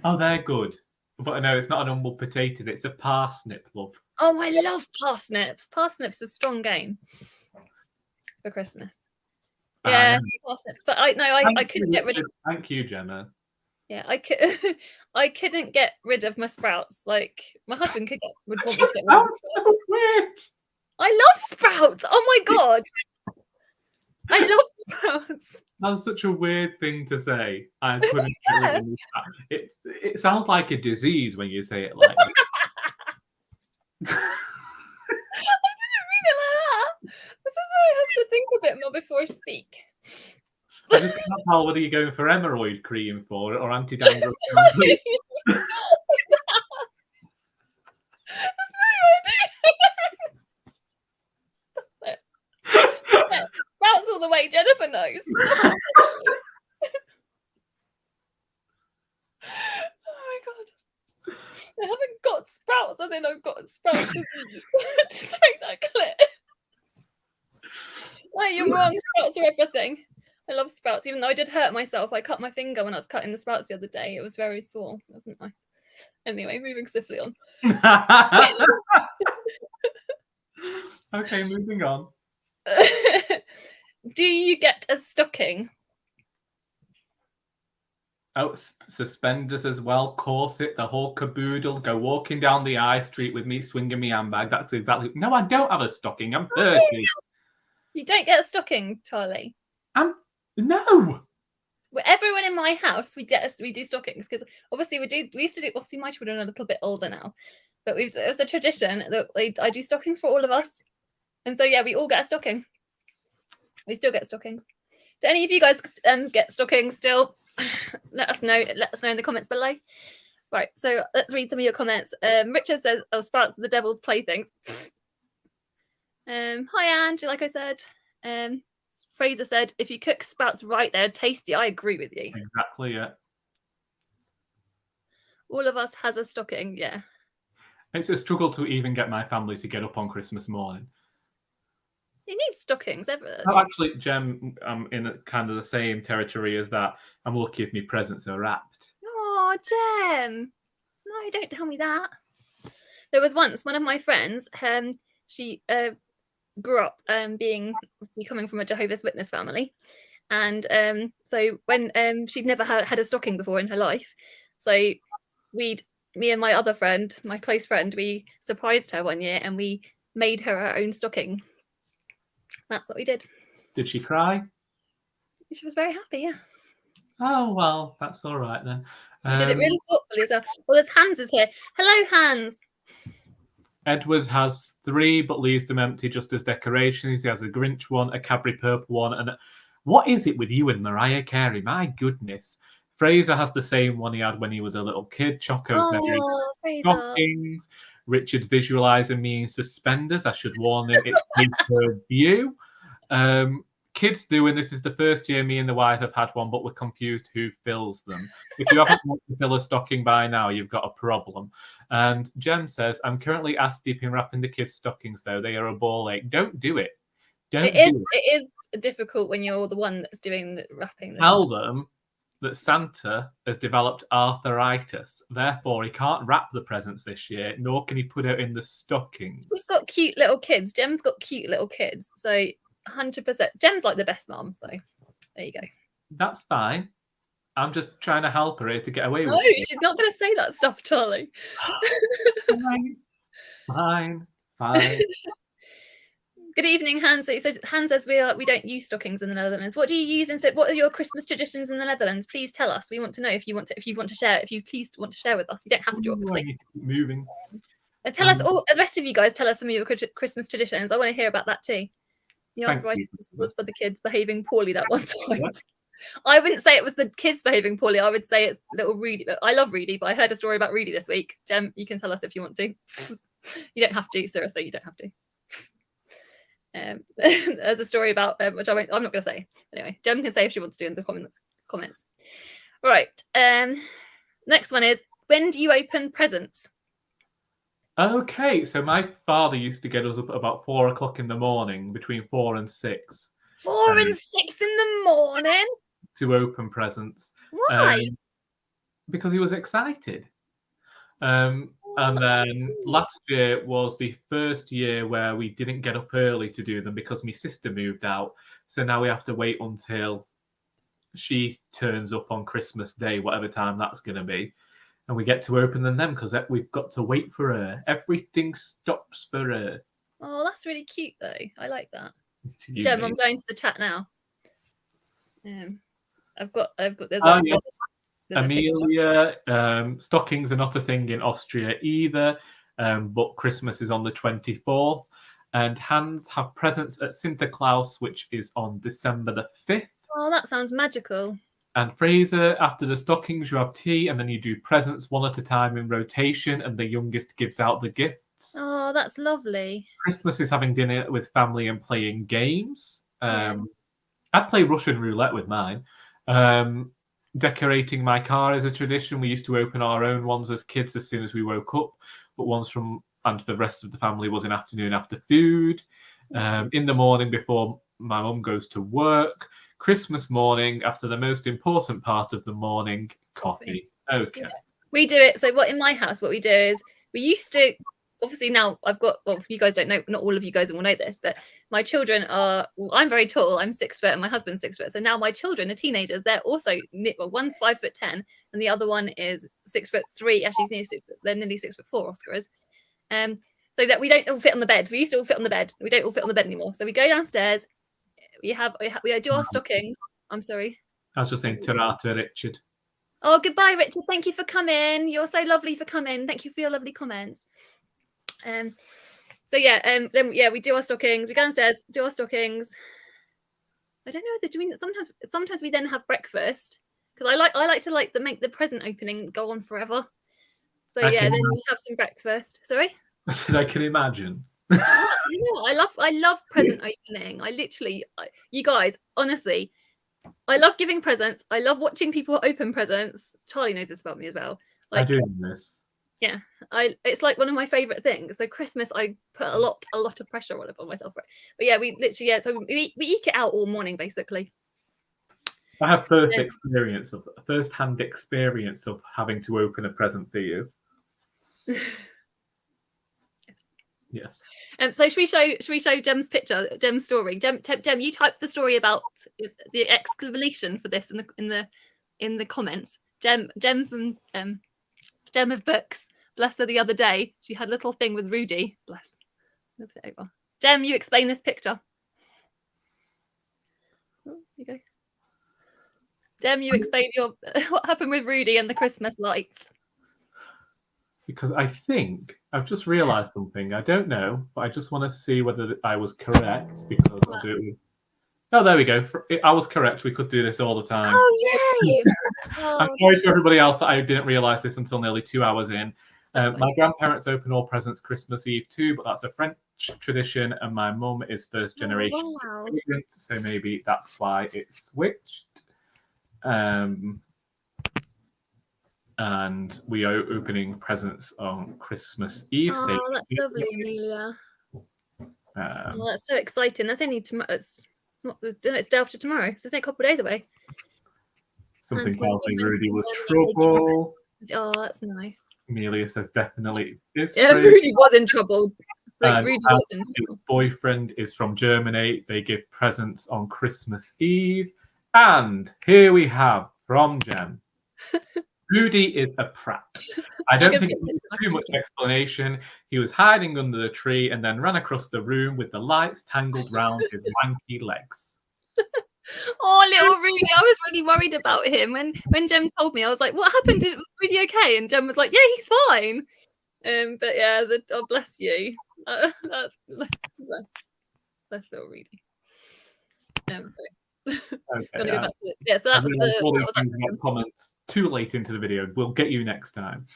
Oh, they're good. But no, it's not an humble potato. It's a parsnip, love. Oh, I love parsnips. Parsnips is a strong game for Christmas. Yeah, parsnips. But I couldn't get rid of. Thank you, Gemma. Yeah, I couldn't get rid of my sprouts. Like my husband would want me to get rid of. So weird. I love sprouts. Oh my god, I love sprouts. That's such a weird thing to say. I couldn't get rid of it. It sounds like a disease when you say it like that. I didn't mean it like that. This is why I have to think a bit more before I speak. I just can't tell whether you're going for hemorrhoid cream for it or anti-dandruff. That's not your idea. Stop it. Yeah, sprouts all the way. Jennifer knows. Oh my god. I haven't got sprouts. I think I've got sprouts disease. Just take that clip. No, you're wrong. Sprouts are everything. I love sprouts, even though I did hurt myself. I cut my finger when I was cutting the sprouts the other day. It was very sore. It wasn't nice. Anyway, moving swiftly on. Okay, moving on. Do you get a stocking? Oh, suspenders as well, corset, the whole caboodle. Go walking down the high street with me, swinging me handbag. That's exactly. No, I don't have a stocking. I'm 30. You don't get a stocking, Charlie. No. Well, everyone in my house, we do stockings because obviously we used to do. Obviously, my children are a little bit older now, but it was a tradition that I do stockings for all of us, and so yeah, we all get a stocking. We still get stockings. Do any of you guys get stockings still? Let us know. Let us know in the comments below. Right, so let's read some of your comments. Richard says, "Oh, sprouts are the devil's playthings." Hi, Ange. Like I said, Fraser said, if you cook sprouts right, they're tasty. I agree with you. Exactly, yeah. All of us has a stocking, yeah. It's a struggle to even get my family to get up on Christmas morning. You need stockings, ever. Oh, actually, Jem, I'm in kind of the same territory as that. I'm lucky if my presents are wrapped. Oh, Jem. No, don't tell me that. There was once one of my friends, she grew up coming from a Jehovah's Witness family. And so when she'd never had a stocking before in her life. So me and my other friend, my close friend, we surprised her one year and we made her own stocking. That's what we did. Did she cry? She was very happy, yeah. Oh, well, that's all right then. We did it really thoughtfully as well. Well, there's Hans is here. Hello, Hans. Edward has 3, but leaves them empty just as decorations. He has a Grinch one, a Cadbury purple one, and what is it with you and Mariah Carey? My goodness. Fraser has the same one he had when he was a little kid. Choco's never Fraser. stockings. Richard's visualizing me in suspenders. I should warn him, it's pay-per-view. Kids do, and this is the first year me and the wife have had one, but we're confused who fills them. If you haven't wanted to fill a stocking by now, you've got a problem. And Jem says, I'm currently ass deep in wrapping the kids' stockings, though. They are a ball ache. Don't do it. It is difficult when you're the one that's doing the wrapping. Tell them that Santa has developed arthritis. Therefore, he can't wrap the presents this year, nor can he put it in the stockings. He's got cute little kids. Jem's got cute little kids. So 100%. Jem's like the best mom. So there you go. That's fine. I'm just trying to help her here to get away with it. No, it. she's not going to say that stuff, Charlie. Fine. Good evening, Hans. So Hans says we don't use stockings in the Netherlands. What do you use instead? What are your Christmas traditions in the Netherlands? Please tell us. We want to know if you want to share. If you please want to share with us, you don't have to, obviously. Moving. And tell us all. The rest of you guys, tell us some of your Christmas traditions. I want to hear about that too. The arthritis was for the kids behaving poorly that one time. What? I wouldn't say it was the kids behaving poorly. I would say it's little Rudy. I love Rudy, but I heard a story about Rudy this week. Jem, you can tell us if you want to. You don't have to, seriously. You don't have to. There's a story about which I'm not going to say. Anyway, Jem can say if she wants to in the comments. Right. Next one is, when do you open presents? Okay, so my father used to get us up at about 4 o'clock in the morning, between 4 and 6. 4 and 6 in the morning? To open presents. Why? Because he was excited. And then last year was the first year where we didn't get up early to do them because my sister moved out. So now we have to wait until she turns up on Christmas Day, whatever time that's going to be. And we get to open them then because we've got to wait for her. Everything stops for her. Oh, that's really cute, though. I like that. Jem, I'm going to the chat now. I've got. There's Amelia, stockings are not a thing in Austria either, but Christmas is on the 24th. And Hans have presents at Sinterklaas, which is on December the 5th. Oh, that sounds magical. And Fraser, after the stockings, you have tea, and then you do presents one at a time in rotation, and the youngest gives out the gifts. Oh, that's lovely. Christmas is having dinner with family and playing games. I'd play Russian roulette with mine. Decorating my car is a tradition. We used to open our own ones as kids as soon as we woke up, but ones and the rest of the family was in afternoon after food. In the morning before my mum goes to work. Christmas morning, after the most important part of the morning, coffee. Okay. Yeah. We do it. So in my house, what we do is we used to, obviously now you guys don't know, not all of you guys will know this, but my children are, I'm very tall, I'm 6 foot and my husband's 6 foot. So now my children are teenagers. They're also, one's 5'10" and the other one is 6'3". Actually, he's nearly 6 foot, they're nearly 6'4", Oscar is. So that we don't all fit on the bed. We used to all fit on the bed. We don't all fit on the bed anymore. So we go downstairs. We do our stockings. I'm sorry. I was just saying ta-ra, Richard. Oh, goodbye, Richard. Thank you for coming. You're so lovely for coming. Thank you for your lovely comments. Then we do our stockings. We go downstairs, do our stockings. I don't know whether sometimes we then have breakfast because I like to make the present opening go on forever. So then we have some breakfast. Sorry? I said I can imagine. I love present opening. You guys, honestly, I love giving presents. I love watching people open presents. Charlie knows this about me as well. I do this. Yeah, it's like one of my favorite things. So Christmas, I put a lot of pressure on myself for it. But yeah, we literally so we eke it out all morning basically. I have first-hand experience of having to open a present for you. Yes. So should we show Jem's picture, Jem's story? Jem, you typed the story about the exclamation for this in the comments. Jem from Jem of Books. Bless her the other day. She had a little thing with Rudy. Bless. I'll put it over. Jem, you explain this picture. Oh, you go. Jem, you explain what happened with Rudy and the Christmas lights. Because I think I've just realised something. I don't know, but I just want to see whether I was correct. Because I'll do it. Oh, there we go. I was correct. We could do this all the time. Oh, yay! I'm sorry to everybody else that I didn't realise this until nearly 2 hours in. My grandparents open all presents Christmas Eve too, but that's a French tradition, and my mum is first generation immigrant, so maybe that's why it switched. And we are opening presents on Christmas Eve. Oh, that's lovely, Amelia. That's so exciting. That's only tomorrow. It's day after tomorrow, so it's only a couple of days away. Something tells me Rudy was trouble. Oh, that's nice. Amelia says definitely is. Yeah, Rudy was in trouble. Rudy was in trouble. His boyfriend is from Germany. They give presents on Christmas Eve. And here we have from Jem. Rudy is a prat. I don't think it needs too much explanation. He was hiding under the tree and then ran across the room with the lights tangled round his lanky legs. Oh, little Rudy, I was really worried about him. When Jem told me, I was like, what happened? Was Rudy okay? And Jem was like, yeah, he's fine. But yeah, oh, bless you. Bless little Rudy. Okay, so that's all these things about comments too late into the video. We'll get you next time.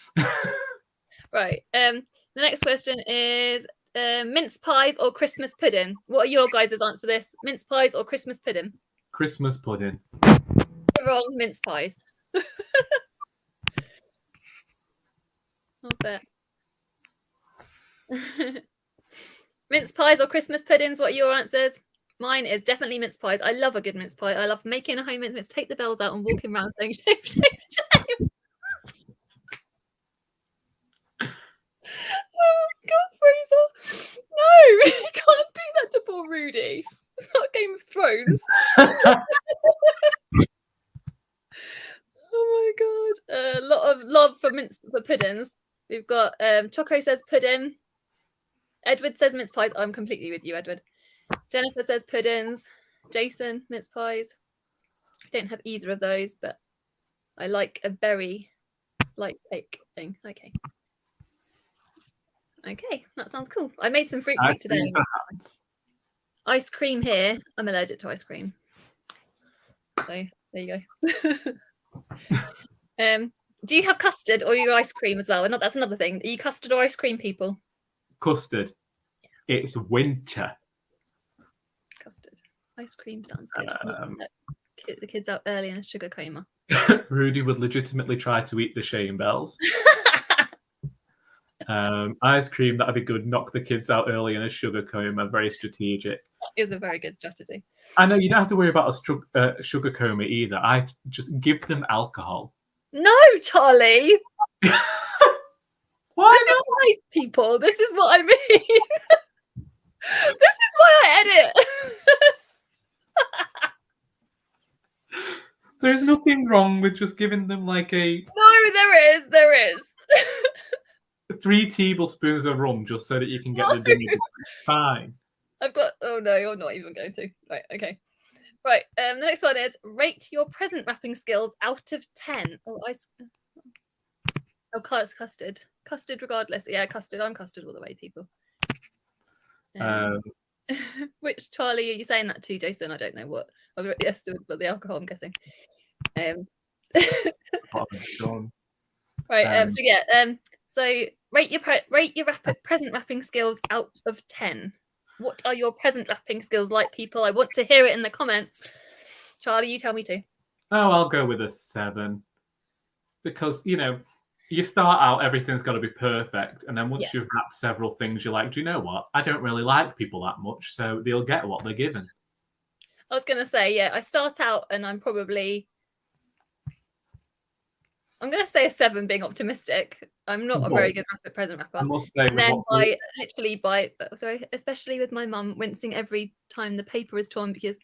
Right. The next question is mince pies or Christmas pudding? What are your guys' answer for this? Mince pies or Christmas pudding? Christmas pudding. Wrong, mince pies. I'll bet. Mince pies or Christmas puddings? What are your answers? Mine is definitely mince pies. I love a good mince pie. I love making a home mince. Take the bells out and walking around saying shame, shame, shame. Oh God, Fraser! No, you can't do that to poor Rudy. It's not Game of Thrones. Oh my God! A lot of love for puddings. We've got Choco says pudding. Edward says mince pies. I'm completely with you, Edward. Jennifer says puddings. Jason, mince pies. I don't have either of those, but I like a berry light cake thing. Okay, that sounds cool. I made some fruit cake today. Ice cream here. I'm allergic to ice cream. So there you go. Do you have custard or your ice cream as well? And that's another thing. Are you custard or ice cream people? Custard. Yeah. It's winter. Custard. Ice cream sounds good. The kids out early in a sugar coma. Rudy would legitimately try to eat the shame bells. Ice cream, that'd be good. Knock the kids out early in a sugar coma. Very strategic. That is a very good strategy. I know you don't have to worry about a sugar coma either. I just give them alcohol. No, Charlie. Why not? Right, people. This is what I mean. This is why I edit. There's nothing wrong with just giving them like a... No, there is. 3 tablespoons of rum just so that you can get the dinner. Fine. I've got... Oh, no, you're not even going to. Right, okay. Right, the next one is rate your present wrapping skills out of 10. Custard. Custard regardless. Yeah, custard. I'm custard all the way, people. Which Charlie are you saying that to, Jason? I don't know what. Yes, but the alcohol, I'm guessing. Right. So yeah. So rate your present wrapping skills out of 10. What are your present wrapping skills like, people? I want to hear it in the comments. Charlie, you tell me too. Oh, I'll go with a 7. Because, you start out, everything's got to be perfect. And then once you've wrapped several things, you're like, do you know what? I don't really like people that much. So they'll get what they're given. I was going to say, I start out and I'm going to say a 7 being optimistic. I'm not a very good present wrapper. I must say, and then especially with my mum wincing every time the paper is torn because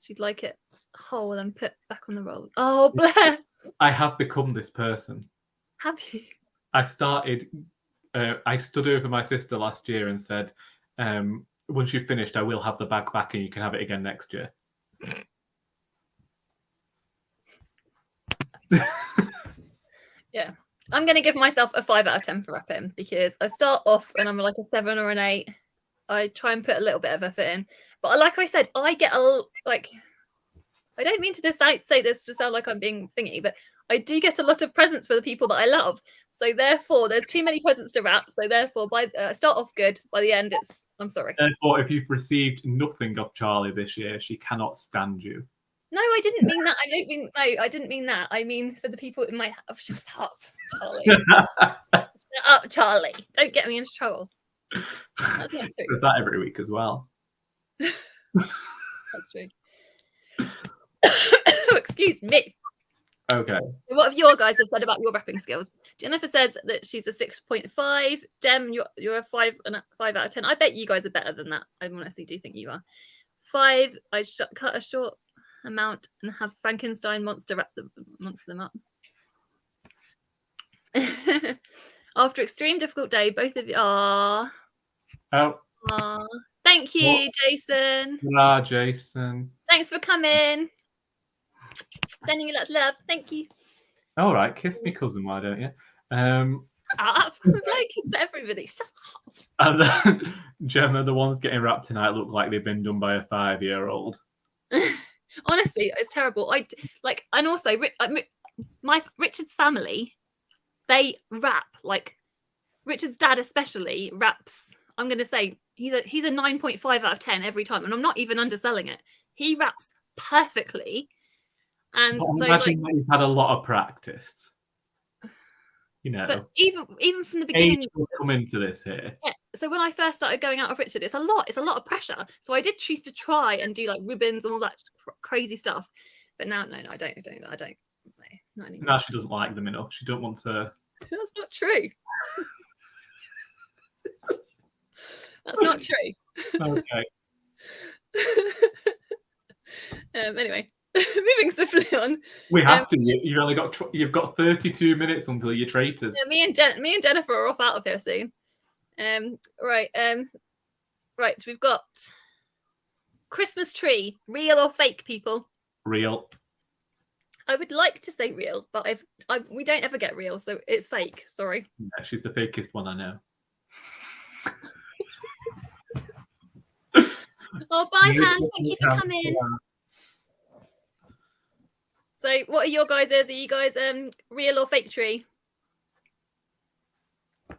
she'd like it whole and put back on the roll. Oh, bless. I have become this person. Have you? I've started. I stood over my sister last year and said, once you've finished, I will have the bag back and you can have it again next year. Yeah. I'm going to give myself a 5 out of 10 for wrapping because I start off and I'm like a 7 or an 8. I try and put a little bit of effort in. But like I said, I get I don't mean to say this to sound like I'm being thingy, but I do get a lot of presents for the people that I love. So therefore, there's too many presents to wrap. So therefore, I start off good. By the end, I'm sorry. Therefore, if you've received nothing of Charlie this year, she cannot stand you. No, I didn't mean that. I didn't mean that. I mean for the people in my house. Shut up, Charlie. Shut up, Charlie. Don't get me into trouble. That's not true. Does that every week as well? That's true. Excuse me. Okay. What have your guys have said about your wrapping skills? Jennifer says that she's a 6.5. Dem, you're a 5 out of 10. I bet you guys are better than that. I honestly do think you are. 5. I cut a short amount and have Frankenstein monster them up. After extreme difficult day, both of you are. Oh. Thank you, Jason. Jason. Thanks for coming. Sending you lots of love. Thank you. All right, kiss me, cousin. Why don't you? Kiss to everybody. Shut up. And then, Gemma, the ones getting wrapped tonight look like they've been done by a 5-year-old. Honestly, it's terrible. And also Richard's family, they wrap Richard's dad especially wraps. I'm going to say he's a 9.5 out of 10 every time, and I'm not even underselling it. He wraps perfectly, and so imagine that you've had a lot of practice. But even from the beginning, age has come into this here. Yeah. So when I first started going out with Richard, it's a lot of pressure. So I did choose to try and do ribbons and all that crazy stuff. But now, no, I don't. No, not anymore. Now she doesn't like them enough. She don't want to. That's not true. That's not true. Okay. Anyway, moving swiftly on. We have to. You've got 32 minutes until your traitors. Yeah, me and Jennifer are off out of here soon. Right. We've got Christmas tree, real or fake, people? Real. I would like to say real, but we don't ever get real, so it's fake. Sorry. Yeah, she's the fakest one I know. Oh, bye, Hans. Thank you for coming. So, what are your guys? Are you guys real or fake tree? Are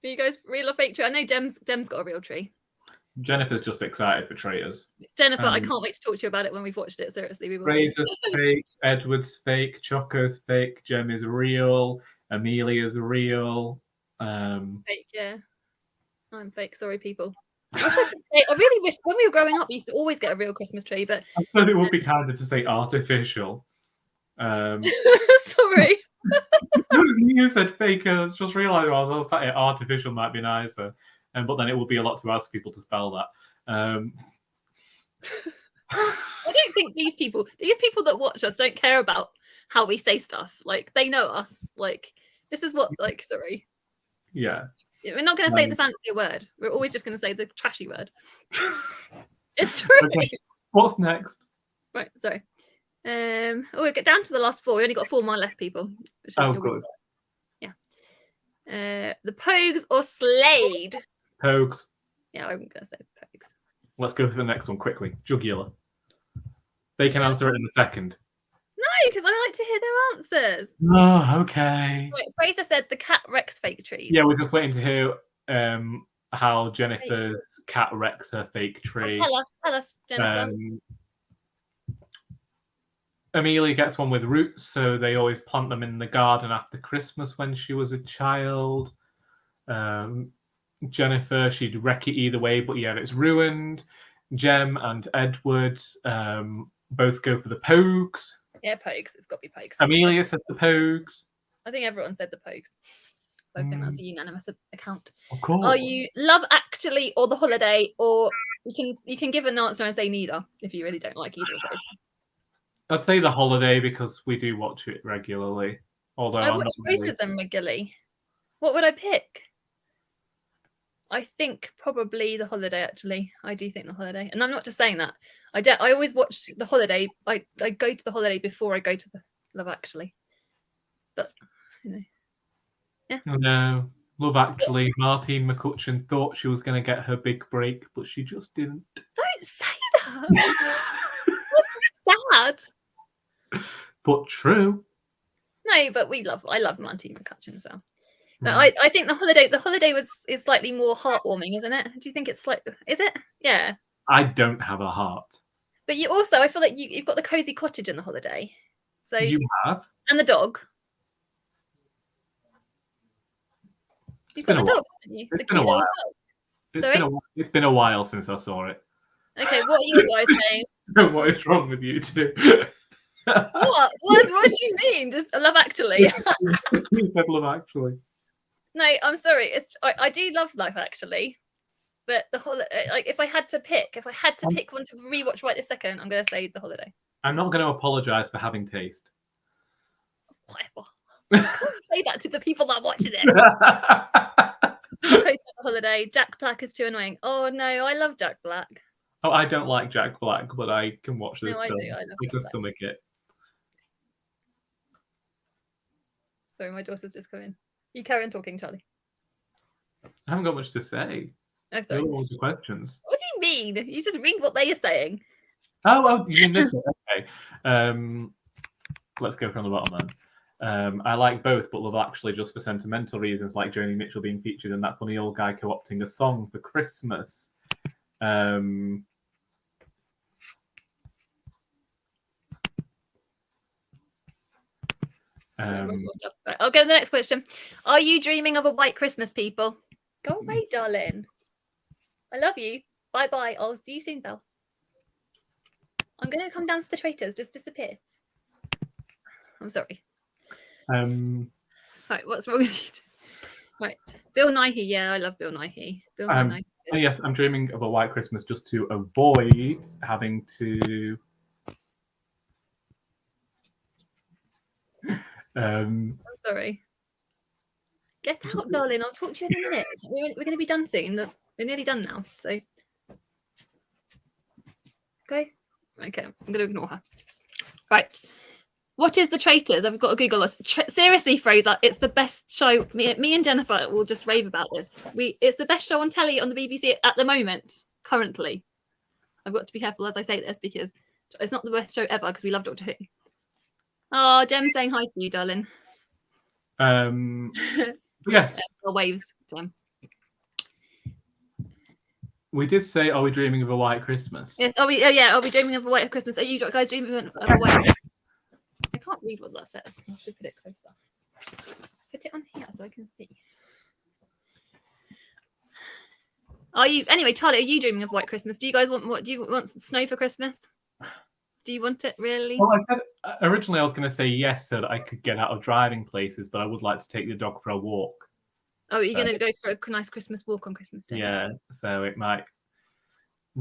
you guys real or fake tree? I know Dem's got a real tree. Jennifer's just excited for traitors. Jennifer, I can't wait to talk to you about it when we've watched it. Seriously, we will. Fraser's fake, Edward's fake, Choco's fake, Jem is real, Amelia's real. Fake, yeah. I'm fake. Sorry, people. I really wish when we were growing up, we used to always get a real Christmas tree, but I suppose it would be kinder to say artificial. Sorry. You said fake. I just realised I was sat here, artificial might be nicer, but then it would be a lot to ask people to spell that. I don't think these people that watch us don't care about how we say stuff. They know us. This is what. Sorry. Yeah. We're not going to say the fancier word. We're always just going to say the trashy word. It's true. Okay. What's next? Right, sorry. We'll get down to the last 4. We only got 4 more left, people. Good. Yeah. The Pogues or Slade? Pogues. Yeah, I'm going to say Pogues. Let's go to the next one quickly. Jugular. They can answer it in a second. because I like to hear their answers. Oh, okay. Right, Fraser said the cat wrecks fake trees. Yeah, we're just waiting to hear how Jennifer's cat wrecks her fake tree. Oh, tell us, Jennifer. Amelia gets one with roots, so they always plant them in the garden after Christmas when she was a child. Jennifer, she'd wreck it either way, but yeah, it's ruined. Jem and Edward both go for the Pogues. Yeah, Pogues. It's got to be Pogues. Amelia says the Pogues. I think everyone said the Pogues. I think that's a unanimous account. Of course. Are you Love Actually or The Holiday, or you can give an answer and say neither if you really don't like either of those. I'd say The Holiday because we do watch it regularly. Although I watch both of them regularly. What would I pick? I think probably The Holiday. Actually, I do think The Holiday, and I'm not just saying that. I always watch The Holiday. I go to The Holiday before I go to the Love Actually. But yeah. No, Love Actually. Martine McCutcheon thought she was going to get her big break, but she just didn't. Don't say that. That's sad. But true. No, but I love Martine McCutcheon as well. But I think the holiday is slightly more heartwarming, isn't it? Do you think it's is it? Yeah. I don't have a heart. But you also, I feel like you've got the cozy cottage in The Holiday. So you have. And the dog. You've got the dog, haven't you? It's been a while. It's been a while since I saw it. Okay, what are you guys saying? What is wrong with you two? What do you mean? Just Love Actually? You said Love Actually. No, I'm sorry. I do love Love Actually, but the holiday. Like, if I had to pick one to rewatch right this second, I'm going to say The Holiday. I'm not going to apologise for having taste. Whatever. Say that to the people that are watching it. The Holiday. Jack Black is too annoying. Oh no, I love Jack Black. Oh, I don't like Jack Black, but I can watch this film. I can stomach it. Sorry, my daughter's just come in. You carry on talking, Charlie. I haven't got much to say. Oh, sorry. All the questions. What do you mean? You just read what they are saying. Oh, you mean this one? Okay. Let's go from the bottom then. I like both, but Love Actually just for sentimental reasons, like Joni Mitchell being featured in that funny old guy co-opting a song for Christmas. I'll go to the next question. Are you dreaming of a white Christmas, people? Go away, darling. I love you. Bye bye. I'll see you soon, Belle. I'm going to come down for the traitors. Just disappear. I'm sorry. Right, what's wrong with you? Right, Bill Nighy. Yeah, I love Bill Nighy. Bill Nighy. Yes, I'm dreaming of a white Christmas just to avoid having to. I'm sorry. Get out, darling. I'll talk to you in a minute. We're going to be done soon. We're nearly done now. So, okay. I'm going to ignore her. Right. What is The Traitors? I've got to Google this. Seriously, Fraser, it's the best show. Me and Jennifer will just rave about this. It's the best show on telly on the BBC at the moment, currently. I've got to be careful as I say this because it's not the best show ever because we love Doctor Who. Oh, Jem's saying hi to you, darling. Yes. Waves, Jem. We did say, are we dreaming of a white Christmas? Yes. Are we dreaming of a white Christmas? Are you guys dreaming of a white Christmas? I can't read what that says. I should put it closer. Put it on here so I can see. Anyway, Charlie, are you dreaming of white Christmas? Do you want snow for Christmas? Do you want it really? Well, I said originally I was going to say yes so that I could get out of driving places, but I would like to take the dog for a walk. Oh, you're going to go for a nice Christmas walk on Christmas Day? Yeah, so it might.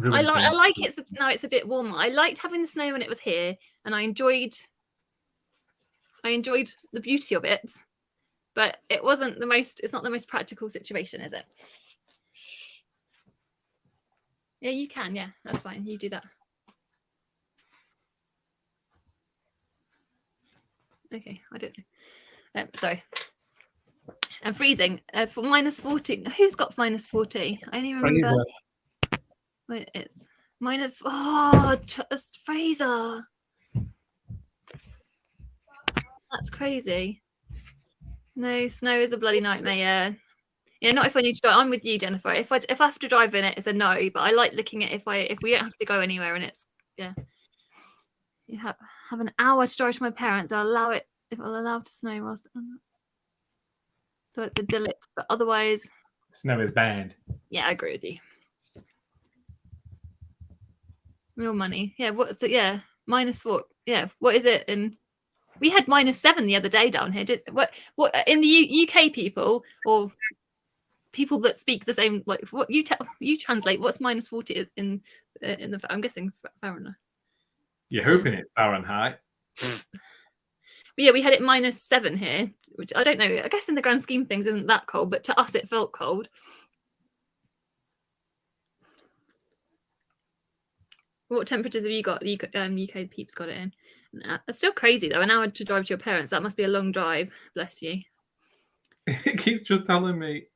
I like it. Now it's a bit warmer. I liked having the snow when it was here, and I enjoyed the beauty of it, but it wasn't the most. It's not the most practical situation, is it? Yeah, you can. Yeah, that's fine. You do that. Okay, I don't know. Sorry. I'm freezing for -40. Who's got -40? I only remember. Wait, it's minus. Oh, Fraser. That's crazy. No, snow is a bloody nightmare. Yeah. Yeah, not if I need to drive. I'm with you, Jennifer. If I have to drive in it, it's a no. But I like looking at if we don't have to go anywhere and it's you have an hour to drive to my parents. I'll allow it if I'll allow to snow whilst. So it's a delict, but otherwise, Snow is bad. yeah, I agree with you. Real money, yeah. What's it? Yeah, -4. Yeah, what is it? And we had -7 the other day down here. What in the UK people or people that speak the same, like what you translate what's -40 in the I'm guessing Fahrenheit. You're hoping it's Fahrenheit. But yeah, we had it -7 here, which I don't know. I guess in the grand scheme of things isn't that cold, but to us it felt cold. What temperatures have you got? UK peeps got it in. It's still crazy though. An hour to drive to your parents. That must be a long drive. Bless you. It keeps just telling me.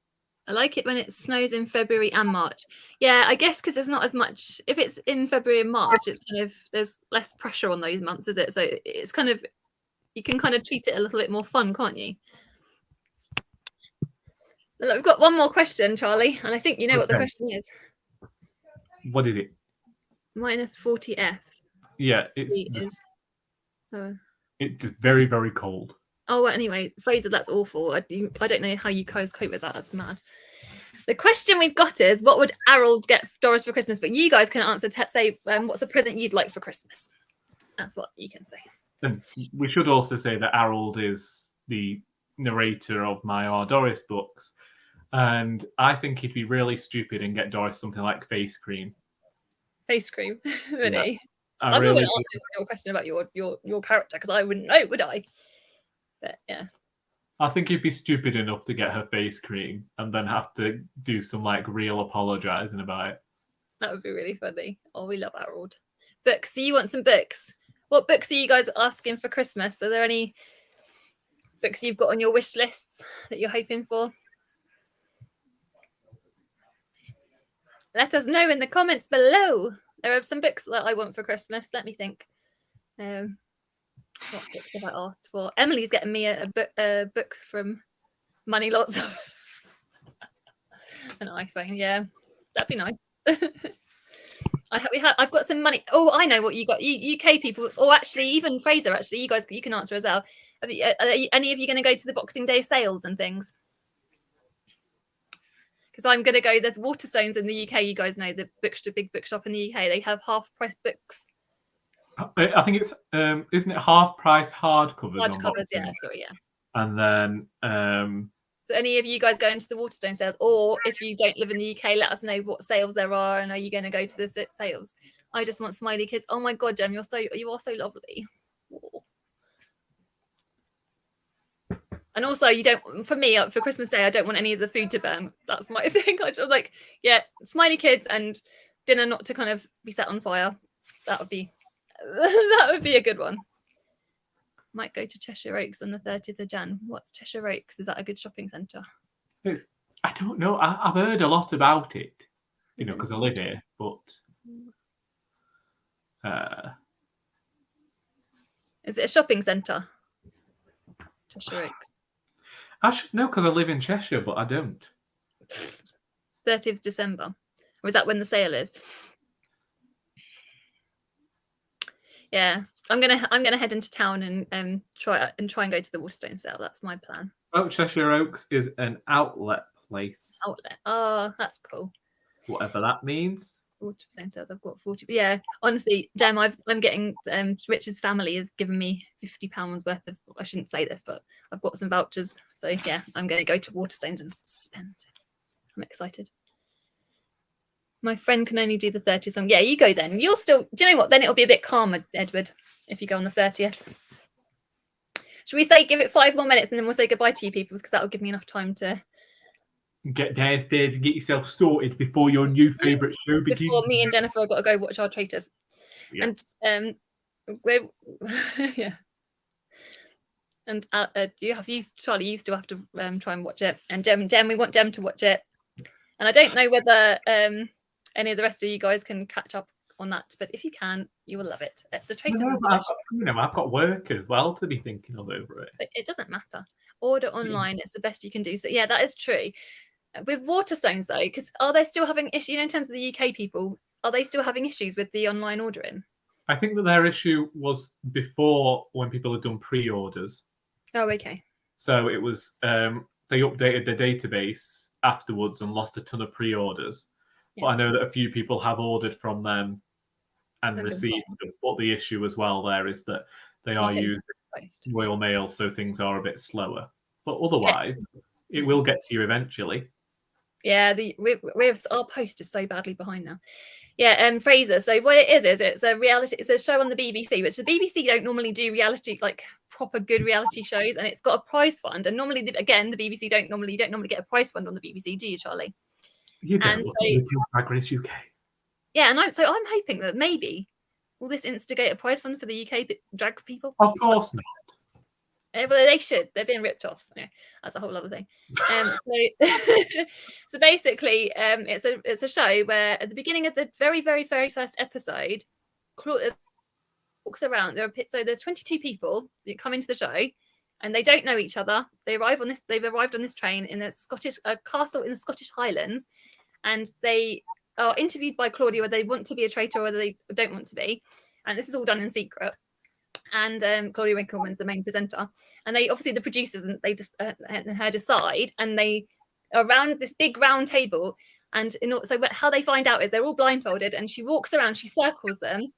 I like it when it snows in February and March. Yeah, I guess because there's not as much. If it's in February and March, it's kind of there's less pressure on those months, is it? So it's kind of you can kind of treat it a little bit more fun, can't you? Look, we've got one more question, Charlie, and I think you know what the question is. What is it? -40F. Yeah, it's very, very cold. Oh, well, anyway, Fraser, that's awful. I don't know how you guys cope with that. That's mad. The question we've got is, what would Harold get Doris for Christmas? But you guys can answer. Say, what's a present you'd like for Christmas? That's what you can say. And we should also say that Harold is the narrator of my R. Doris books, and I think he'd be really stupid and get Doris something like face cream. Face cream, really? Yeah, I'm not going to answer your question about your character because I wouldn't know, would I? But yeah. I think he'd be stupid enough to get her face cream and then have to do some like real apologising about it. That would be really funny. Oh, we love Harold. Books. So you want some books? What books are you guys asking for Christmas? Are there any books you've got on your wish lists that you're hoping for? Let us know in the comments below. There are some books that I want for Christmas. Let me think. What books have I asked for? Emily's getting me a book from Money Lots of an iPhone. Yeah, that'd be nice. I've got some money. Oh, I know what you got. UK people, or actually even Fraser. Actually, you can answer as well. Are any of you going to go to the Boxing Day sales and things? Because I'm going to go. There's Waterstones in the UK. You guys know the big bookshop in the UK. They have half-price books. I think it's isn't it half-price hardcovers? Hardcovers, yeah. Sorry, yeah. And then so any of you guys going to the Waterstone sales, or if you don't live in the UK, let us know what sales there are, and are you going to go to the sales? I just want smiley kids. Oh my god, Jem, you are so lovely. Oh. And also, you don't. For me, for Christmas Day, I don't want any of the food to burn. That's my thing. I just like, yeah, smiley kids and dinner not to kind of be set on fire. That would be a good one. Might go to Cheshire Oaks on the 30th of Jan. What's Cheshire Oaks? Is that a good shopping centre? I don't know. I've heard a lot about it, because I live here. But is it a shopping centre? Cheshire Oaks. I should know because I live in Cheshire, but I don't. 30th of December. Or is that when the sale is? Yeah, I'm gonna head into town and try and go to the Waterstone sale. That's my plan. Oh, Cheshire Oaks is an outlet place. Outlet. Oh, that's cool. Whatever that means. 40% sales. I've got 40. Yeah, honestly, Jem, I'm getting Richard's family has given me £50 worth of. I shouldn't say this, but I've got some vouchers. So yeah, I'm going to go to Waterstones and spend. I'm excited. My friend can only do the 30th song. Yeah, you go then. You'll still. Do you know what? Then it'll be a bit calmer, Edward, if you go on the 30th. Should we say give it 5 more minutes and then we'll say goodbye to you people because that will give me enough time to get downstairs and get yourself sorted before your new favourite show begins. Before me and Jennifer have got to go watch our Traitors. Yes. And we're yeah. And Charlie, you still have to try and watch it. And Jem, we want Jem to watch it. And I don't know whether any of the rest of you guys can catch up on that, but if you can, you will love it. The I Traitors know, is the but best. I've got work as well to be thinking of over it. But it doesn't matter. Order online. It's the best you can do. So yeah, that is true. With Waterstones though, because are they still having issues? In terms of the UK people, are they still having issues with the online ordering? I think that their issue was before when people had done pre-orders. Oh, okay. So it was they updated their database afterwards and lost a ton of pre-orders. Yeah. But I know that a few people have ordered from them and And received them. But the issue as well there is that they are UK using post. Royal Mail, so things are a bit slower. But otherwise, it will get to you eventually. Yeah, our post is so badly behind now. Yeah, Fraser. So what it is it's a reality. It's a show on the BBC, which the BBC don't normally do reality, like proper good reality shows, and it's got a prize fund. And normally, again, the BBC don't normally get a prize fund on the BBC, do you, Charlie? You don't. And Look so, at Drag Race UK. yeah, and I'm hoping that maybe will this instigate a prize fund for the UK drag people? Of course not. Well, they should. They're being ripped off. Yeah, that's a whole other thing. So basically, it's a show where at the beginning of the very, very, very first episode, Claudia walks around. There's 22 people that come into the show, and they don't know each other. They've arrived on this train in a castle in the Scottish Highlands, and they are interviewed by Claudia whether they want to be a traitor or whether they don't want to be. And this is all done in secret. And Claudia Winkleman's the main presenter, and they obviously the producers and they just her decide, and they are around this big round table, and so how they find out is they're all blindfolded, and she walks around, she circles them,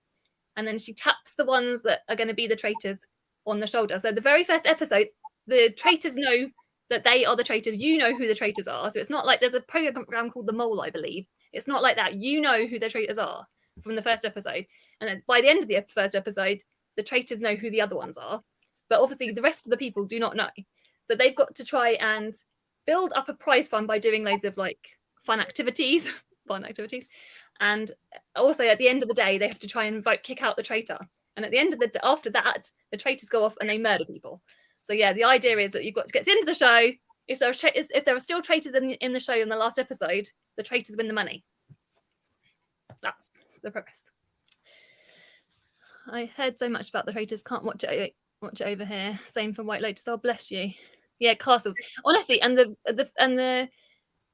and then she taps the ones that are going to be the traitors on the shoulder. So the very first episode, the traitors know that they are the traitors. You know who the traitors are. So it's not like there's a program called The Mole, I believe. It's not like that. You know who the traitors are from the first episode, and then by the end of the first episode, the traitors know who the other ones are, but obviously the rest of the people do not know. So they've got to try and build up a prize fund by doing loads of like fun activities, and also at the end of the day they have to try and kick out the traitor. And at the end of after that, the traitors go off and they murder people. So yeah, the idea is that you've got to get to the end of the show. If there are still traitors in the show in the last episode, the traitors win the money. That's the premise. I heard so much about the traitors. Can't watch it over here. Same for White Lotus. Oh, bless you. Yeah, castles. Honestly, and the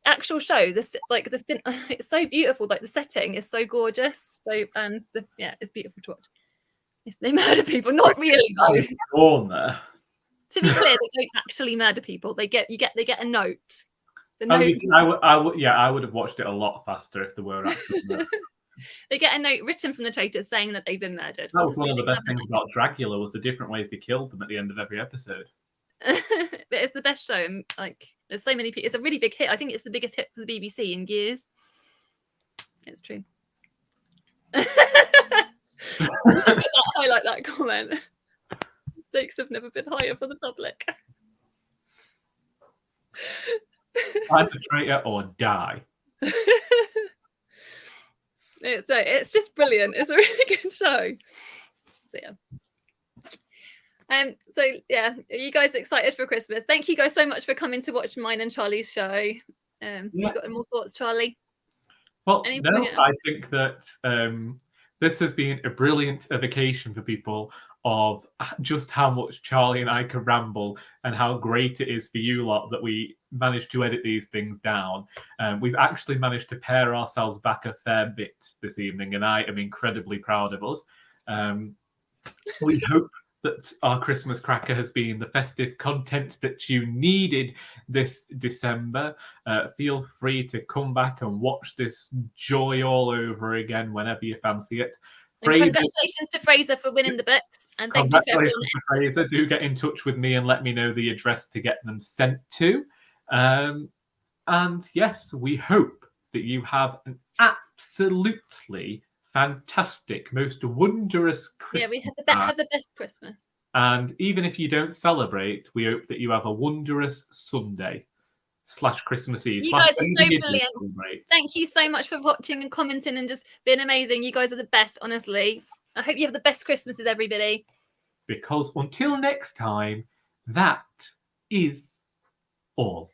actual show, it's so beautiful. Like the setting is so gorgeous. So it's beautiful to watch. They murder people, not really though. To be clear, they don't actually murder people. They get a note. I would have watched it a lot faster if there were actually murder. They get a note written from the traitors saying that they've been murdered. That was one of the best things about Dragula, was the different ways they killed them at the end of every episode. But it's the best show. And, like, there's so many people. It's a really big hit. I think it's the biggest hit for the BBC in years. It's true. You should highlight that comment. Stakes have never been higher for the public. Either traitor or die. It's just brilliant. It's a really good show. So yeah. Are you guys excited for Christmas? Thank you guys so much for coming to watch mine and Charlie's show. You got any more thoughts, Charlie? Well, I think that this has been a brilliant evocation for people of just how much Charlie and I can ramble and how great it is for you lot that we managed to edit these things down. We've actually managed to pare ourselves back a fair bit this evening, and I am incredibly proud of us. We hope that our Christmas cracker has been the festive content that you needed this December. Feel free to come back and watch this joy all over again whenever you fancy it. Congratulations to Fraser for winning the books. And thank you for Fraser. Do get in touch with me and let me know the address to get them sent to. And yes, we hope that you have an absolutely fantastic, most wondrous Christmas. Yeah, we have the best Christmas. And even if you don't celebrate, we hope that you have a wondrous Sunday / Christmas Eve. You guys are so brilliant. Thank you so much for watching and commenting and just being amazing. You guys are the best, honestly. I hope you have the best Christmases, everybody. Because until next time, that is all.